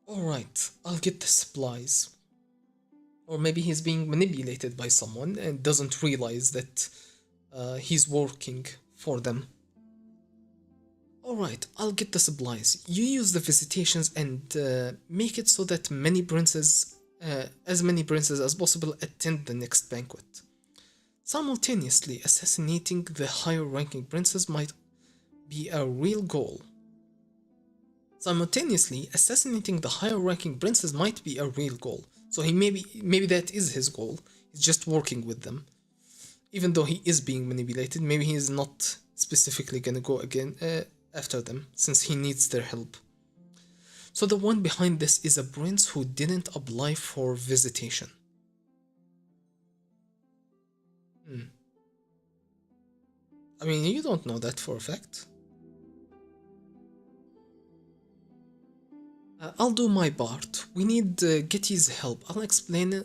Alright, I'll get the supplies. Or maybe he's being manipulated by someone and doesn't realize that he's working for them. Alright, I'll get the supplies. You use the visitations and make it so that as many princes as possible attend the next banquet. Simultaneously, assassinating the higher ranking princes might be a real goal. So maybe that is his goal. He's just working with them. Even though he is being manipulated, maybe he is not specifically gonna go again after them, since he needs their help. So the one behind this is a prince who didn't apply for visitation. I mean, you don't know that for a fact. I'll do my part. We need Getty's help. I'll explain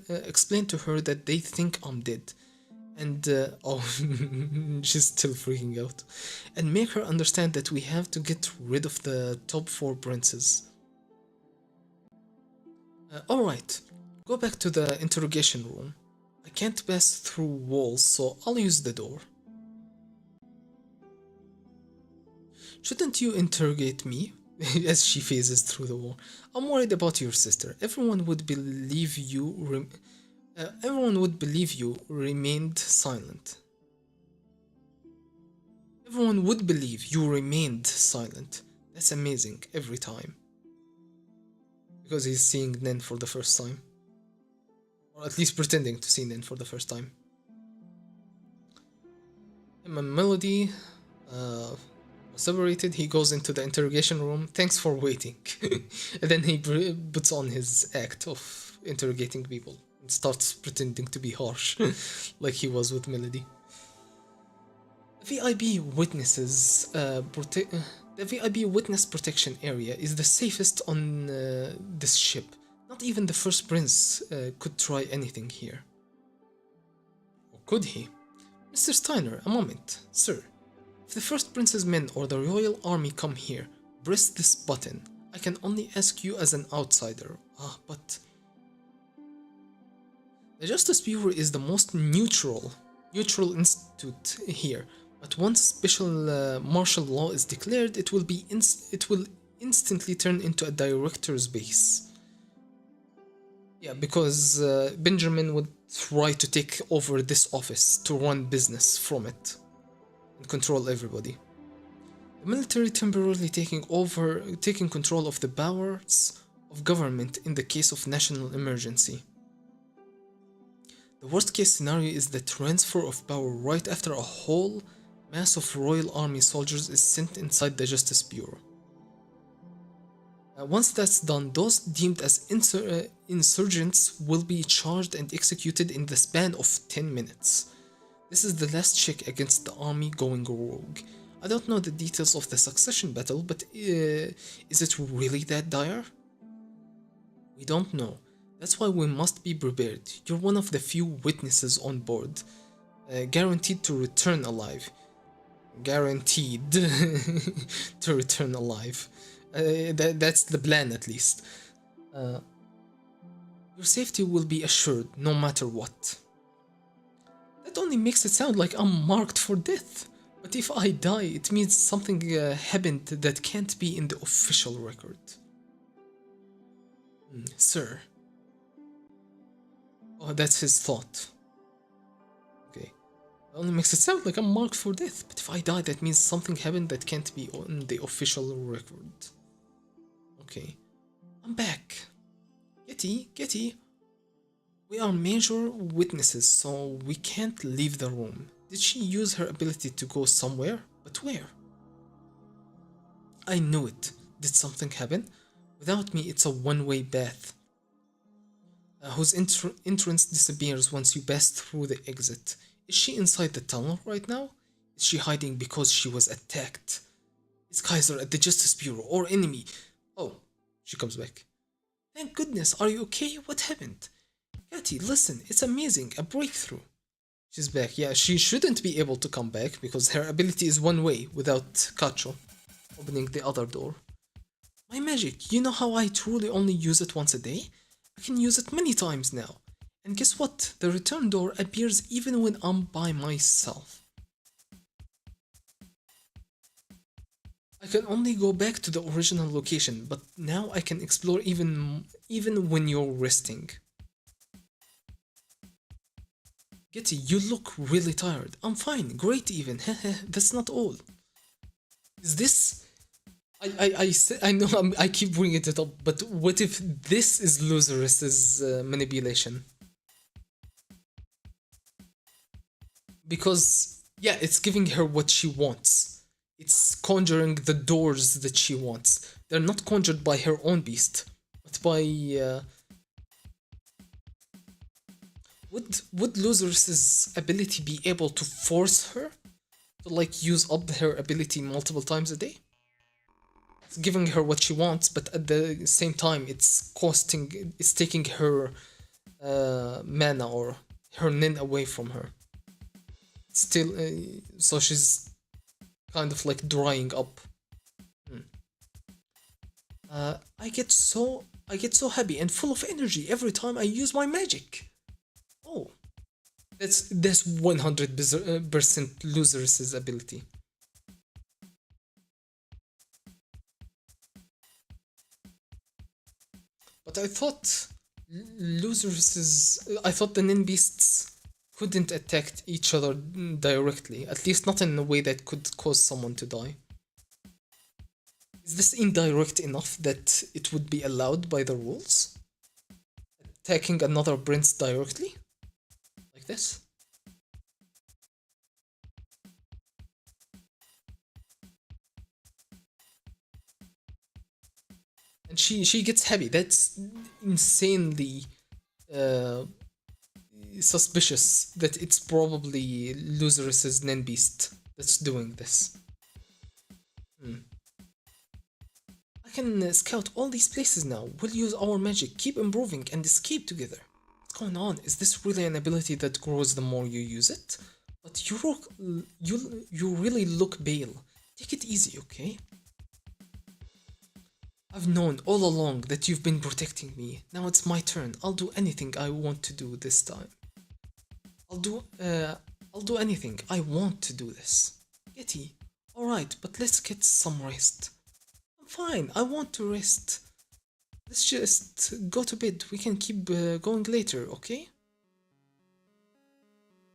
to her that they think I'm dead. And, oh, she's still freaking out. And make her understand that we have to get rid of the top 4 princes. Alright, go back to the interrogation room. I can't pass through walls, so I'll use the door. Shouldn't you interrogate me? As she phases through the wall. I'm worried about your sister. Everyone would believe you remained silent. Everyone would believe you remained silent. That's amazing every time. Because he's seeing Nen for the first time. Or at least pretending to see Nen for the first time. Him and Melody separated. He goes into the interrogation room. Thanks for waiting. And then he puts on his act of interrogating people and starts pretending to be harsh like he was with Melody. VIB witnesses the VIB witness protection area is the safest on this ship. Not even the first prince could try anything here. Or could he? Mr. Steiner, a moment. Sir, if the first prince's men or the royal army come here, press this button. I can only ask you as an outsider. But... The Justice Bureau is the most neutral institute here. But once special martial law is declared, it will instantly turn into a director's base. Yeah, because Benjamin would try to take over this office to run business from it and control everybody. The military temporarily taking control of the powers of government in the case of national emergency. The worst case scenario is the transfer of power right after a whole mass of Royal Army soldiers is sent inside the Justice Bureau. Once that's done, those deemed as insurgents will be charged and executed in the span of 10 minutes. This is the last check against the army going rogue. I don't know the details of the succession battle, but is it really that dire? We don't know. That's why we must be prepared. You're one of the few witnesses on board, guaranteed to return alive. Guaranteed to return alive. That's the plan, at least. Your safety will be assured, no matter what. That only makes it sound like I'm marked for death. But if I die, it means something happened that can't be in the official record. Sir. Oh, that's his thought. Okay. It only makes it sound like I'm marked for death, but if I die, that means something happened that can't be on the official record. Okay. I'm back. Getty. We are major witnesses, so we can't leave the room. Did she use her ability to go somewhere? But where? I knew it. Did something happen? Without me, it's a one-way path, whose entrance disappears once you pass through the exit. Is she inside the tunnel right now? Is she hiding because she was attacked? Is Kaiser at the Justice Bureau or enemy? Oh, she comes back. Thank goodness, are you okay? What happened? Katy, listen, it's amazing, a breakthrough. She's back. Yeah, she shouldn't be able to come back because her ability is one way without Kacho opening the other door. My magic, you know how I truly only use it once a day? I can use it many times now. And guess what? The return door appears even when I'm by myself. I can only go back to the original location, but now I can explore even when you're resting. Getty, you look really tired. I'm fine, great even. That's not all. Is this... I know I keep bringing it up, but what if this is Loseress's manipulation? Because, yeah, it's giving her what she wants. It's conjuring the doors that she wants. They're not conjured by her own beast, but by... Would Loseress's ability be able to force her to, like, use up her ability multiple times a day? It's giving her what she wants, but at the same time, it's taking her mana or her nin away from her. Still, so she's kind of like drying up. I get so happy and full of energy every time I use my magic. Oh, that's 100% Loseress's ability. But I thought the nin beasts couldn't attack each other directly, at least not in a way that could cause someone to die. Is this indirect enough that it would be allowed by the rules? Attacking another prince directly? Like this? And she gets happy. That's insanely suspicious that it's probably Loseress's nin beast that's doing this. I can scout all these places now. We'll use our magic, keep improving, and escape together. What's going on? Is this really an ability that grows the more you use it? But you really look pale. Take it easy, okay? I've known all along that you've been protecting me. Now it's my turn. I'll do anything I want to do this time. I'll do anything. I want to do this. Yeti, alright, but let's get some rest. I'm fine, I want to rest. Let's just go to bed. We can keep going later, okay?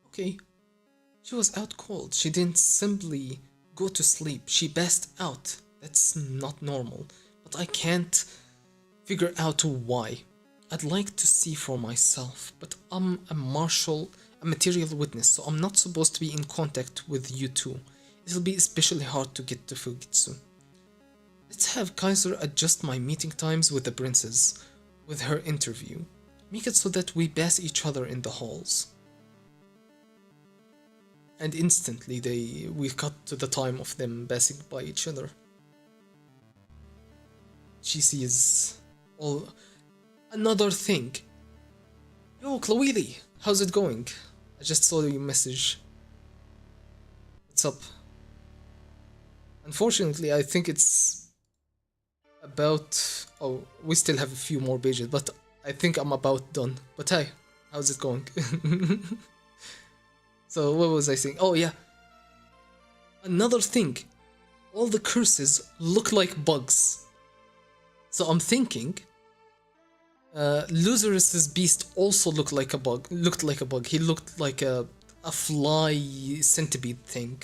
Okay. She was out cold. She didn't simply go to sleep. She passed out. That's not normal. But I can't figure out why. I'd like to see for myself, but I'm a material witness, so I'm not supposed to be in contact with you two. It'll be especially hard to get to Fujitsu. Let's have Kaiser adjust my meeting times with the princess, with her interview. Make it so that we pass each other in the halls. And instantly we cut to the time of them passing by each other. She sees all... Another thing. Yo, Chloe, how's it going? I just saw your message. What's up? Unfortunately, I think it's about... Oh, we still have a few more pages, but I think I'm about done. But hey, how's it going? So, what was I saying? Oh, yeah. Another thing. All the curses look like bugs. So I'm thinking... Loserus's beast also looked like a bug. He looked like a fly centipede thing.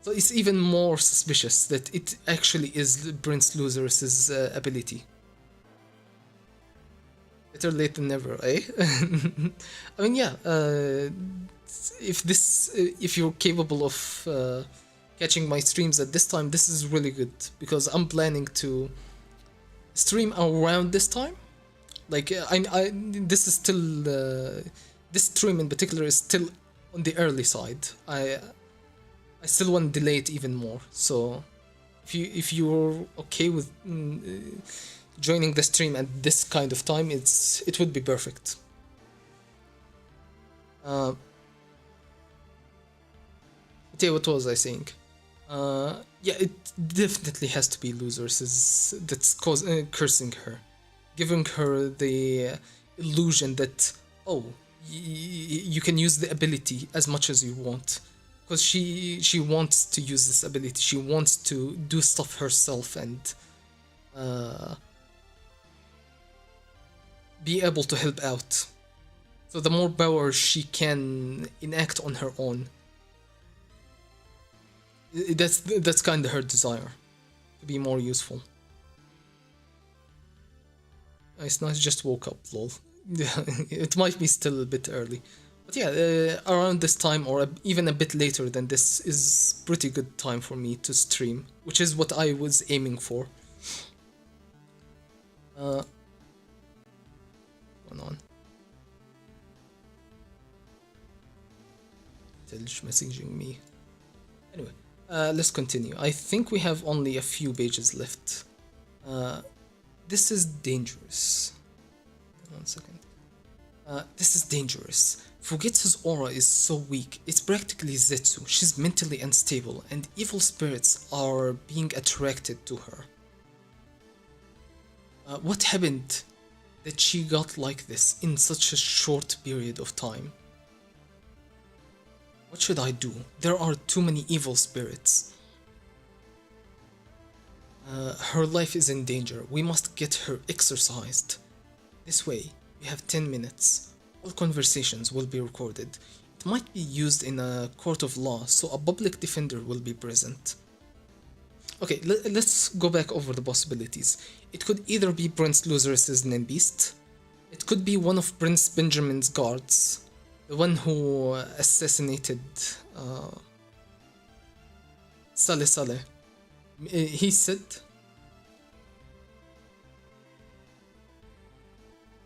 So it's even more suspicious that it actually is Prince Loserus's ability. Better late than never, eh? I mean, yeah. If you're capable of catching my streams at this time, this is really good because I'm planning to stream around this time. Like this is still this stream in particular is still on the early side. I still want to delay it even more. So if you're okay with joining the stream at this kind of time, it would be perfect. Okay, what was I saying? Yeah, it definitely has to be Losers that's cursing her, giving her the illusion that, oh, you can use the ability as much as you want, because she wants to use this ability. She wants to do stuff herself and be able to help out. So the more power she can enact on her own, that's kind of her desire, to be more useful. It's not just woke up, lol. It might be still a bit early. But yeah, around this time or even a bit later than this is pretty good time for me to stream, which is what I was aiming for. Hold on. Tilge messaging me. Anyway. Let's continue. I think we have only a few pages left. This is dangerous. 1 second. This is dangerous. Fujitsu's aura is so weak. It's practically Zetsu. She's mentally unstable, and evil spirits are being attracted to her. What happened that she got like this in such a short period of time? What should I do? There are too many evil spirits. Her life is in danger. We must get her exorcised. This way, we have 10 minutes. All conversations will be recorded. It might be used in a court of law, so a public defender will be present. Okay, let's go back over the possibilities. It could either be Prince Loserus's Nimbeast. It could be one of Prince Benjamin's guards. The one who assassinated Saleh Saleh. He said,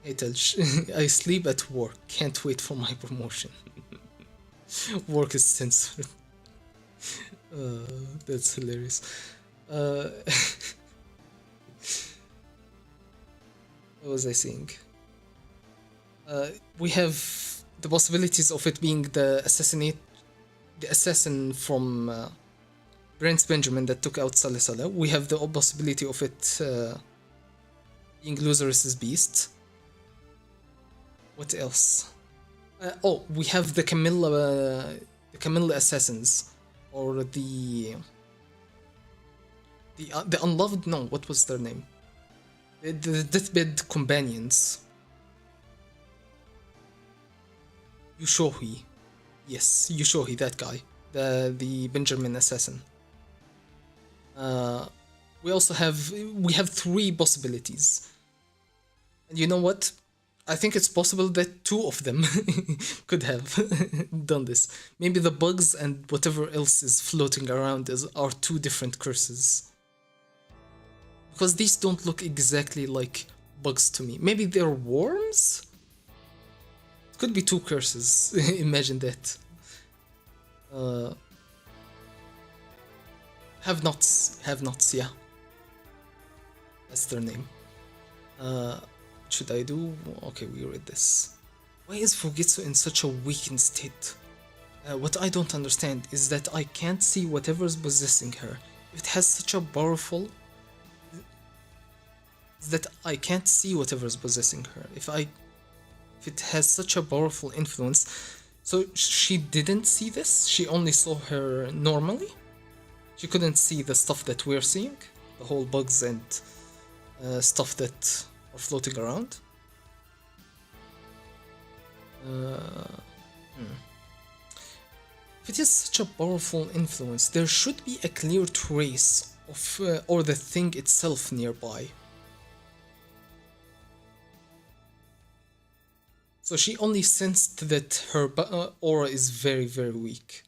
"Hey Telch, I sleep at work. Can't wait for my promotion." Work is censored. That's hilarious. Uh, what was I saying? We have the possibilities of it being the assassin from Prince Benjamin that took out Salah. We have the possibility of it being Lazarus's beast. What else? We have the Camilla assassins, or the unloved. No, what was their name? The deathbed companions. Yushohi. Yes, Yushohi, that guy. The Benjamin assassin. We also have 3 possibilities. And you know what? I think it's possible that 2 of them could have done this. Maybe the bugs and whatever else is floating around are 2 different curses. Because these don't look exactly like bugs to me. Maybe they're worms? It could be 2 curses. Imagine that. Have-nots, yeah. That's their name. Should I do? Okay, we read this. Why is Fujitsu in such a weakened state? What I don't understand is that I can't see whatever's possessing her. If it has such a powerful... Is that I can't see whatever's possessing her. If it has such a powerful influence... So she didn't see this? She only saw her normally? She couldn't see the stuff that we're seeing? The whole bugs and stuff that are floating around? If it is such a powerful influence, there should be a clear trace of or the thing itself nearby. So she only sensed that her aura is very, very weak.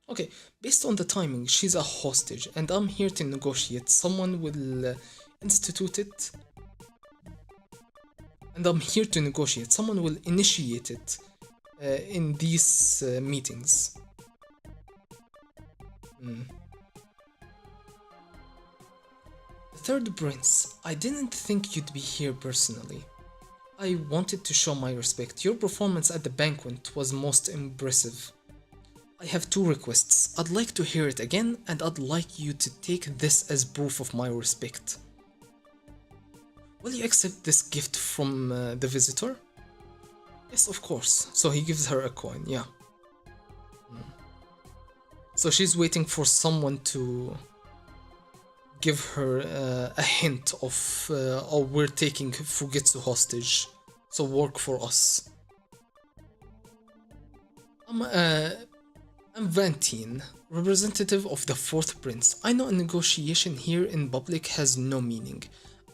Okay, based on the timing, she's a hostage, and I'm here to negotiate. Someone will institute it, and I'm here to negotiate. Someone will initiate it in these meetings. The third prince, I didn't think you'd be here personally. I wanted to show my respect. Your performance at the banquet was most impressive. I have 2 requests. I'd like to hear it again, and I'd like you to take this as proof of my respect. Will you accept this gift from the visitor? Yes, of course. So he gives her a coin, yeah. So she's waiting for someone to give her a hint of, oh, we're taking Fujitsu hostage, so work for us. I'm Vantine, representative of the 4th Prince. I know a negotiation here in public has no meaning.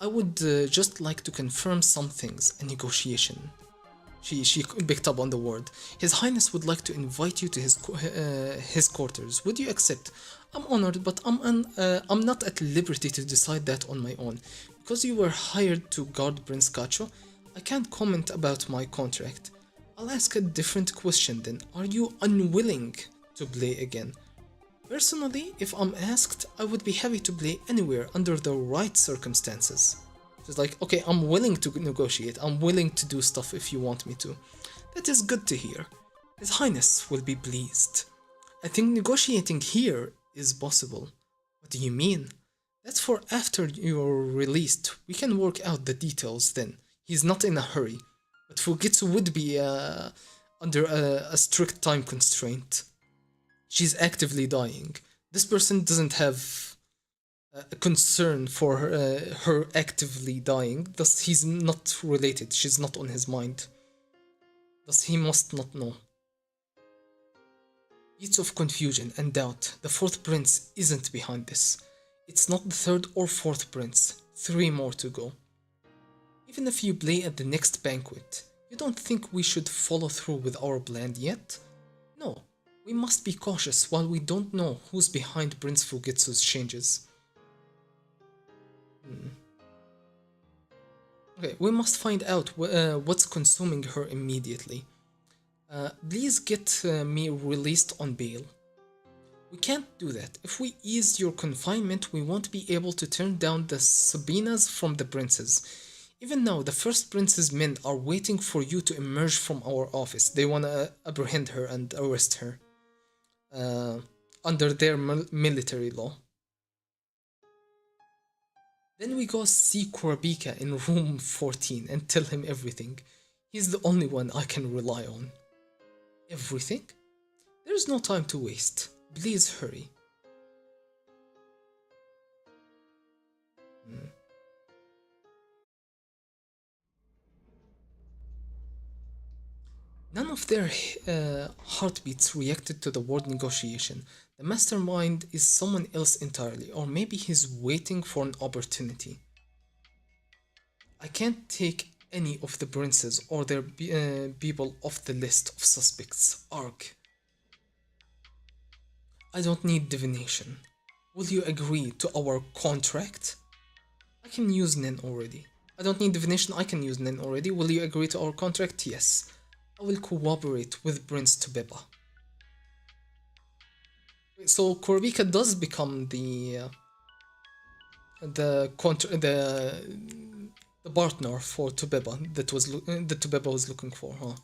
I would just like to confirm some things. A negotiation. She picked up on the word. His Highness would like to invite you to his quarters. Would you accept? I'm honored, but I'm not at liberty to decide that on my own. Because you were hired to guard Prince Kacho, I can't comment about my contract. I'll ask a different question then. Are you unwilling to play again? Personally, if I'm asked, I would be happy to play anywhere under the right circumstances. It's like, okay, I'm willing to negotiate, I'm willing to do stuff if you want me to. That is good to hear. His Highness will be pleased. I think negotiating here is possible. What do you mean? That's for after you're released. We can work out the details then. He's not in a hurry. But Fujitsu would be under a strict time constraint. She's actively dying. This person doesn't have a concern for her actively dying. Thus, he's not related. She's not on his mind. Thus, he must not know. Beats of confusion and doubt. The 4th Prince isn't behind this. It's not the 3rd or 4th Prince. 3 more to go. Even if you play at the next banquet, you don't think we should follow through with our plan yet? No. We must be cautious while we don't know who's behind Prince Fujitsu's changes. Okay, we must find out what's consuming her immediately. Please get me released on bail. We can't do that. If we ease your confinement, we won't be able to turn down the subpoenas from the princes. Even now, the first prince's men are waiting for you to emerge from our office. They want to apprehend her and arrest her uh, under their military law. Then we go see Kurabika in room 14 and tell him everything. He's the only one I can rely on. Everything? There's no time to waste. Please hurry. None of their heartbeats reacted to the word negotiation. The mastermind is someone else entirely, or maybe he's waiting for an opportunity. I can't take any of the princes or their people off the list of suspects. Arg. I don't need divination. Will you agree to our contract? I can use Nen already. I don't need divination, I can use Nen already. Will you agree to our contract? Yes. I will cooperate with Prince Tubeba. So Kurabika does become the partner for Tubeba that Tubeba was looking for, huh?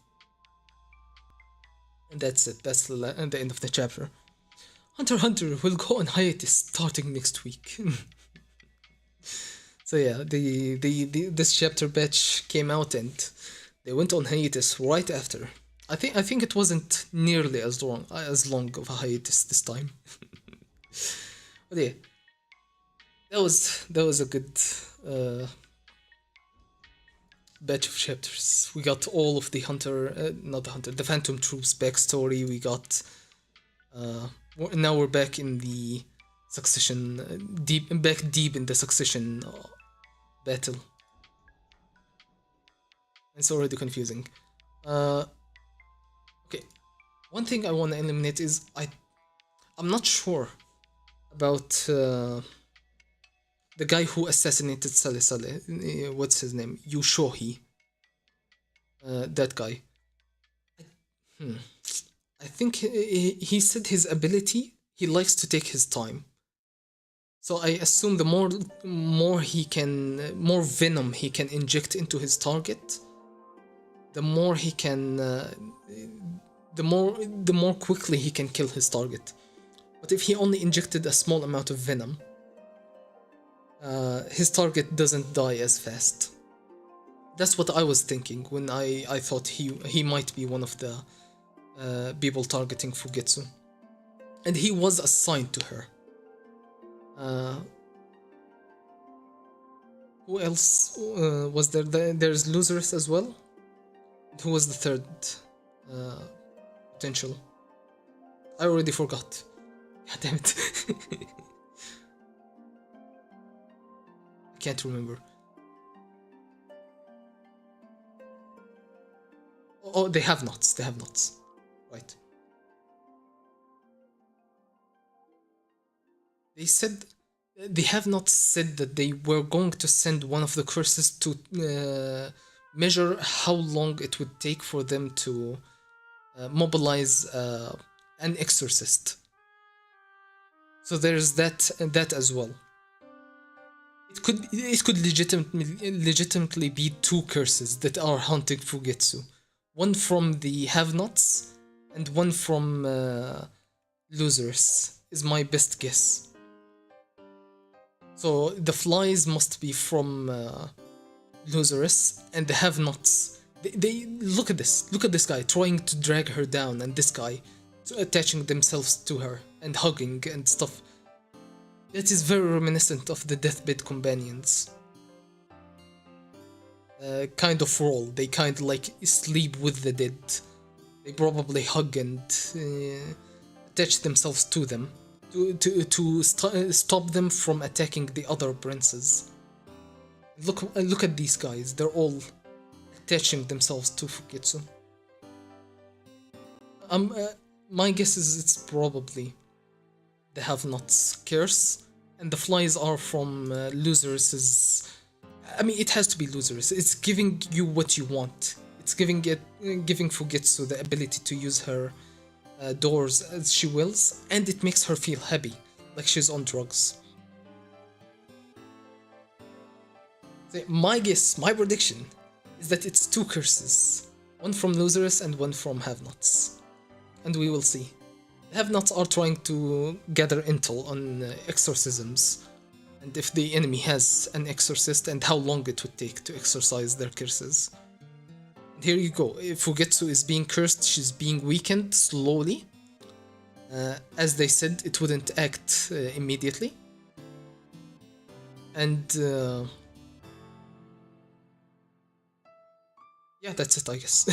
And that's it. That's the end of the chapter. Hunter x Hunter will go on hiatus starting next week. So yeah, this chapter batch came out and they went on hiatus right after. I think it wasn't nearly as long of a hiatus this time. But yeah, that was a good batch of chapters. We got all of the the Phantom Troops backstory. We got now we're back in the succession, deep in the succession battle. It's already confusing. Okay, one thing I want to eliminate is I'm not sure about the guy who assassinated Saleh Saleh. What's his name? Yushohi. That guy. I think he said his ability, he likes to take his time. So I assume the more venom he can inject into his target, the more he can, the more quickly he can kill his target. But if he only injected a small amount of venom, his target doesn't die as fast. That's what I was thinking when I thought he might be one of the people targeting Fugetsu. And he was assigned to her. Who else was there? There's Losers as well. Who was the third potential? I already forgot. God damn it. I can't remember. Oh, they have nots. They have nots. Right. They said they have not said that they were going to send one of the curses to measure how long it would take for them to mobilize an exorcist. So there's that as well. It could legitimately be two curses that are haunting Fugetsu. One from the have-nots and one from losers is my best guess. So the flies must be from losers, and the have-nots. They look at this. Look at this guy trying to drag her down, and this guy attaching themselves to her and hugging and stuff. That is very reminiscent of the deathbed companions. Kind of role. They kind of like sleep with the dead. They probably hug and attach themselves to them to stop them from attacking the other princes. Look at these guys. They're all attaching themselves to Fugetsu. My guess is it's probably the have-nots curse, and the flies are from losers. I mean, it has to be losers. It's giving you what you want. giving Fujitsu the ability to use her doors as she wills, and it makes her feel happy, like she's on drugs. My guess, my prediction, is that it's two curses. One from losers and one from have-nots. And we will see. Have-nots are trying to gather intel on exorcisms, and if the enemy has an exorcist and how long it would take to exorcise their curses. And here you go, if Fugetsu is being cursed, she's being weakened slowly. As they said, it wouldn't act immediately. And yeah, that's it, I guess.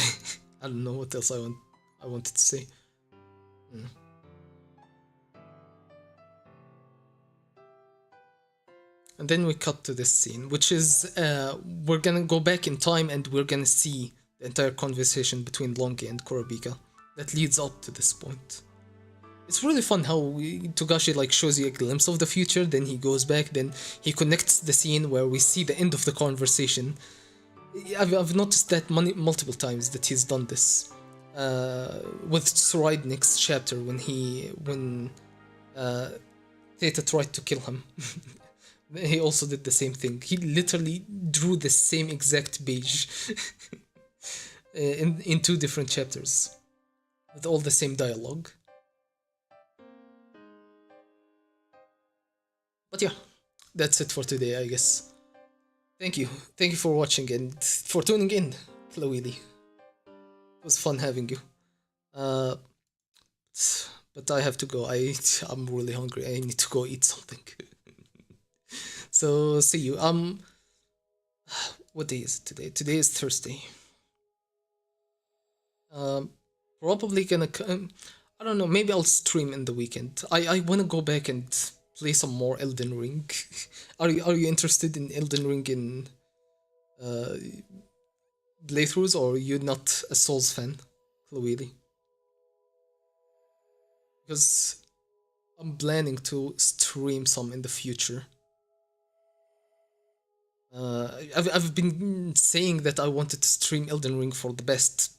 I don't know what else I wanted to say. And then we cut to this scene, which is we're gonna go back in time and we're gonna see the entire conversation between Longi and Kurabika that leads up to this point. It's really fun how Togashi like shows you a glimpse of the future, then he goes back, then he connects the scene where we see the end of the conversation. I've noticed that multiple times that he's done this. With Tsuride next chapter when Theta tried to kill him. He also did the same thing. He literally drew the same exact page in two different chapters with all the same dialogue. But yeah, that's it for today, I guess. Thank you for watching and for tuning in, Flawili. It was fun having you. But I have to go. I'm really hungry. I need to go eat something. So see you. What day is it today? Today is Thursday. Probably gonna. I don't know. Maybe I'll stream in the weekend. I wanna go back and play some more Elden Ring. Are you interested in Elden Ring in playthroughs, or are you not a Souls fan, Chloe? Because I'm planning to stream some in the future. I've been saying that I wanted to stream Elden Ring for the past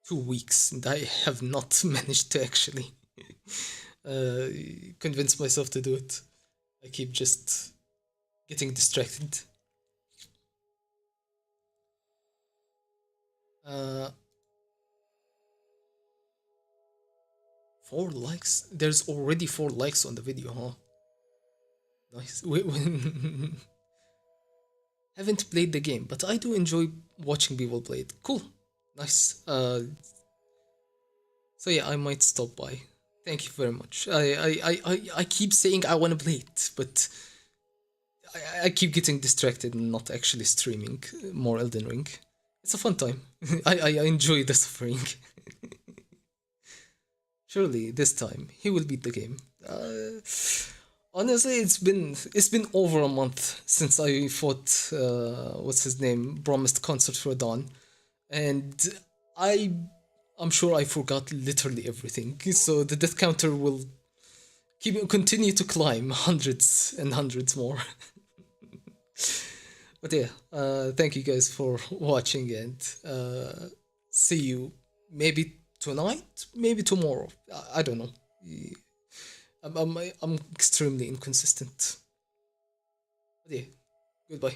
2 weeks, and I have not managed to actually convince myself to do it. I keep just getting distracted. 4 likes? There's already 4 likes on the video, huh? Nice. Haven't played the game, but I do enjoy watching people play it. Cool. Nice. So yeah, I might stop by. Thank you very much. I keep saying I want to play it, but I keep getting distracted and not actually streaming more Elden Ring. It's a fun time. I enjoy the suffering. Surely this time he will beat the game. Honestly, it's been over a month since I fought what's his name, Promised Concert for Dawn, and I'm sure I forgot literally everything. So the death counter will continue to climb hundreds and hundreds more. But yeah, thank you guys for watching, and see you maybe tonight, maybe tomorrow. I don't know. I'm extremely inconsistent. But yeah, goodbye.